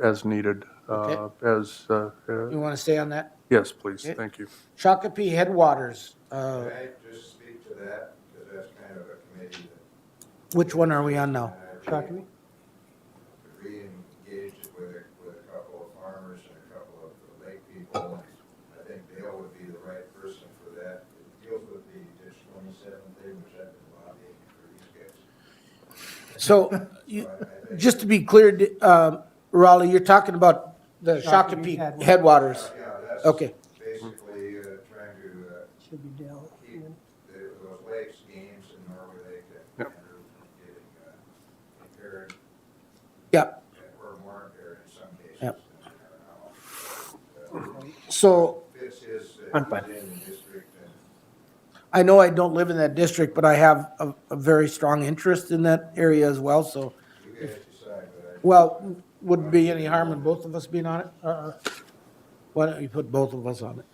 as needed, Okay. as, You want to stay on that? yes, please, Okay. thank you. Shakopee Headwaters, Can I just speak to that, because that's kind of a committee that. which one are we on now? Shakopee? Re-engaged with a couple of farmers and a couple of the lake people. I think Dale would be the right person for that. It deals with the ditch 27 thing, which I've been lobbying for these guys. So, just to be clear, Raleigh, you're talking about the Shakopee Shakopee Headwaters? Yeah, that's Okay. basically trying to Should be Dale. keep those lakes, games in Norway Lake and Andrew from getting impaired Yeah. or more impaired in some cases. Yep. And, So, Fits his, I'm fine. he's in the district and I know I don't live in that district, but I have a very strong interest in that area as well, so, you guys decide, but well, wouldn't be any harm in both of us being on it? Why don't you put both of us on it?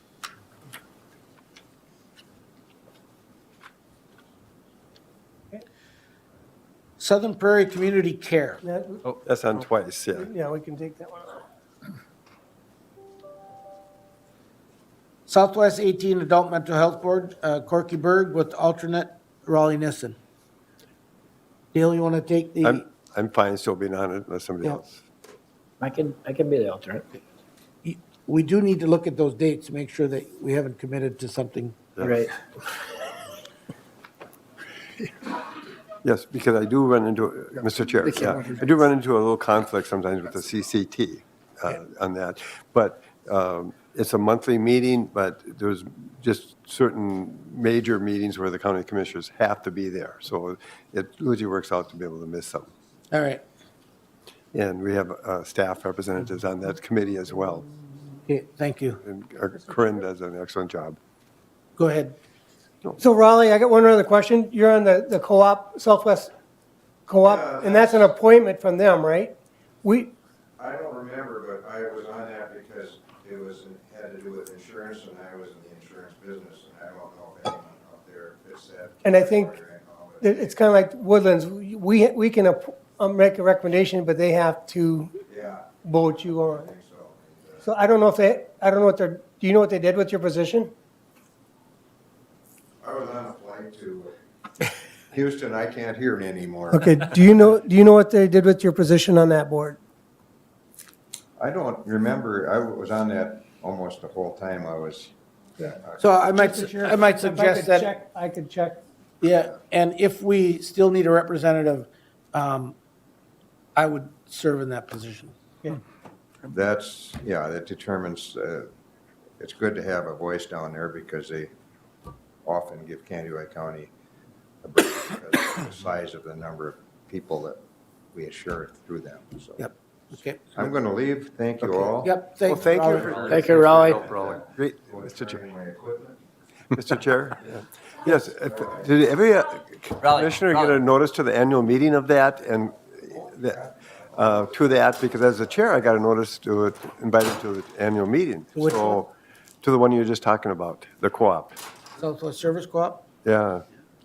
Southern Prairie Community Care. That- That's on twice, yeah. Yeah, we can take that one off. Southwest 18 Adult Mental Health Board, Corky Berg with alternate Raleigh Nissen. Dale, you want to take the, I'm fine still being on it unless somebody Yeah. else. I can be the alternate. we do need to look at those dates, to make sure that we haven't committed to something. Right. Yes, because I do run into, Mr. Chair, yeah, I do run into a little conflict sometimes with the CCT on that. But it's a monthly meeting, but there's just certain major meetings where the county commissioners have to be there. So it usually works out to be able to miss some. All right, And we have staff representatives on that committee as well. okay, thank you. And Corinne does an excellent job. Go ahead. So Raleigh, I got one other question. You're on the co-op, Southwest Co-op, and that's an appointment from them, right? I don't remember, but I was on that because it was, had to do with insurance and I was in the insurance business and I don't know if anyone out there fits that. And I think category right now, but It's kind of like Woodlands. We can make a recommendation, but they have to Yeah, vote you I on. think so. So I don't know what they're, do you know what they did with your position? I was on a flight to Houston, I can't hear it anymore. Okay, do you know what they did with your position on that board? I don't remember, I was on that almost the whole time I was. So I might If I suggest could that, check- I could check. yeah, and if we still need a representative, I would serve in that position. That's, yeah, that determines it's good to have a voice down there because they often give Candioi County a break because of the size of the number of people that we assure through them, so. Yep, okay. I'm going to leave. Thank you all. Yep, Well, thanks. thank you Raleigh. for, Thank you, Raleigh. great, Mr. Chair. Carrying my equipment. Mr. Chair? Yes, did every commissioner get a notice to the annual meeting of that and to that? Because as a chair, I got a notice to invite him to the annual meeting. Which So, to the one you were just talking about, the co-op. Southwest Service Co-op? Yeah.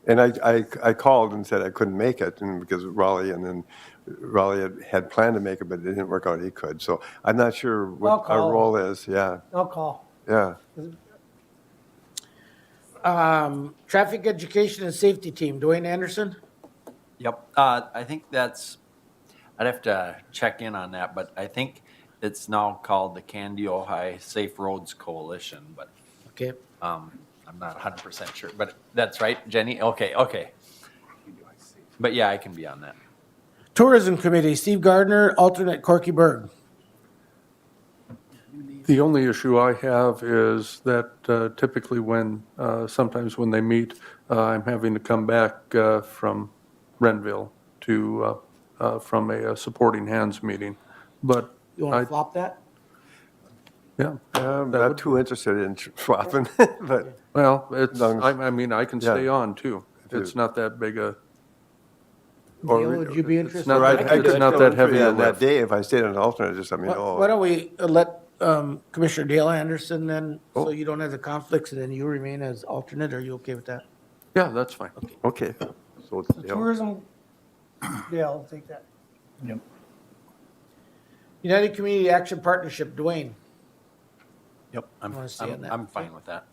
And I called and said I couldn't make it and because Raleigh and then Raleigh had planned to make it, but it didn't work out he could. So I'm not sure what I'll our call. role is. Yeah, I'll call. yeah. Traffic Education and Safety Team, Dwayne Anderson? Yep, I think that's, I'd have to check in on that, but I think it's now called the Candy Ojai Safe Roads Coalition, but Okay. I'm not 100% sure, but that's right, Jenny? Okay. But yeah, I can be on that. Tourism Committee, Steve Gardner, alternate Corky Berg. The only issue I have is that typically sometimes when they meet, I'm having to come back from Renville to, from a supporting hands meeting. But, You want I- to flop that? yeah, I'm not too interested in swapping, but well, it's, Long as- I mean, I can Yeah. stay on too. If you- It's not that big a, Dale, would you be interested? not or I that- could it's not fill that in for heavy you a on that lift. day if I stayed on an alternate, just let me know. Why don't we let Commissioner Dale Anderson then, so you don't have the conflicts, and then you remain as alternate? Are you okay with that? yeah, that's fine. Okay. So, The yeah. tourism, yeah, I'll take that. United Community Action Partnership, Dwayne. Yep, Wanna stay on that? I'm fine with that.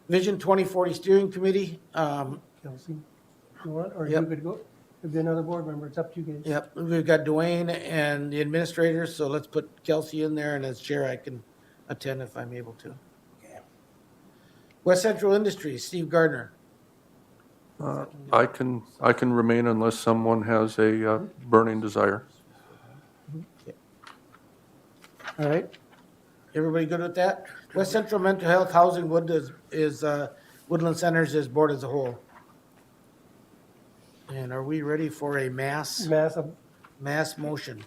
Vision 2040 Steering Committee, Kelsey, you want, or you Yep. could go, could be another board member, it's up to you guys. yep, we've got Dwayne and the administrators, so let's put Kelsey in there, and as chair, I can attend if I'm able to. West Central Industries, Steve Gardner. I can remain unless someone has a burning desire. All right. Everybody good with that? West Central Mental Health Housing Woodland Centers is board as a whole. And are we ready for a mass motion?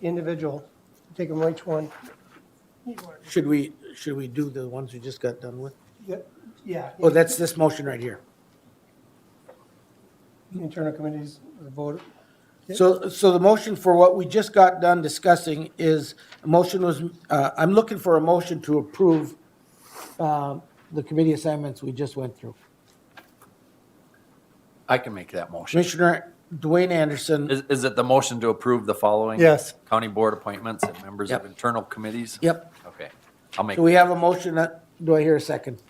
Individual, take them which one. Should we do the ones we just got done with? Yeah. Oh, that's this motion right here. Internal committees, the vote. So the motion for what we just got done discussing is, a motion was, I'm looking for a motion to approve the committee assignments we just went through. I can make that motion. Commissioner Dwayne Anderson, Is it the motion to approve the following? Yes. County board appointments and members of Yep. internal committees? yep. Okay, I'll make, So we have a motion, do I hear a second?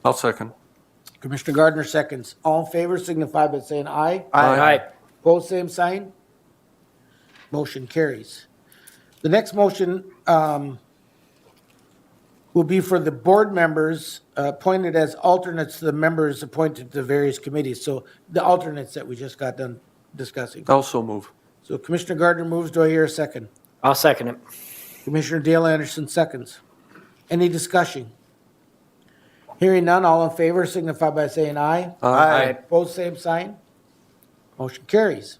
I'll second. Commissioner Gardner seconds. All in favor signify by saying aye. Aye. Opposed, same sign. Motion carries. The next motion will be for the board members appointed as alternates to the members appointed to various committees. So the alternates that we just got done discussing. Also move. So Commissioner Gardner moves. Do I hear a second? I'll second it. Commissioner Dale Anderson seconds. Any discussion? Hearing none, all in favor signify by saying aye. Aye. Opposed, same sign. Motion carries.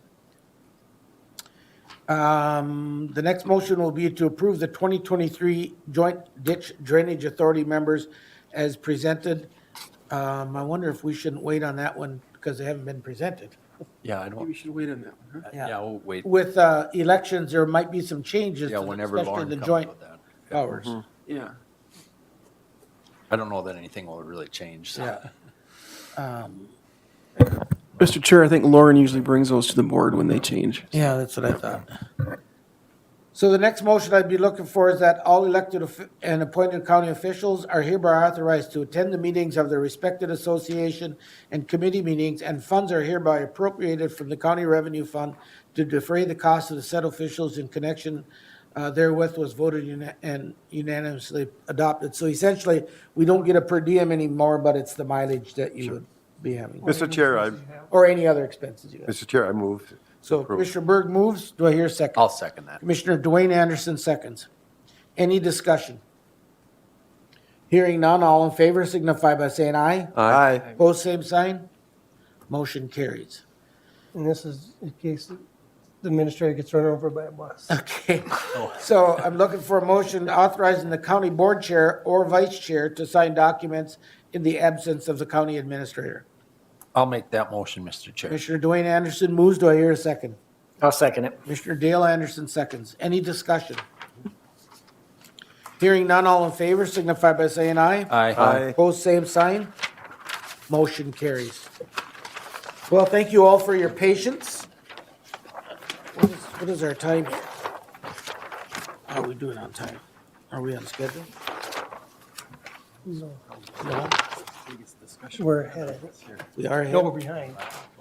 The next motion will be to approve the 2023 Joint Ditch Drainage Authority members as presented. I wonder if we shouldn't wait on that one because they haven't been presented. yeah, I Maybe don't, we should wait on that one, huh? Yeah. yeah, we'll wait. With elections, there might be some changes, Yeah, to whenever especially Lauren the comes joint with that. powers. Yeah. I don't know that anything will really change, so. Yeah. Mr. Chair, I think Lauren usually brings those to the board when they change. Yeah, that's what I thought. So the next motion I'd be looking for is that all elected and appointed county officials are hereby authorized to attend the meetings of their respected association and committee meetings, and funds are hereby appropriated from the county revenue fund to defray the cost of the said officials in connection therewith was voted and unanimously adopted. So essentially, we don't get a per diem anymore, but it's the mileage that you would be having, Mr. Chair, or any other expenses you have. Mr. Chair, I move. So Commissioner Berg moves. Do I hear a second? I'll second that. Commissioner Dwayne Anderson seconds. Any discussion? Hearing none, all in favor signify by saying aye. Aye. Opposed, same sign. Motion carries. And this is in case the administrator gets run over by a bus. Okay, so I'm looking for a motion authorizing the county board chair or vice chair to sign documents in the absence of the county administrator. I'll make that motion, Mr. Chair. Commissioner Dwayne Anderson moves. Do I hear a second? I'll second it. Commissioner Dale Anderson seconds. Any discussion? Hearing none, all in favor signify by saying aye. Aye. Opposed, same sign. Motion carries. Well, thank you all for your patience. What is our time here? How are we doing on time? Are we on schedule? No? We're ahead, I think. We are No, ahead? we're behind.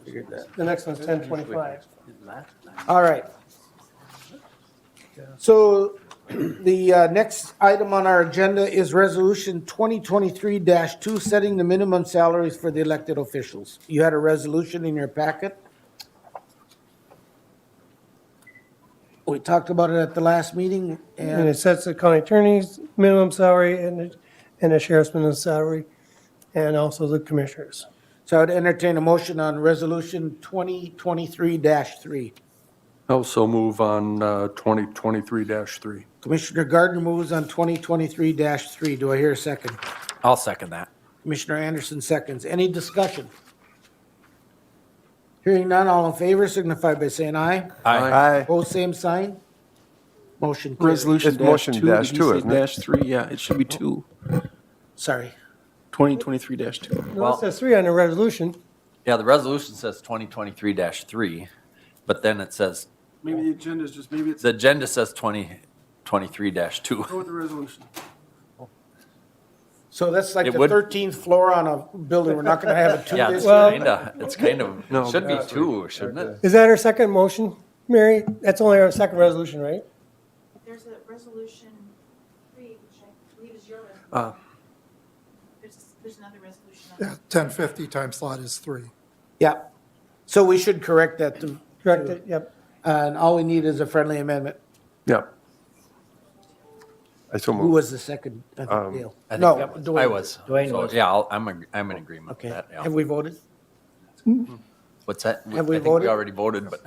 Figured that. The next one's 10:25. All right. So the next item on our agenda is Resolution 2023-2, setting the minimum salaries for the elected officials. You had a resolution in your packet. We talked about it at the last meeting, And and it sets the county attorney's minimum salary and the sheriff's minimum salary, and also the commissioners. so I'd entertain a motion on Resolution 2023-3. Also move on 2023-3. Commissioner Gardner moves on 2023-3. Do I hear a second? I'll second that. Commissioner Anderson seconds. Any discussion? Hearing none, all in favor signify by saying aye. Aye. Opposed, same sign. Motion carries. Resolution It's motion dash two. dash Did two, you say isn't it? dash three? Yeah, it should be two. Sorry. 2023-2. No, it says 3 on the resolution. Yeah, the resolution says 2023-3, but then it says, Maybe the agenda is just, maybe it's the agenda says 2023-2. with the resolution. So that's like It the would- 13th floor on a building. We're not going to have a two Yeah, this it's year. Well- kind of, No, should be 2, shouldn't it? Is that our second motion, Mary? That's only our second resolution, right? There's a resolution 3, which I believe is your Uh, resolution. There's another resolution. on Yeah, 1050 time slot is 3. Yeah. So we should correct that. Correct it, yep. And all we need is a friendly amendment. Yeah. I so Who move. was the second? I think Dale. I think No, that was- Dwayne. I was. Dwayne So, was. yeah, I'm in agreement with Okay. that, yeah. Have we voted? What's that? Have we I think voted? we already voted, but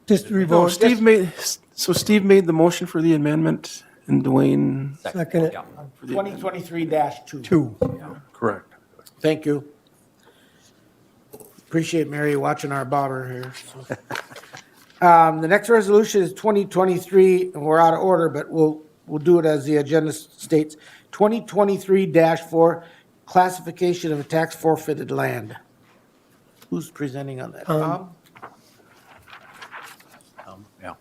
Just No, revote. Steve made, so Steve made the motion for the amendment and Dwayne Second it. yeah. for the amendment. 2023-2. 2. Correct. Thank you. Appreciate Mary watching our bobber here. so. The next resolution is 2023, and we're out of order, but we'll do it as the agenda states. 2023-4, classification of tax forfeited land. Who's presenting on that? Tom? Yeah.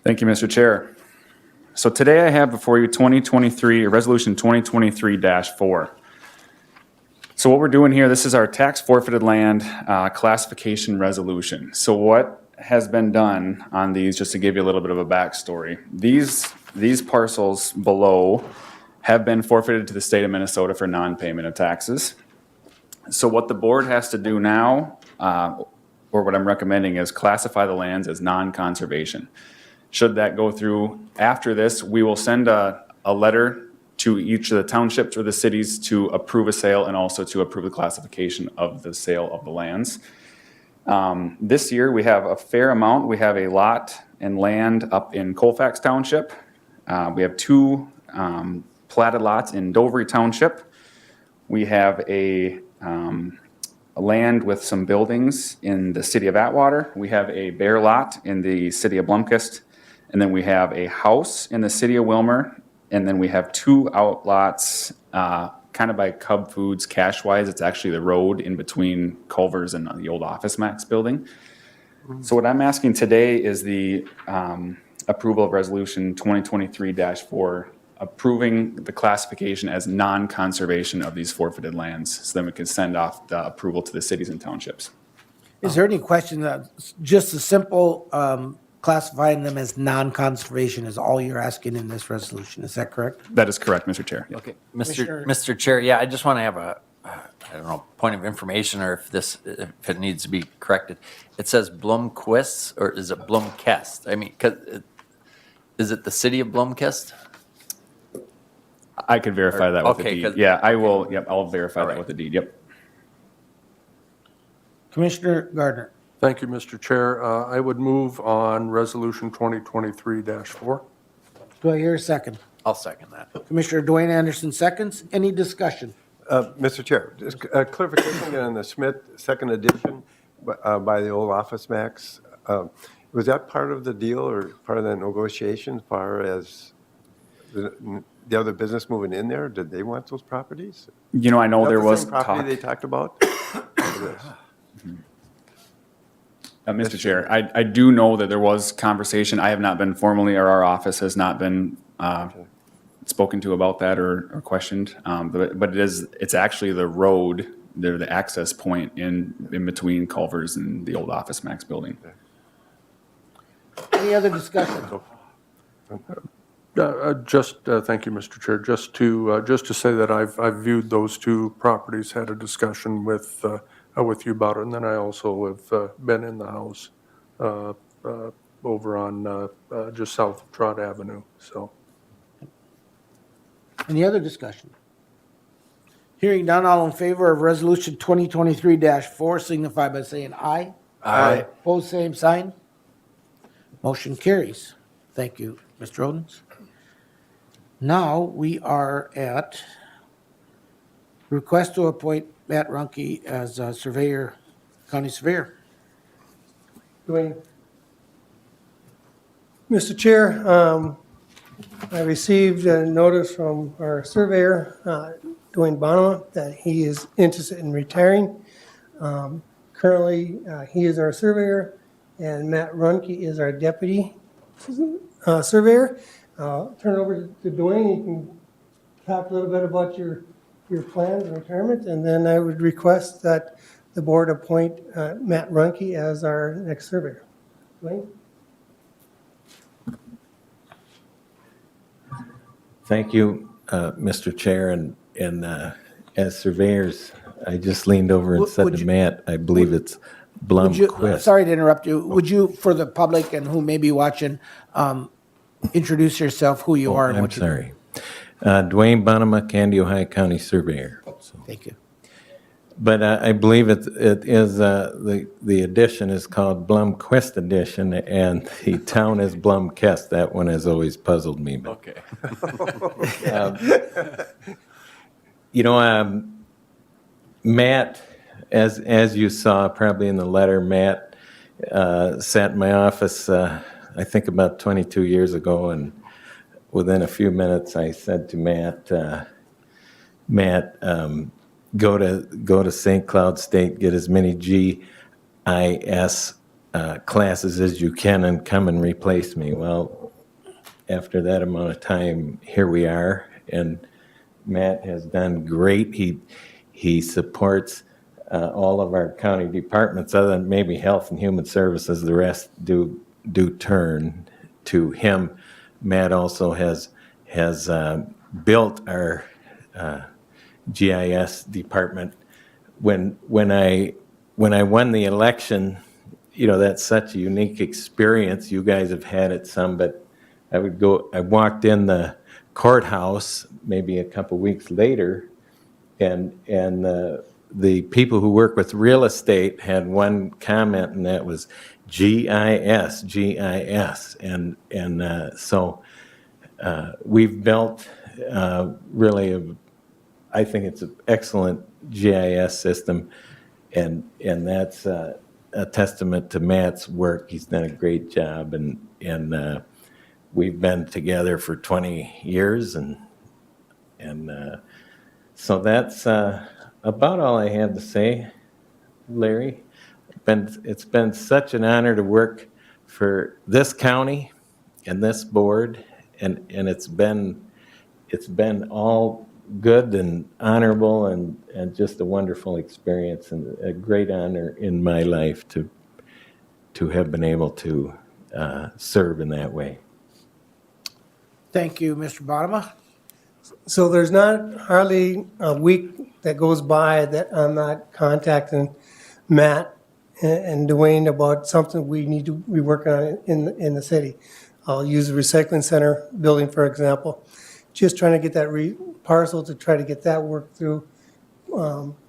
Thank you, Mr. Chair. So today I have before you Resolution 2023-4. So what we're doing here, this is our tax forfeited land classification resolution. So what has been done on these, just to give you a little bit of a backstory, these parcels below have been forfeited to the state of Minnesota for non-payment of taxes. So what the board has to do now, or what I'm recommending, is classify the lands as non-conservation. Should that go through after this, we will send a letter to each of the townships or the cities to approve a sale and also to approve the classification of the sale of the lands. This year, we have a fair amount. We have a lot and land up in Colfax Township. We have 2 platted lots in Dovery Township. We have a land with some buildings in the city of Atwater. We have a bare lot in the city of Blumkist. And then we have a house in the city of Wilmer. And then we have 2 outlots, kind of by Cub Foods Cashwise. It's actually the road in between Culver's and the old Office Max building. So what I'm asking today is the approval of Resolution 2023-4, approving the classification as non-conservation of these forfeited lands. So then we can send off the approval to the cities and townships. Is there any question that just a simple classifying them as non-conservation is all you're asking in this resolution? Is that correct? That is correct, Mr. Chair. Okay, Commissioner- Mr. Chair, yeah, I just want to have I don't know, point of information, or if it needs to be corrected. It says Blomquist, or is it Blomkest? I mean, 'cause Is it the city of Blomkist? I could verify that with the Okay, deed. 'cause- Yeah, I will, yep, I'll verify that Alright. with the deed, yep. Commissioner Gardner. Thank you, Mr. Chair. I would move on Resolution 2023-4. Do I hear a second? I'll second that. Commissioner Dwayne Anderson seconds. Any discussion? Mr. Chair, just clarification on the Schmidt second edition by the old Office Max. Was that part of the deal or part of the negotiation as far as the other business moving in there? Did they want those properties? You know, I know Is that there the was same property talk. they talked about? It is. Mr. Chair, I do know that there was conversation. I have not been formally, or our office has not been spoken to about that or questioned. But it's actually the road, the access point in between Culvers and the old Office Max building. Any other discussion? Thank you, Mr. Chair. Just to say that I've viewed those two properties, had a discussion with you about it, and then I also have been in the house over on just south of Trot Avenue, so. Any other discussion? Hearing none, all in favor of Resolution 2023-4 signify by saying aye. Aye. Opposed, same sign. Motion carries. Thank you, Mr. Odens. Now we are at request to appoint Matt Runke as surveyor, county surveyor. Dwayne. Mr. Chair, I received a notice from our surveyor, Dwayne Bonema, that he is interested in retiring. Currently, he is our surveyor, and Matt Runke is our deputy surveyor. Turn it over to Dwayne. You can talk a little bit about your plans and retirement, and then I would request that the board appoint Matt Runke as our next surveyor. Dwayne? Thank you, Mr. Chair, and as surveyors, I just leaned over and said to Matt, I believe it's Would you, Blomquist. sorry to interrupt you. Would you, for the public and who may be watching, introduce yourself, who you are and I'm what you do? sorry. Dwayne Bonema, Candy, Ohio County Surveyor. So. Thank you. But I believe it is, the edition is called Blomquist Edition, and the town is Blomkest. That one has always puzzled me. But, Okay. you know, Matt, as you saw probably in the letter, Matt sat in my office, I think about 22 years ago, and within a few minutes I said to Matt, go to St. Cloud State, get as many GIS classes as you can, and come and replace me. Well, after that amount of time, here we are, and Matt has done great. He supports all of our county departments, other than maybe Health and Human Services. The rest do turn to him. Matt also has built our GIS department. When I won the election, you know, that's such a unique experience. You guys have had it some, but I walked in the courthouse maybe a couple weeks later, and the people who work with real estate had one comment, and that was GIS. And so we've built really I think it's an excellent GIS system, and that's a testament to Matt's work. He's done a great job, and we've been together for 20 years, and so that's about all I had to say, Larry. It's been such an honor to work for this county and this board, and it's been all good and honorable and just a wonderful experience, and a great honor in my life to have been able to serve in that way. Thank you, Mr. Bonema. So there's not hardly a week that goes by that I'm not contacting Matt and Dwayne about something we need to be working on in the city. I'll use the recycling center building, for example. Just trying to get that parcel to try to get that worked through,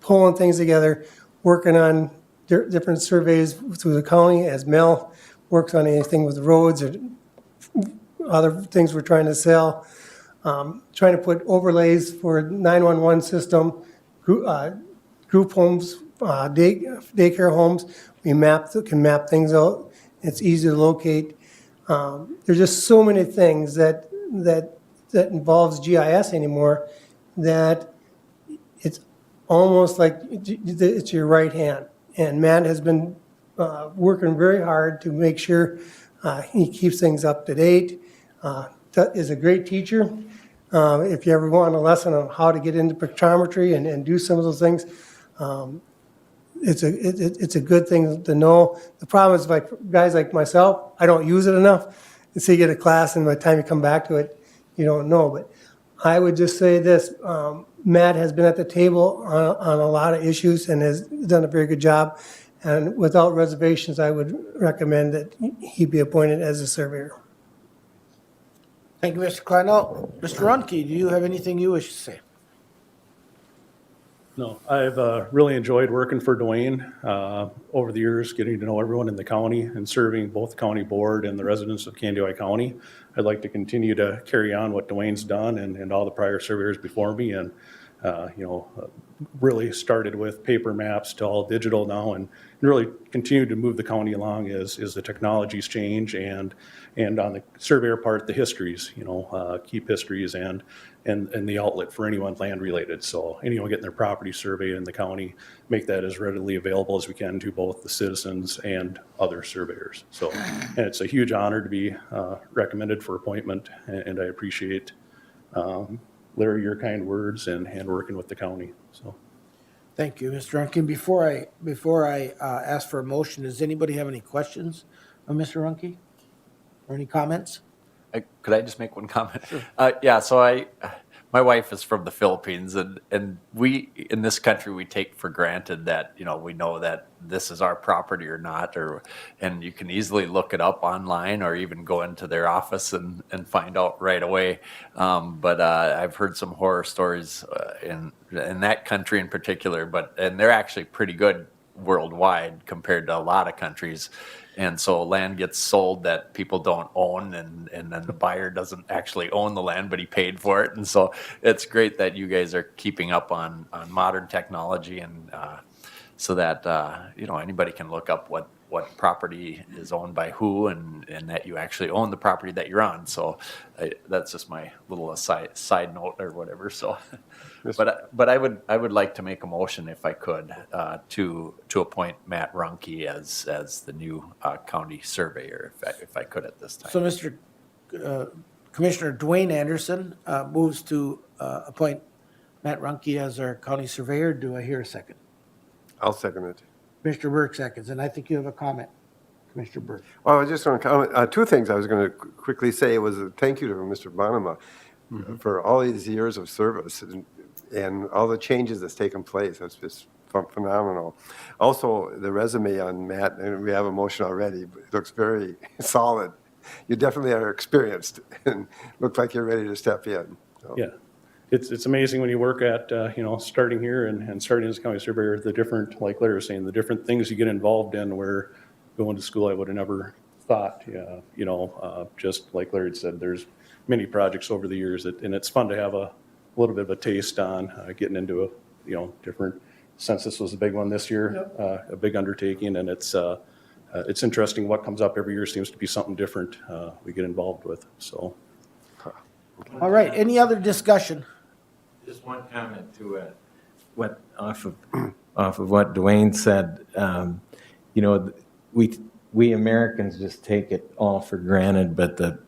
pulling things together, working on different surveys through the county as Mel works on anything with roads or other things we're trying to sell. Trying to put overlays for 911 system, group homes, daycare homes. We can map things out. It's easy to locate. There's just so many things that involves GIS anymore that it's almost like it's your right hand. And Matt has been working very hard to make sure he keeps things up to date. Is a great teacher. If you ever want a lesson on how to get into pictometry and do some of those things, it's a good thing to know. The problem is, like guys like myself, I don't use it enough. And so you get a class, and by the time you come back to it, you don't know. But I would just say this: Matt has been at the table on a lot of issues and has done a very good job. And without reservations, I would recommend that he be appointed as a surveyor. Thank you, Mr. Kleinelt. Mr. Runke, do you have anything you wish to say? No, I've really enjoyed working for Dwayne over the years, getting to know everyone in the county and serving both the county board and the residents of Candioi County. I'd like to continue to carry on what Dwayne's done and all the prior surveyors before me, and really started with paper maps to all digital now, and really continue to move the county along as the technologies change, and on the surveyor part, the histories, keep histories and the outlet for anyone land related. So anyone getting their property surveyed in the county, make that as readily available as we can to both the citizens and other surveyors. So, and it's a huge honor to be recommended for appointment, and I appreciate Larry, your kind words and working with the county. So, Thank you, Mr. Runke. Before I ask for a motion, does anybody have any questions of Mr. Runke? Or any comments? Could I just make one comment? Yeah, so my wife is from the Philippines, and we, in this country, we take for granted that, we know that this is our property or not, and you can easily look it up online or even go into their office and find out right away. But I've heard some horror stories in that country in particular, and they're actually pretty good worldwide compared to a lot of countries. And so land gets sold that people don't own, and then the buyer doesn't actually own the land, but he paid for it. And so it's great that you guys are keeping up on modern technology, and so that anybody can look up what property is owned by who, and that you actually own the property that you're on. So that's just my little side note or whatever. So, but I would like to make a motion, if I could, to appoint Matt Runke as the new county surveyor, if I could at this time. So Commissioner Dwayne Anderson moves to appoint Matt Runke as our county surveyor. Do I hear a second? I'll second it. Commissioner Burke seconds, and I think you have a comment, Commissioner Burke. Well, I was just going to comment, two things I was going to quickly say was a thank you to Mr. Bonema for all these years of service and all the changes that's taken place. That's just phenomenal. Also, the resume on Matt, and we have a motion already, but it looks very solid. You definitely are experienced and look like you're ready to step in. So. yeah. It's amazing when you work at, starting here and starting as a county surveyor, the different, like Larry was saying, the different things you get involved in, where going to school I would have never thought, just like Larry said, there's many projects over the years and it's fun to have a little bit of a taste on getting into different, census was a big one this year, a big undertaking, and it's interesting what comes up every year seems to be something different we get involved with, so. All right, any other discussion? Just one comment to what off of what Dwayne said. We Americans just take it all for granted, but as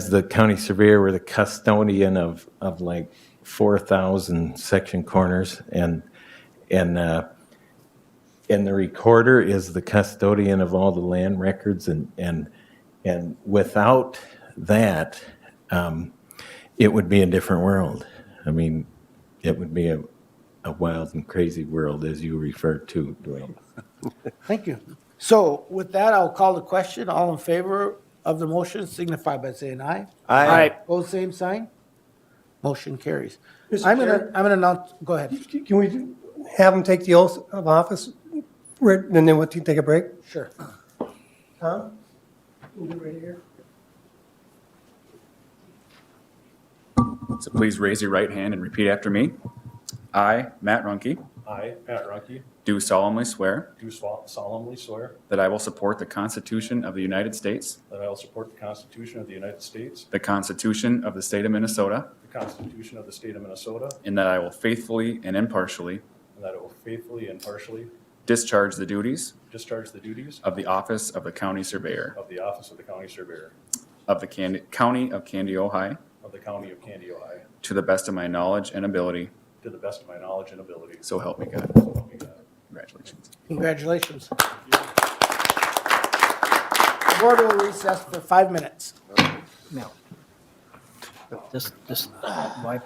the county surveyor, we're the custodian of like 4,000 section corners, and the recorder is the custodian of all the land records, and without that, it would be a different world. I mean, it would be a wild and crazy world, as you referred to, Dwayne. Thank you. So with that, I'll call the question. All in favor of the motion signify by saying aye. Aye. Opposed, same sign. Motion carries. Mr. I'm Chair? gonna announce, go ahead. Can we have them take the oath of office, and then we'll take a break? Sure. Tom? Can you get right here? So please raise your right hand and repeat after me. I, Matt Runke, I, Pat Runkey, do solemnly swear do solemnly swear that I will support the Constitution of the United States, that I will support the Constitution of the United States, the Constitution of the State of Minnesota, the Constitution of the State of Minnesota, and that I will faithfully and impartially and that I will faithfully and impartially discharge the duties discharge the duties of the office of the County Surveyor of the office of the County Surveyor of the County of Candy, Ohio, of the County of Candy, Ohio, to the best of my knowledge and ability, to the best of my knowledge and ability. so help me God. So help me God. Congratulations. Congratulations. Board will recess for 5 minutes. No. Just wipe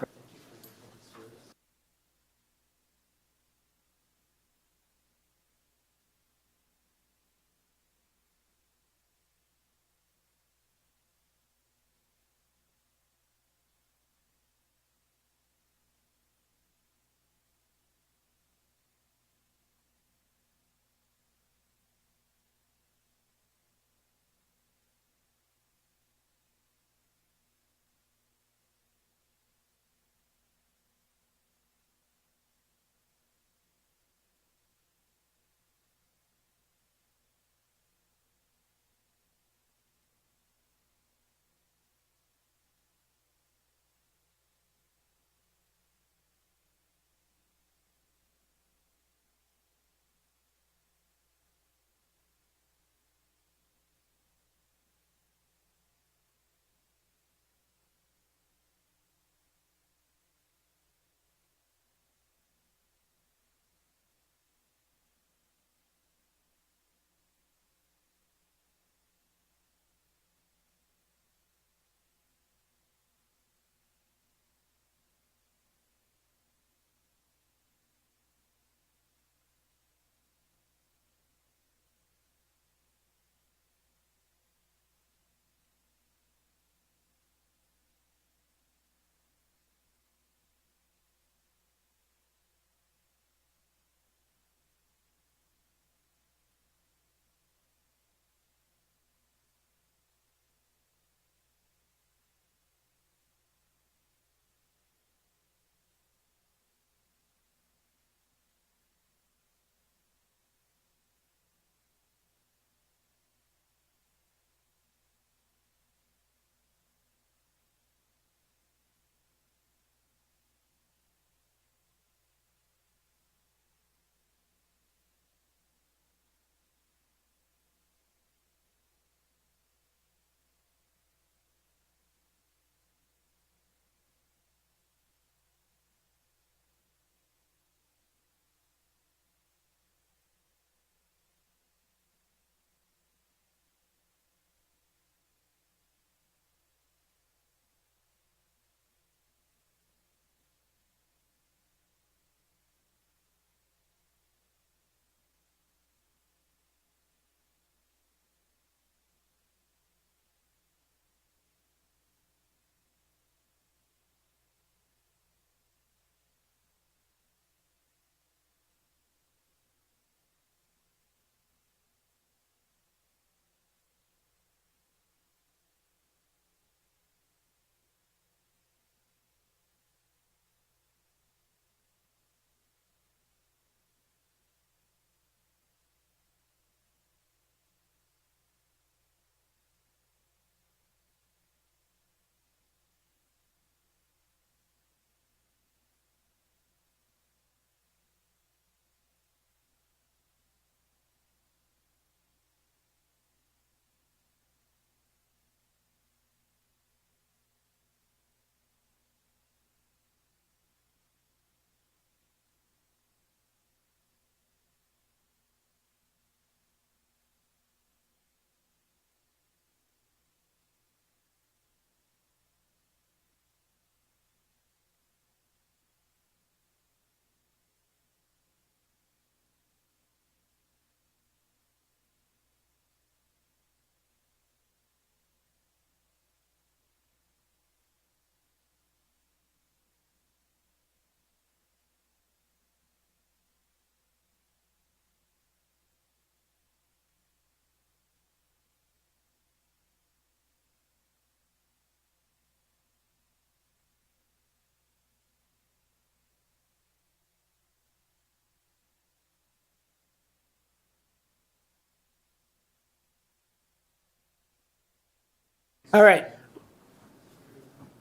All right.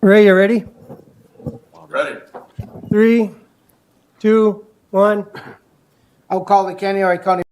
Ray, you ready? Ready. 3, 2, 1. I'll call the Kaneohe County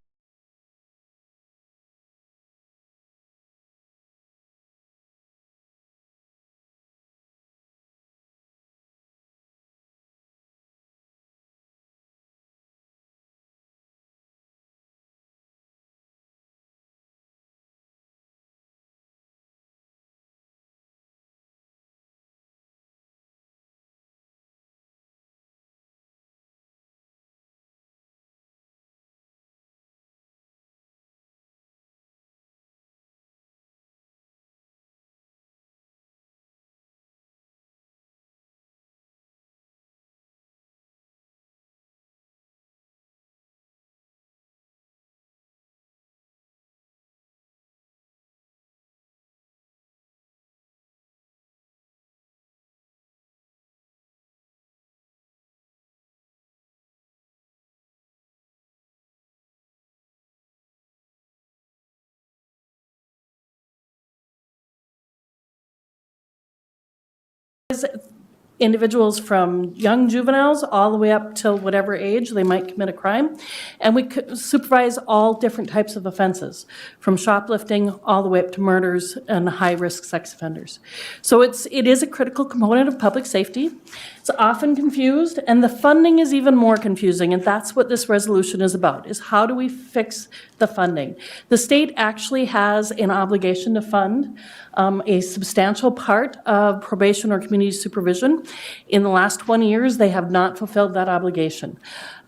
individuals from young juveniles all the way up till whatever age they might commit a crime. And we supervise all different types of offenses, from shoplifting all the way up to murders and high-risk sex offenders. So it is a critical component of public safety. It's often confused, and the funding is even more confusing, and that's what this resolution is about, is how do we fix the funding? The state actually has an obligation to fund a substantial part of probation or community supervision. In the last 20 years, they have not fulfilled that obligation.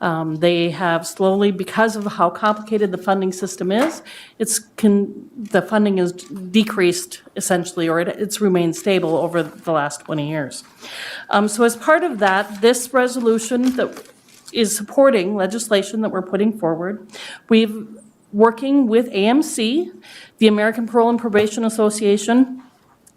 They have slowly, because of how complicated the funding system is, the funding is decreased essentially, or it's remained stable over the last 20 years. So as part of that, this resolution that is supporting legislation that we're putting forward, we've working with AMC, the American Parole and Probation Association,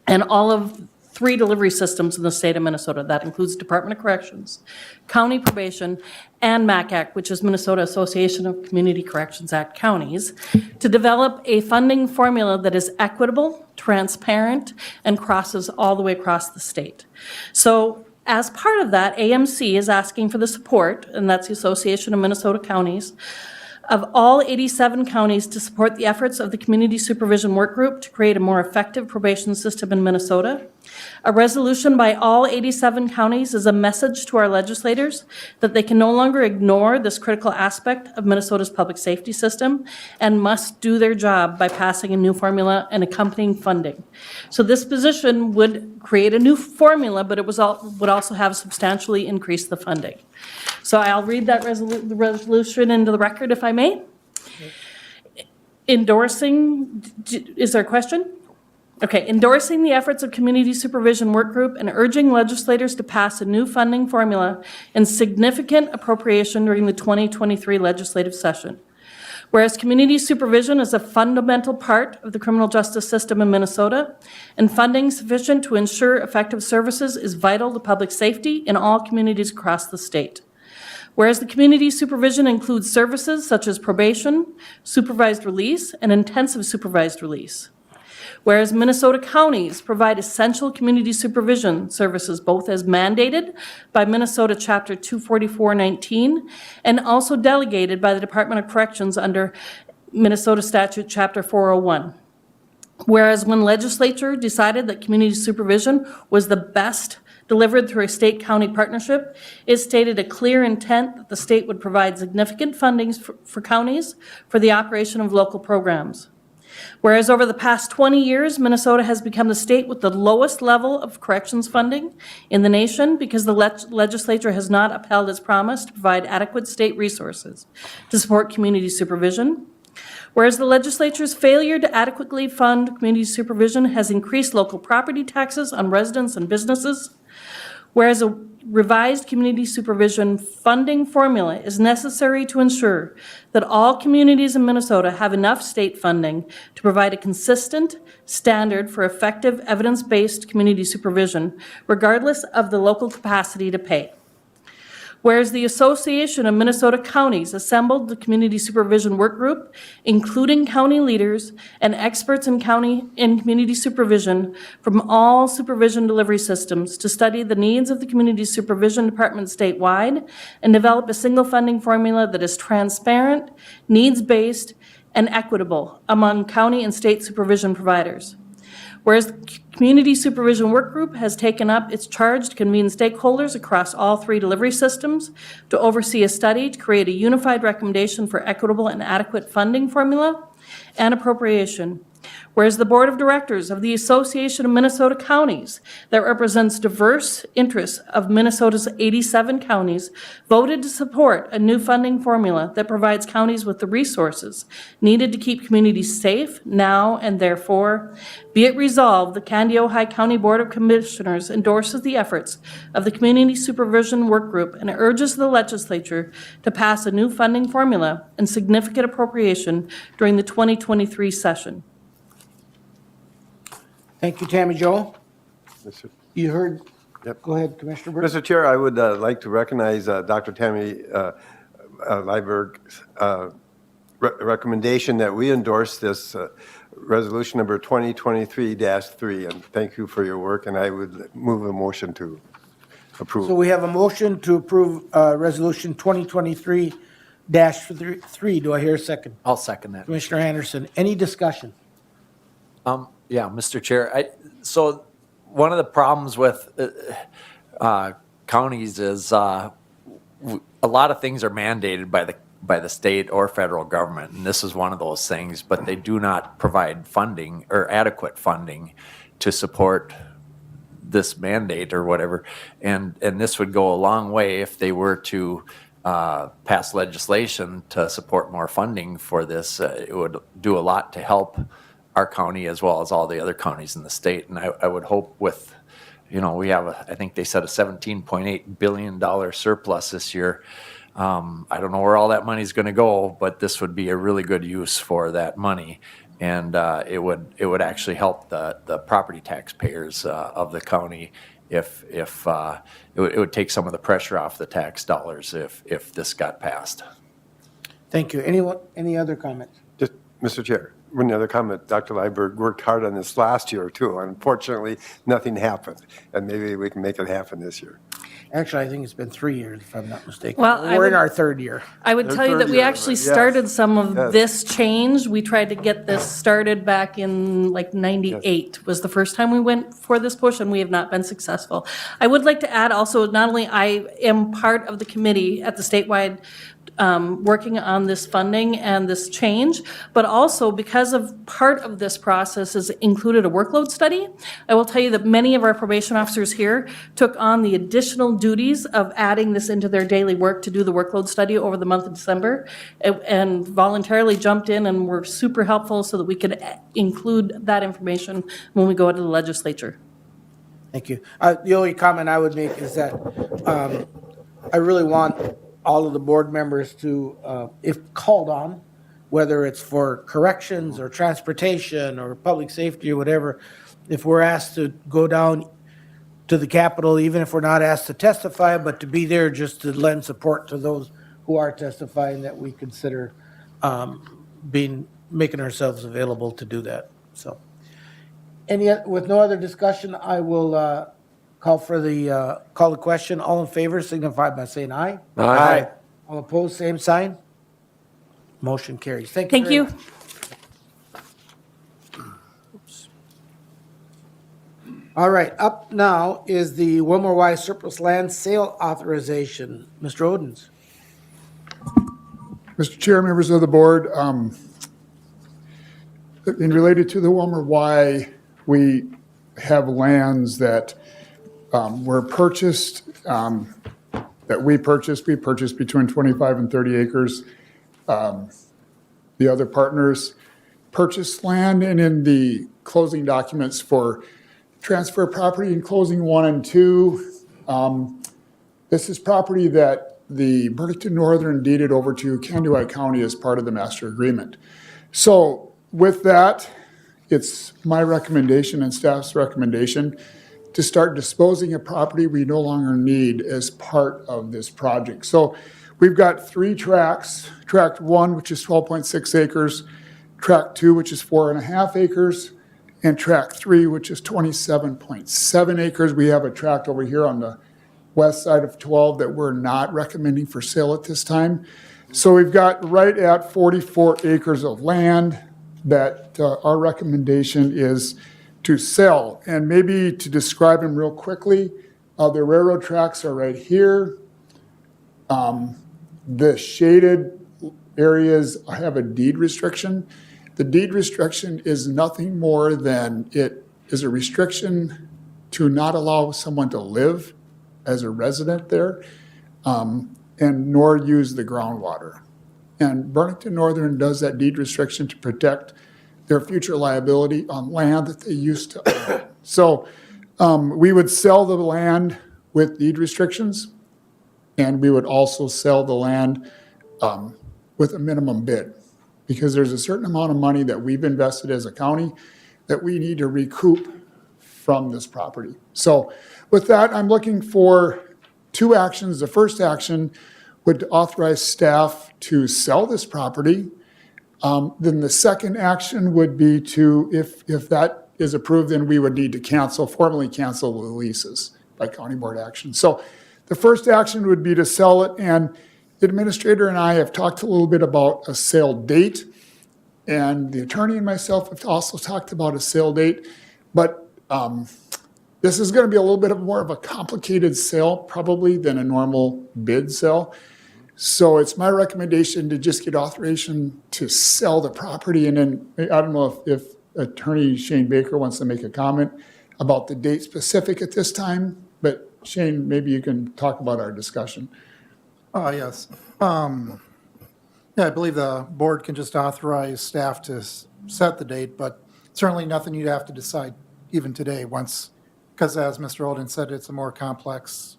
and all of 3 delivery systems in the state of Minnesota. That includes Department of Corrections, County Probation, and MACAC, which is Minnesota Association of Community Corrections Act Counties, to develop a funding formula that is equitable, transparent, and crosses all the way across the state. So as part of that, AMC is asking for the support, and that's the Association of Minnesota Counties, of all 87 counties to support the efforts of the Community Supervision Work Group to create a more effective probation system in Minnesota. A resolution by all 87 counties is a message to our legislators that they can no longer ignore this critical aspect of Minnesota's public safety system and must do their job by passing a new formula and accompanying funding. So this position would create a new formula, but it would also have substantially increased the funding. So I'll read that the resolution into the record, if I may. Endorsing, is there a question? Okay, endorsing the efforts of Community Supervision Work Group and urging legislators to pass a new funding formula and significant appropriation during the 2023 legislative session. Whereas community supervision is a fundamental part of the criminal justice system in Minnesota, and funding sufficient to ensure effective services is vital to public safety in all communities across the state. Whereas the community supervision includes services such as probation, supervised release, and intensive supervised release. Whereas Minnesota counties provide essential community supervision services both as mandated by Minnesota Chapter 244-19 and also delegated by the Department of Corrections under Minnesota Statute Chapter 401. Whereas when legislature decided that community supervision was the best delivered through a state-county partnership, it stated a clear intent that the state would provide significant fundings for counties for the operation of local programs. Whereas over the past 20 years, Minnesota has become the state with the lowest level of corrections funding in the nation because the legislature has not upheld its promise to provide adequate state resources to support community supervision. Whereas the legislature's failure to adequately fund community supervision has increased local property taxes on residents and businesses. Whereas a revised community supervision funding formula is necessary to ensure that all communities in Minnesota have enough state funding to provide a consistent standard for effective evidence-based community supervision, regardless of the local capacity to pay. Whereas the Association of Minnesota Counties assembled the Community Supervision Work Group, including county leaders and experts in county and community supervision from all supervision delivery systems to study the needs of the Community Supervision Department statewide and develop a single funding formula that is transparent, needs-based, and equitable among county and state supervision providers. Whereas the Community Supervision Work Group has taken up its charge to convene stakeholders across all 3 delivery systems to oversee a study to create a unified recommendation for equitable and adequate funding formula and appropriation. Whereas the Board of Directors of the Association of Minnesota Counties that represents diverse interests of Minnesota's 87 counties voted to support a new funding formula that provides counties with the resources needed to keep communities safe now and therefore, be it resolved, the Candy Ojai County Board of Commissioners endorses the efforts of the Community Supervision Work Group and urges the legislature to pass a new funding formula and significant appropriation during the 2023 session. Thank you, Tammy Jo. Mr. You heard, Yep. go ahead, Commissioner Burke. Mr. Chair, I would like to recognize Dr. Tammy Lieberg's recommendation that we endorse this resolution number 2023-3, and thank you for your work, and I would move a motion to approve. So we have a motion to approve Resolution 2023-3. Do I hear a second? I'll second that. Commissioner Anderson, any discussion? Yeah, Mr. Chair, so one of the problems with counties is a lot of things are mandated by the state or federal government, and this is one of those things, but they do not provide funding or adequate funding to support this mandate or whatever. And this would go a long way if they were to pass legislation to support more funding for this. It would do a lot to help our county as well as all the other counties in the state. And I would hope with, we have, I think they said a $17.8 billion surplus this year. I don't know where all that money is going to go, but this would be a really good use for that money. And it would actually help the property taxpayers of the county if it would take some of the pressure off the tax dollars if this got passed. Thank you. Anyone, any other comments? Just, Mr. Chair, one other comment. Dr. Lieberg worked hard on this last year too. Unfortunately, nothing happened, and maybe we can make it happen this year. Actually, I think it's been 3 years, if I'm not mistaken. Well, I We're in would- our 3rd year. I would tell you that we actually Yes. started some of Yes. this change. We tried to get this started back in like 98 was the first time we went for this push, and we have not been successful. I would like to add also, not only I am part of the committee at the statewide working on this funding and this change, but also because of part of this process has included a workload study. I will tell you that many of our probation officers here took on the additional duties of adding this into their daily work to do the workload study over the month of December and voluntarily jumped in and were super helpful so that we could include that information when we go to the legislature. Thank you. The only comment I would make is that I really want all of the board members to, if called on, whether it's for corrections or transportation or public safety or whatever, if we're asked to go down to the Capitol, even if we're not asked to testify, but to be there just to lend support to those who are testifying, that we consider making ourselves available to do that. So, with no other discussion, I will call the question. All in favor signify by saying aye. Aye. All opposed, same sign. Motion carries. Thank you. Thank very you. much. All right, up now is the Wilmer Wise surplus land sale authorization. Mr. Odens. Mr. Chair, members of the board, in related to the Wilmer Y, we have lands that were purchased, we purchased between 25 and 30 acres. The other partners purchased land, and in the closing documents for transfer of property in closing 1 and 2, this is property that the Burlington Northern deeded over to Candy Ojai County as part of the master agreement. So with that, it's my recommendation and staff's recommendation to start disposing of property we no longer need as part of this project. So we've got 3 tracts, tract 1, which is 12.6 acres, tract 2, which is 4.5 acres, and tract 3, which is 27.7 acres. We have a tract over here on the west side of 12 that we're not recommending for sale at this time. So we've got right at 44 acres of land that our recommendation is to sell. And maybe to describe them real quickly, the railroad tracks are right here. The shaded areas have a deed restriction. The deed restriction is nothing more than it is a restriction to not allow someone to live as a resident there, and nor use the groundwater. And Burlington Northern does that deed restriction to protect their future liability on land that they used to own. So we would sell the land with deed restrictions, and we would also sell the land with a minimum bid, because there's a certain amount of money that we've invested as a county that we need to recoup from this property. So with that, I'm looking for 2 actions. The first action would authorize staff to sell this property. Then the second action would be to, if that is approved, then we would need to formally cancel the leases by county board action. So the first action would be to sell it, and the administrator and I have talked a little bit about a sale date, and the attorney and myself have also talked about a sale date, but this is going to be a little bit more of a complicated sale probably than a normal bid sale. So it's my recommendation to just get authorization to sell the property. And then, I don't know if Attorney Shane Baker wants to make a comment about the date specific at this time, but Shane, maybe you can talk about our discussion. Yes. Yeah, I believe the board can just authorize staff to set the date, but certainly nothing you'd have to decide even today because as Mr. Olden said, it's a more complex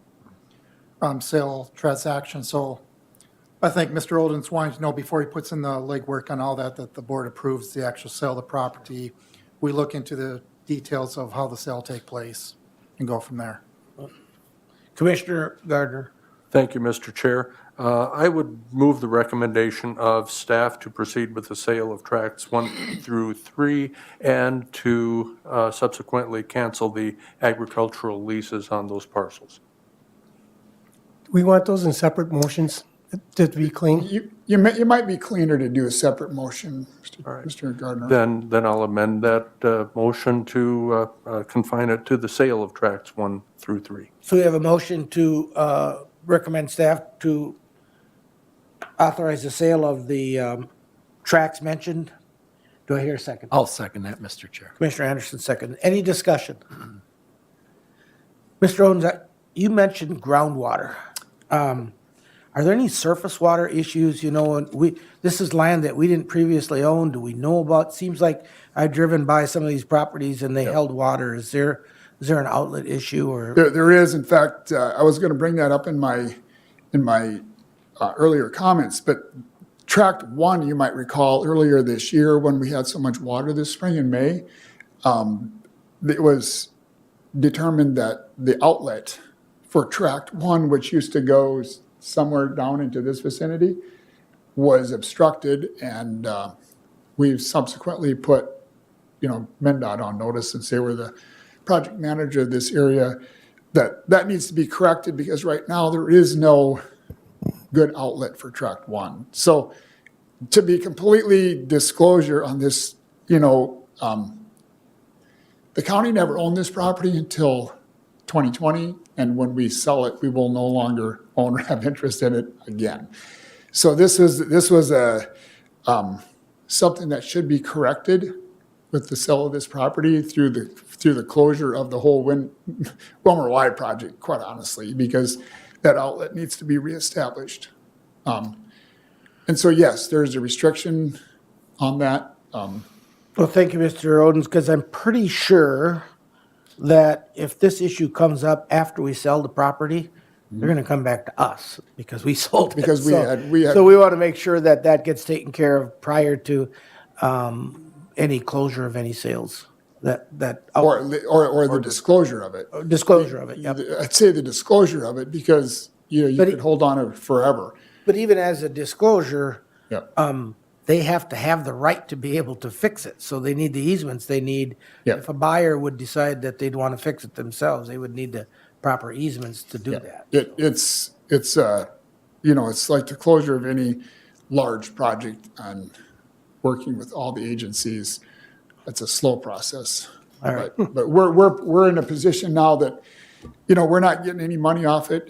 sale transaction. So I think Mr. Olden's wanting to know before he puts in the legwork on all that the board approves the actual sale of the property. We look into the details of how the sale take place and go from there. Commissioner Gardner. Thank you, Mr. Chair. I would move the recommendation of staff to proceed with the sale of tracts 1 through 3 and to subsequently cancel the agricultural leases on those parcels. We want those in separate motions to be clean. You might be cleaner to do a separate motion, Mr. Gardner. Then I'll amend that motion to confine it to the sale of tracts 1 through 3. So we have a motion to recommend staff to authorize the sale of the tracts mentioned. Do I hear a second? I'll second that, Mr. Chair. Commissioner Anderson, second. Any discussion? Mr. Owens, you mentioned groundwater. Are there any surface water issues? You know, this is land that we didn't previously own. Do we know about? Seems like I've driven by some of these properties and they held water. Is there an outlet issue or? There is. In fact, I was going to bring that up in my earlier comments, but tract 1, you might recall earlier this year when we had so much water this spring in May, it was determined that the outlet for tract 1, which used to go somewhere down into this vicinity, was obstructed, and we've subsequently put, MnDOT on notice and say we're the project manager of this area, that needs to be corrected because right now there is no good outlet for tract 1. So to be completely disclosure on this, the county never owned this property until 2020, and when we sell it, we will no longer own or have interest in it again. So this was a something that should be corrected with the sale of this property through the closure of the whole Wilmer Y project, quite honestly, because that outlet needs to be reestablished. And so, yes, there's a restriction on that. Well, thank you, Mr. Odens, because I'm pretty sure that if this issue comes up after we sell the property, they're going to come back to us because we sold it. Because we had. So we want to make sure that gets taken care of prior to any closure of any sales. that Or the disclosure of it. disclosure of it, yep. I'd say the disclosure of it because, you But could hold on to it forever. But even as a disclosure, Yeah. they have to have the right to be able to fix it. So they need the easements they need. Yeah. If a buyer would decide that they'd want to fix it themselves, they would need the proper easements to do that. It's it's like the closure of any large project on working with all the agencies. It's a slow process. All right. But we're in a position now that, we're not getting any money off it.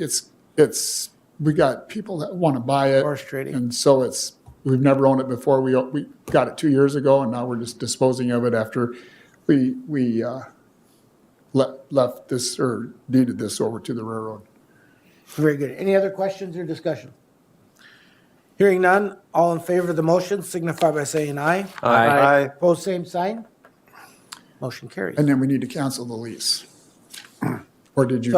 We got people that want to buy it. Horse trading. And so we've never owned it before. We got it 2 years ago and now we're just disposing of it after we left this or deeded this over to the railroad. Very good. Any other questions or discussion? Hearing none, all in favor of the motion signify by saying aye. Aye. Opposed, same sign. Motion carries. And then we need to cancel the lease. Or did you?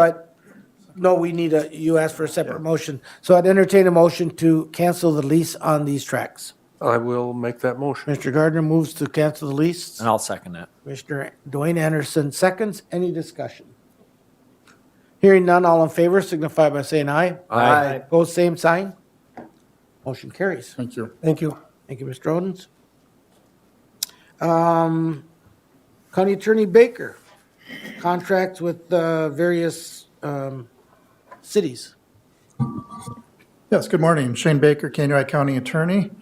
No, you asked for a separate motion. So I'd entertain a motion to cancel the lease on these tracks. I will make that motion. Mr. Gardner moves to cancel the lease. And I'll second that. Mr. Dwayne Anderson seconds. Any discussion? Hearing none, all in favor signify by saying aye. Aye. Opposed, same sign. Motion carries. Thank you. Thank you. Thank you, Mr. Odens. County Attorney Baker, contracts with various cities. Yes, good morning. Shane Baker, Kenai County Attorney.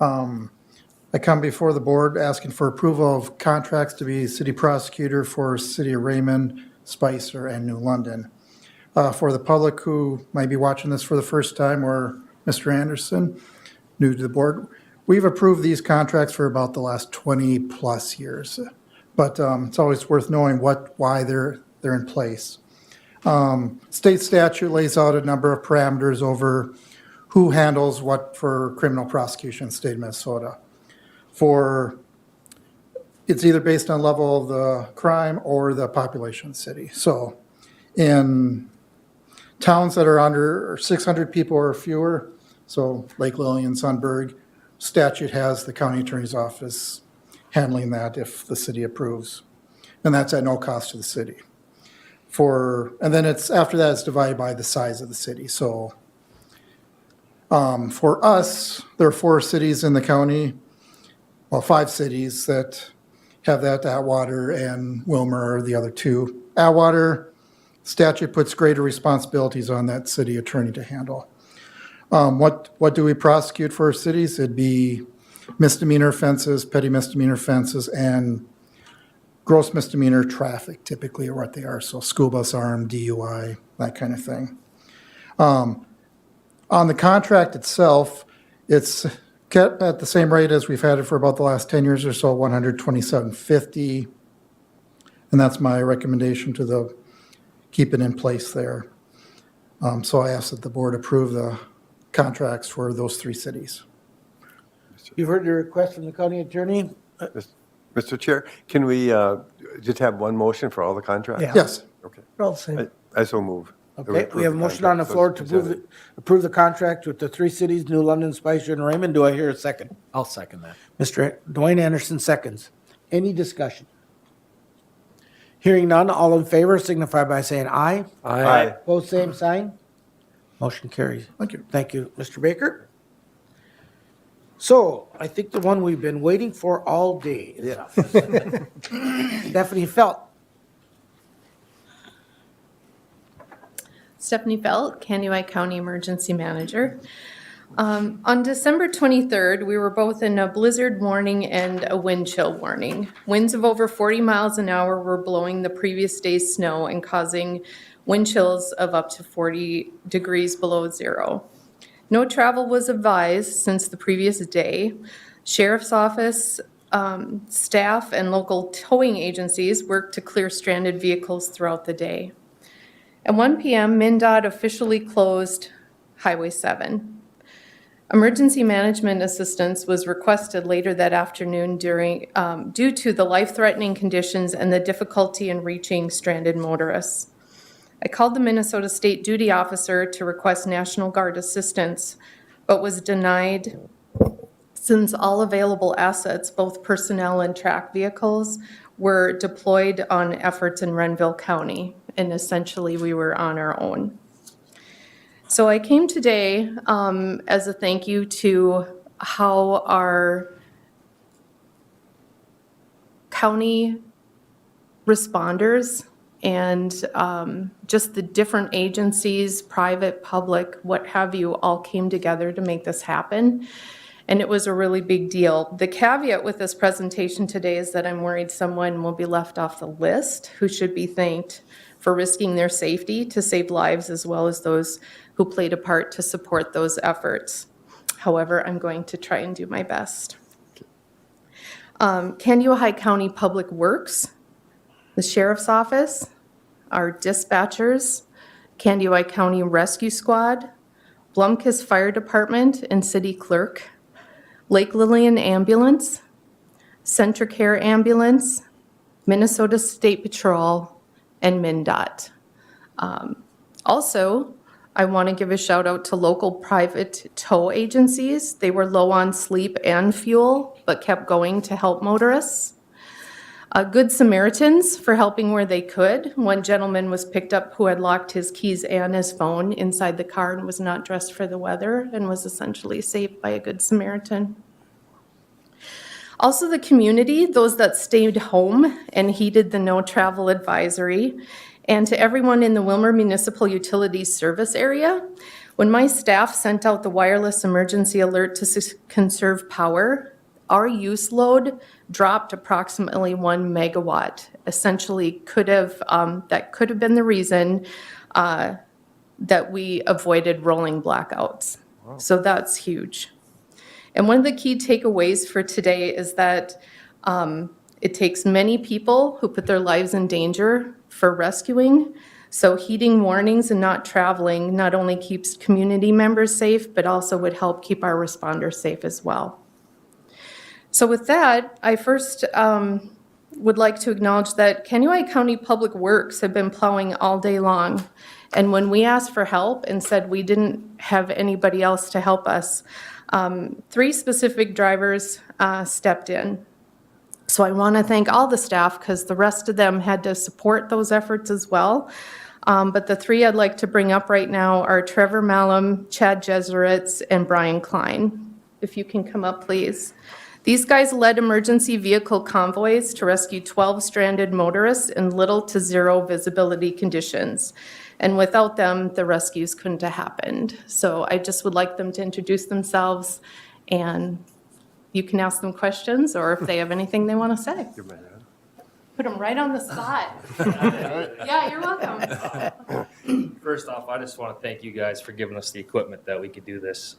I come before the board asking for approval of contracts to be city prosecutor for City of Raymond, Spicer, and New London. For the public who might be watching this for the first time, or Mr. Anderson, new to the board, we've approved these contracts for about the last 20-plus years. But it's always worth knowing why they're in place. State statute lays out a number of parameters over who handles what for criminal prosecution in the state of Minnesota. It's either based on level of the crime or the population of the city. So in towns that are under 600 people or fewer, so Lake Lillian, Sunburg, statute has the county attorney's office handling that if the city approves. And that's at no cost to the city. And then after that, it's divided by the size of the city. So for us, there are 4 cities in the county, well, 5 cities that have that. Atwater and Wilmer are the other 2. Atwater, statute puts greater responsibilities on that city attorney to handle. What do we prosecute for our cities? It'd be misdemeanor offenses, petty misdemeanor offenses, and gross misdemeanor traffic typically are what they are. So school bus arm, DUI, that kind of thing. On the contract itself, it's kept at the same rate as we've had it for about the last 10 years or so, $127.50. And that's my recommendation to keep it in place there. So I ask that the board approve the contracts for those 3 cities. You've heard the request from the county attorney? Mr. Chair, can we just have one motion for all the contracts? Yeah. Yes. Okay. All the same. I so move. Okay, we have a motion on the floor to approve the contract with the 3 cities, New London, Spicer, and Raymond. Do I hear a second? I'll second that. Mr. Dwayne Anderson seconds. Any discussion? Hearing none, all in favor signify by saying aye. Aye. Both same sign. Motion carries. Thank you. Thank you, Mr. Baker. So I think the one we've been waiting for all day is up. Stephanie Felt. Stephanie Felt, Kenai County Emergency Manager. On December 23rd, we were both in a blizzard warning and a wind chill warning. Winds of over 40 miles an hour were blowing the previous day's snow and causing wind chills of up to 40 degrees below zero. No travel was advised since the previous day. Sheriff's Office, staff, and local towing agencies worked to clear stranded vehicles throughout the day. At 1 p.m., MnDOT officially closed Highway 7. Emergency management assistance was requested later that afternoon due to the life-threatening conditions and the difficulty in reaching stranded motorists. I called the Minnesota State Duty Officer to request National Guard assistance, but was denied since all available assets, both personnel and track vehicles, were deployed on efforts in Renville County, and essentially we were on our own. So I came today as a thank you to how our county responders and just the different agencies, private, public, what have you, all came together to make this happen. And it was a really big deal. The caveat with this presentation today is that I'm worried someone will be left off the list who should be thanked for risking their safety to save lives, as well as those who played a part to support those efforts. However, I'm going to try and do my best. Candy Ojai County Public Works, the Sheriff's Office, our dispatchers, Candy Ojai County Rescue Squad, Blumkiss Fire Department and City Clerk, Lake Lillian Ambulance, Centricare Ambulance, Minnesota State Patrol, and MnDOT. Also, I want to give a shout out to local private tow agencies. They were low on sleep and fuel, but kept going to help motorists. Good Samaritans for helping where they could. One gentleman was picked up who had locked his keys and his phone inside the car and was not dressed for the weather and was essentially saved by a Good Samaritan. Also the community, those that stayed home and heeded the no travel advisory. And to everyone in the Wilmer Municipal Utilities Service area, when my staff sent out the wireless emergency alert to conserve power, our use load dropped approximately 1 megawatt. Essentially, that could have been the reason that we avoided rolling blackouts. Wow. So that's huge. And one of the key takeaways for today is that it takes many people who put their lives in danger for rescuing. So heeding warnings and not traveling not only keeps community members safe, but also would help keep our responders safe as well. So with that, I first would like to acknowledge that Candy Ojai County Public Works have been plowing all day long. And when we asked for help and said we didn't have anybody else to help us, 3 specific drivers stepped in. So I want to thank all the staff because the rest of them had to support those efforts as well. But the 3 I'd like to bring up right now are Trevor Malum, Chad Jeseritz, and Brian Klein. If you can come up, please. These guys led emergency vehicle convoys to rescue 12 stranded motorists in little to zero visibility conditions. And without them, the rescues couldn't have happened. So I just would like them to introduce themselves, and you can ask them questions or if they have anything they want to say. Put them right on the spot. Yeah, you're welcome. First off, I just want to thank you guys for giving us the equipment that we could do this.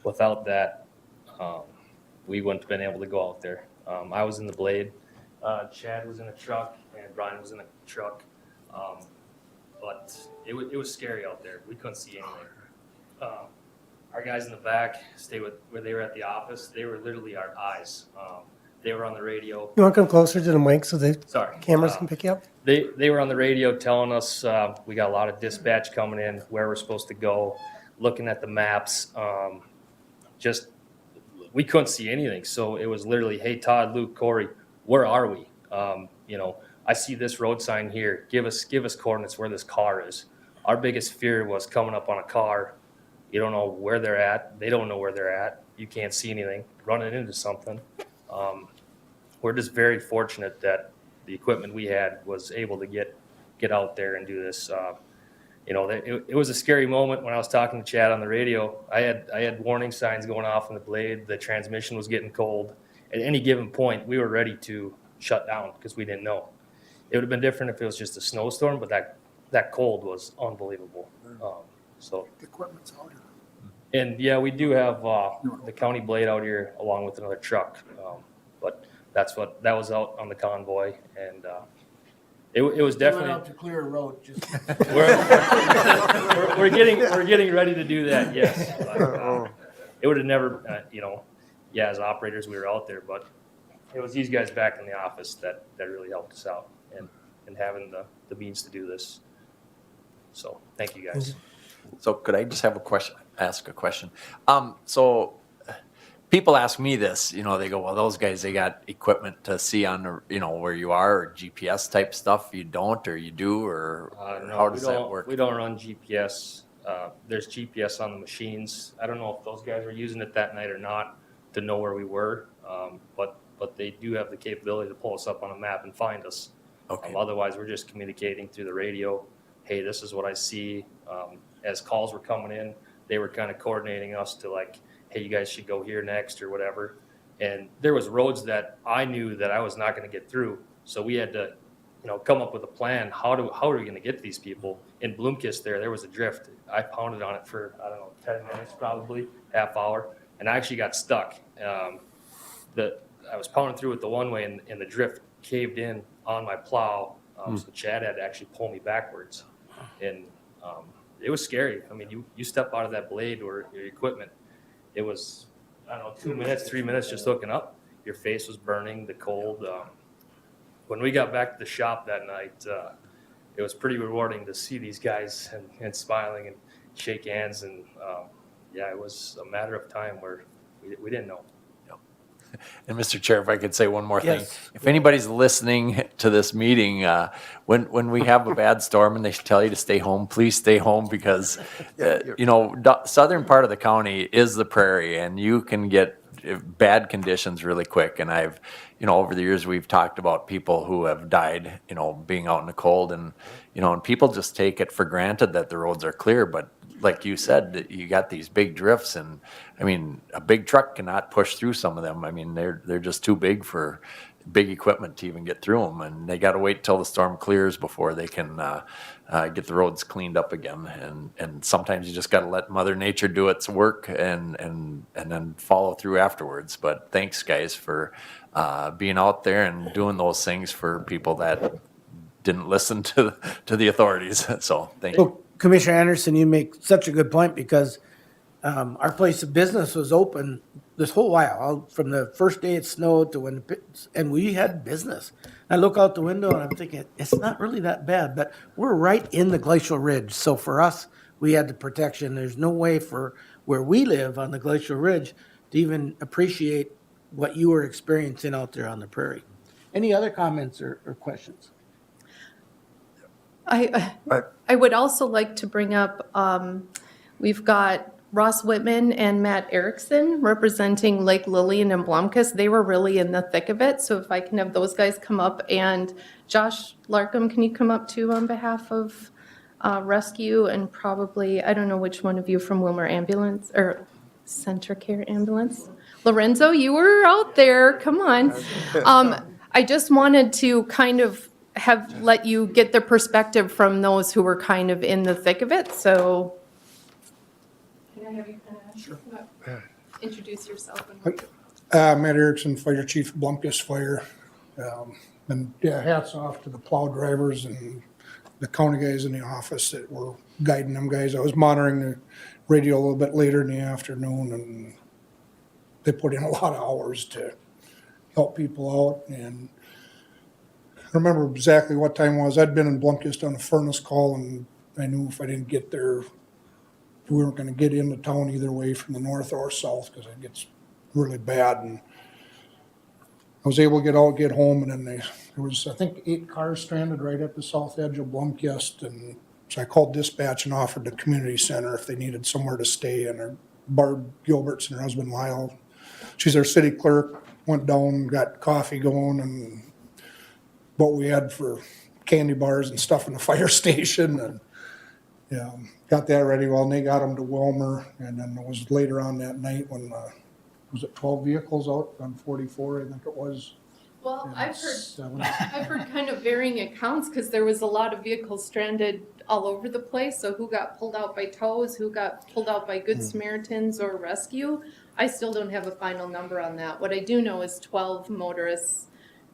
Without that, we wouldn't have been able to go out there. I was in the Blade, Chad was in a truck, and Brian was in a truck. But it was scary out there. We couldn't see anything. Our guys in the back stayed where they were at the office. They were literally our eyes. They were on the radio. You want to come closer to the mic so the Sorry. cameras can pick you up? They were on the radio telling us we got a lot of dispatch coming in, where we're supposed to go, looking at the maps. We couldn't see anything. So it was literally, hey, Todd, Luke, Corey, where are we? I see this road sign here. Give us coordinates where this car is. Our biggest fear was coming up on a car. You don't know where they're at. They don't know where they're at. You can't see anything. Running into something. We're just very fortunate that the equipment we had was able to get out there and do this. It was a scary moment when I was talking to Chad on the radio. I had warning signs going off in the Blade. The transmission was getting cold. At any given point, we were ready to shut down because we didn't know. It would have been different if it was just a snowstorm, but that cold was unbelievable. The equipment's out here. And yeah, we do have the county Blade out here along with another truck. But that was out on the convoy, and it was definitely. Went out to clear a road. Just we're getting ready to do that. Yes, but, it would have never, as operators we were out there, but it was these guys back in the office that really helped us out and having the means to do this. So thank you guys. So could I just have ask a question? So people ask me this, you know, they go, well, those guys, they got equipment to see on, where you are, or GPS type stuff. You don't, or you do, or No, how we does that don't- work? We don't run GPS. There's GPS on the machines. I don't know if those guys were using it that night or not to know where we were, but they do have the capability to pull us up on a map and find us. Okay. Otherwise, we're just communicating through the radio. Hey, this is what I see. As calls were coming in, they were kind of coordinating us to like, hey, you guys should go here next or whatever. And there was roads that I knew that I was not going to get through. So we had to, come up with a plan. How are we going to get to these people? In Bloomkist there was a drift. I pounded on it for, 10 minutes probably, half hour. And I actually got stuck. I was pounding through it the one way and the drift caved in on my plow. So Chad had to actually pull me backwards. And it was scary. I mean, you step out of that blade or your equipment, it was, 2 minutes, 3 minutes just hooking up. Your face was burning, the cold. When we got back to the shop that night, it was pretty rewarding to see these guys and smiling and shake hands. And it was a matter of time where we didn't know. And Mr. Chair, if I could say one more thing. Yes. If anybody's listening to this meeting, when we have a bad storm and they tell you to stay home, please stay home because, southern part of the county is the prairie and you can get bad conditions really quick. And I've, over the years, we've talked about people who have died, being out in the cold and people just take it for granted that the roads are clear. But like you said, you got these big drifts and I mean, a big truck cannot push through some of them. I mean, they're just too big for big equipment to even get through them. And they got to wait till the storm clears before they can get the roads cleaned up again. And sometimes you just got to let Mother Nature do its work and then follow through afterwards. But thanks guys for being out there and doing those things for people that didn't listen to the authorities. So thank you. So Commissioner Anderson, you make such a good point because our place of business was open this whole while, from the first day it snowed to and we had business. I look out the window and I'm thinking, it's not really that bad, but we're right in the glacial ridge. So for us, we had the protection. There's no way for where we live on the glacial ridge to even appreciate what you were experiencing out there on the prairie. Any other comments or questions? I would also like to bring up, we've got Ross Whitman and Matt Erickson representing Lake Lillian and Blomkist. They were really in the thick of it. So if I can have those guys come up, and Josh Larkham, can you come up too on behalf of Rescue, and probably, I don't know which one of you from Wilmer Ambulance or Center Care Ambulance. Lorenzo, you were out there. Come on. I just wanted to kind of let you get the perspective from those who were kind of in the thick of it. So can I have you kind of introduce yourself? Matt Erickson, Fire Chief, Blomkist Fire. And hats off to the plow drivers and the county guys in the office that were guiding them guys. I was monitoring the radio a little bit later in the afternoon, and they put in a lot of hours to help people out. And I remember exactly what time it was. I'd been in Blomkist on a furnace call, and I knew if I didn't get there, we weren't going to get into town either way from the north or south because it gets really bad. And I was able to get home, and then there was, I think, 8 cars stranded right at the south edge of Blomkist. And so I called dispatch and offered the community center if they needed somewhere to stay. And Barb Gilberts and her husband Lyle, she's our city clerk, went down, got coffee going, and what we had for candy bars and stuff in the fire station, and got that ready. Well, and they got them to Wilmer, and then it was later on that night when was it 12 vehicles out on 44? I think it was. Well, I've heard kind of varying accounts because there was a lot of vehicles stranded all over the place. So who got pulled out by tows, who got pulled out by Good Samaritans or rescue? I still don't have a final number on that. What I do know is 12 motorists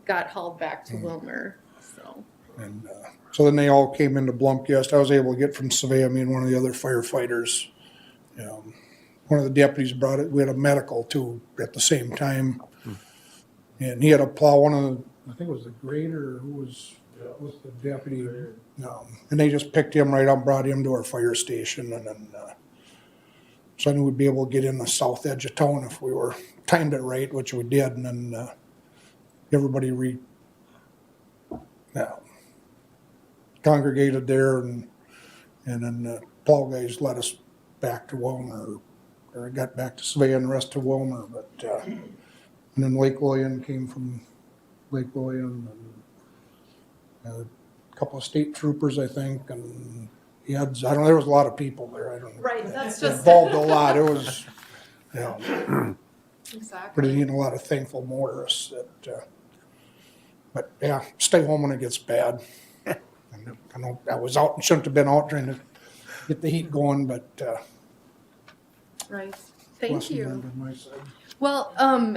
got hauled back to Wilmer. So. And so then they all came into Blomkist. I was able to get from Savea, me and one of the other firefighters. One of the deputies brought it. We had a medical too at the same time. And he had to plow one of the, I think it was the grader, who was the deputy. And they just picked him right up, brought him to our fire station. And then So I knew we'd be able to get in the south edge of town if we were timed it right, which we did, and then everybody congregated there, and then the plow guys led us back to Wilmer, or got back to Svea and the rest to Wilmer, but, and then Lake William came from Lake William, and a couple of state troopers, I think, and I don't know, there was a lot of people there, I don't know. Right, that's just. Involved a lot, it was, yeah, Exactly. pretty, a lot of thankful motorists that, but yeah, stay home when it gets bad. I know I was out and shouldn't have been out trying to get the heat going, but, Right. Thank lesson you. learned on my side. Well,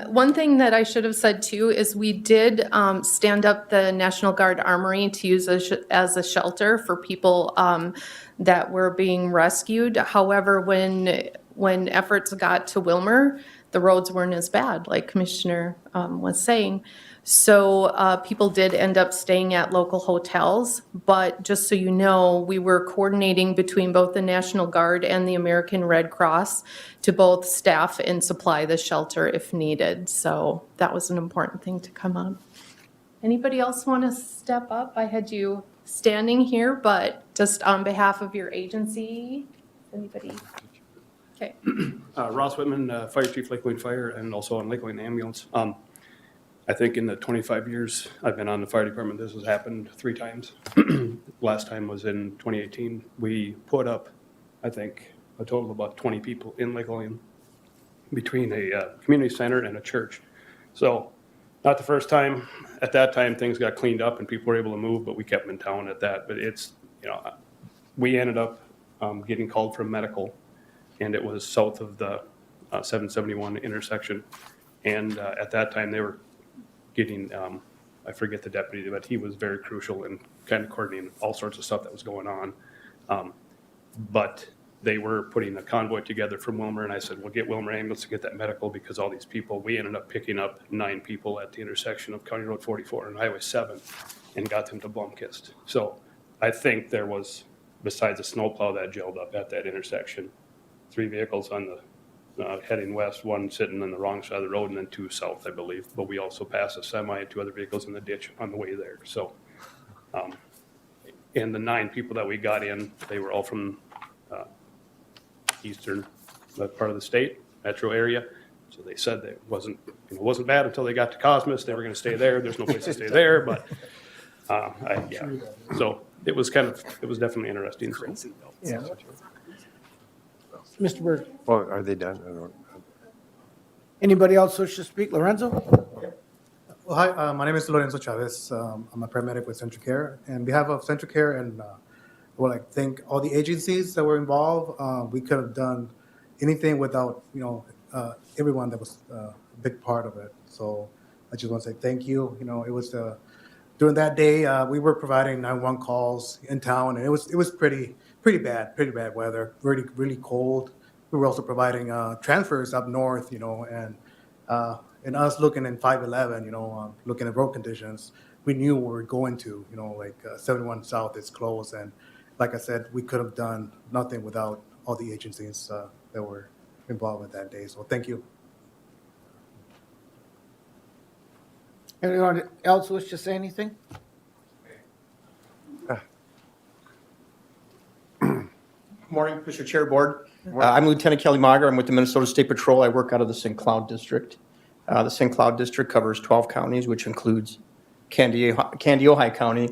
one thing that I should have said too is we did stand up the National Guard Armory to use as a shelter for people that were being rescued. However, when efforts got to Wilmer, the roads weren't as bad, like Commissioner was saying. So people did end up staying at local hotels, but just so you know, we were coordinating between both the National Guard and the American Red Cross to both staff and supply the shelter if needed. So that was an important thing to come up. Anybody else want to step up? I had you standing here, but just on behalf of your agency, anybody? Okay. Ross Whitman, Fire Chief, Lake William Fire, and also on Lake William Ambulance. I think in the 25 years I've been on the fire department, this has happened 3 times. Last time was in 2018. We put up, I think, a total of about 20 people in Lake William between a community center and a church. So not the first time. At that time, things got cleaned up and people were able to move, but we kept them in town at that. But it's, we ended up getting called from medical, and it was south of the 771 intersection. And at that time, they were getting, I forget the deputy, but he was very crucial in kind of coordinating all sorts of stuff that was going on. But they were putting a convoy together from Wilmer, and I said, we'll get Wilmer Ambulance to get that medical, because all these people, we ended up picking up 9 people at the intersection of County Road 44 and Highway 7 and got them to Blomkist. So I think there was, besides a snowplow that gelled up at that intersection, 3 vehicles on the heading west, 1 sitting on the wrong side of the road, and then 2 south, I believe. But we also passed a semi and 2 other vehicles in the ditch on the way there. So, and the 9 people that we got in, they were all from eastern part of the state, metro area. So they said that it wasn't bad until they got to Cosmos. They were going to stay there. There's no place to stay there, but yeah. So it was definitely interesting. Yeah. Mr. Berg, Well, are they done? I don't. anybody else wish to speak? Lorenzo? Well, hi, my name is Lorenzo Chavez. I'm a paramedic with Central Care. And on behalf of Central Care, and well, I thank all the agencies that were involved. We could have done anything without, everyone that was a big part of it. So I just want to say thank you. It was during that day we were providing 911 calls in town, and it was pretty bad weather, really really cold. We were also providing transfers up north, and us looking in 511, looking at road conditions, we knew where we were going to, 71 South is closed. And like I said, we could have done nothing without all the agencies that were involved with that day. So thank you. Anyone else wish to say anything? Morning, Mr. Chair, Board. I'm Lieutenant Kelly Mager. I'm with the Minnesota State Patrol. I work out of the St. Cloud District. The St. Cloud District covers 12 counties, which includes Candy-Ojai County.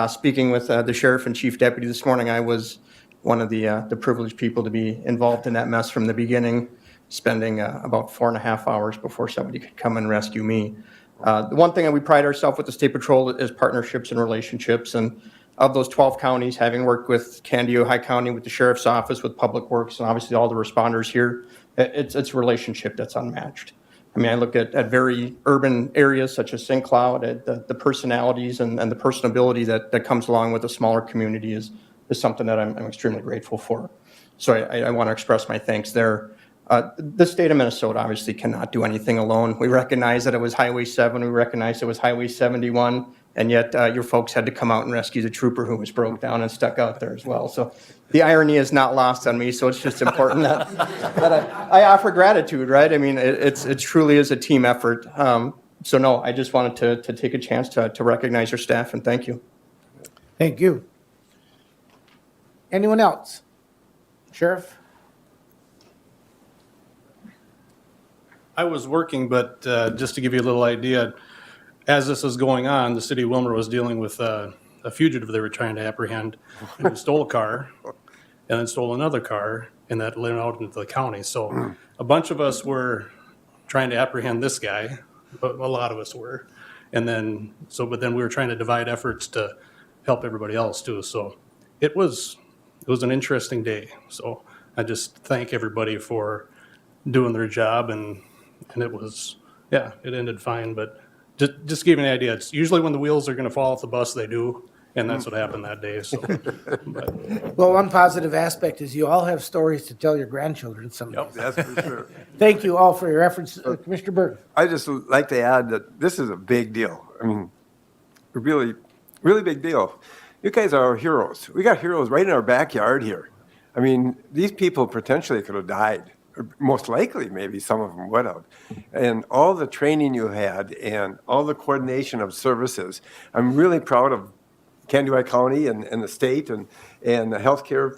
Speaking with the Sheriff and Chief Deputy this morning, I was one of the privileged people to be involved in that mess from the beginning, spending about 4.5 hours before somebody could come and rescue me. The one thing that we pride ourselves with the State Patrol is partnerships and relationships. And of those 12 counties, having worked with Candy-Ojai County, with the Sheriff's Office, with Public Works, and obviously all the responders here, it's a relationship that's unmatched. I mean, I look at very urban areas such as St. Cloud, at the personalities and the personability that comes along with a smaller community is something that I'm extremely grateful for. So I want to express my thanks there. The state of Minnesota obviously cannot do anything alone. We recognize that it was Highway 7. We recognize it was Highway 71. And yet your folks had to come out and rescue the trooper who was broke down and stuck out there as well. So the irony is not lost on me. So it's just important that I offer gratitude, right? I mean, it truly is a team effort. So no, I just wanted to take a chance to recognize your staff and thank you. Thank you. Anyone else? Sheriff? I was working, but just to give you a little idea, as this was going on, the city of Wilmer was dealing with a fugitive they were trying to apprehend who stole a car and then stole another car, and that went out into the county. So a bunch of us were trying to apprehend this guy, but a lot of us were. And then, but then we were trying to divide efforts to help everybody else too. So it was an interesting day. So I just thank everybody for doing their job, and it was, it ended fine. But just to give you an idea, it's usually when the wheels are going to fall off the bus, they do. And that's what happened that day. So, Well, one positive aspect is you all have stories to tell your grandchildren someday. That's for sure. Thank you all for your efforts. Commissioner Burton. I just like to add that this is a big deal. I mean, a really, really big deal. You guys are our heroes. We got heroes right in our backyard here. I mean, these people potentially could have died. Or most likely, maybe some of them would have. And all the training you had and all the coordination of services, I'm really proud of Candiwai County and the state and the healthcare,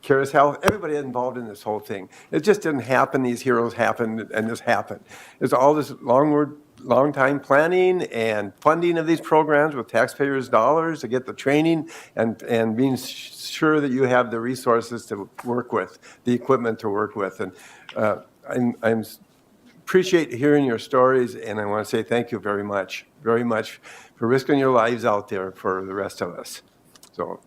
Caris Health, everybody involved in this whole thing. It just didn't happen. These heroes happened, and this happened. It's all this long time planning and funding of these programs with taxpayers' dollars to get the training and being sure that you have the resources to work with, the equipment to work with. And I appreciate hearing your stories, and I want to say thank you very much for risking your lives out there for the rest of us. So,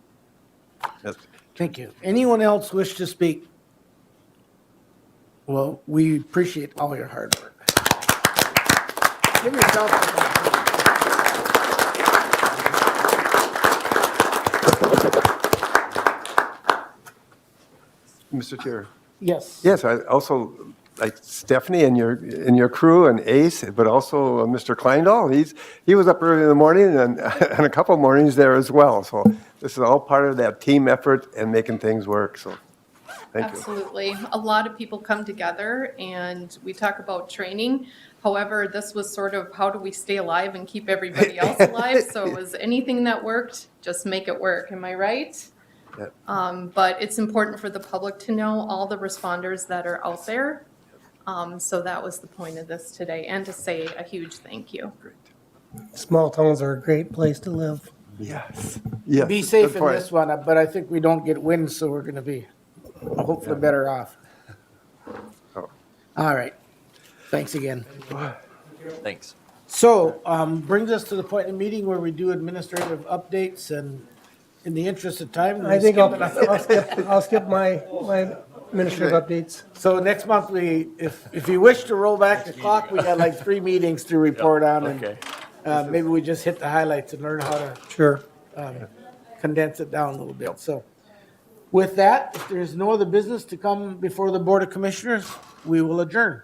Thank you. Anyone else wish to speak? Well, we appreciate all your hard work. Give yourself a Mr. Chair. Yes. Yes, I also like Stephanie and your crew and Ace, but also Mr. Kleindahl. He was up early in the morning and a couple of mornings there as well. So this is all part of that team effort and making things work. So thank you. Absolutely. A lot of people come together and we talk about training. However, this was sort of how do we stay alive and keep everybody else alive? So it was anything that worked, just make it work. Am I right? Yep. But it's important for the public to know all the responders that are out there. So that was the point of this today, and to say a huge thank you. Small towns are a great place to live. Yes. Yes. Be safe Good in point. this one, but I think we don't get wind, so we're going to be hopefully better off. Oh. All right. Thanks again. Thanks. So brings us to the point in the meeting where we do administrative updates, and in the interest of time. I think I'll skip my administrative updates. So next month, if you wish to roll back the clock, we got like 3 meetings to report on. And maybe we just hit the highlights and learn how to Sure. condense it down a little bit. So with that, if there's no other business to come before the Board of Commissioners, we will adjourn.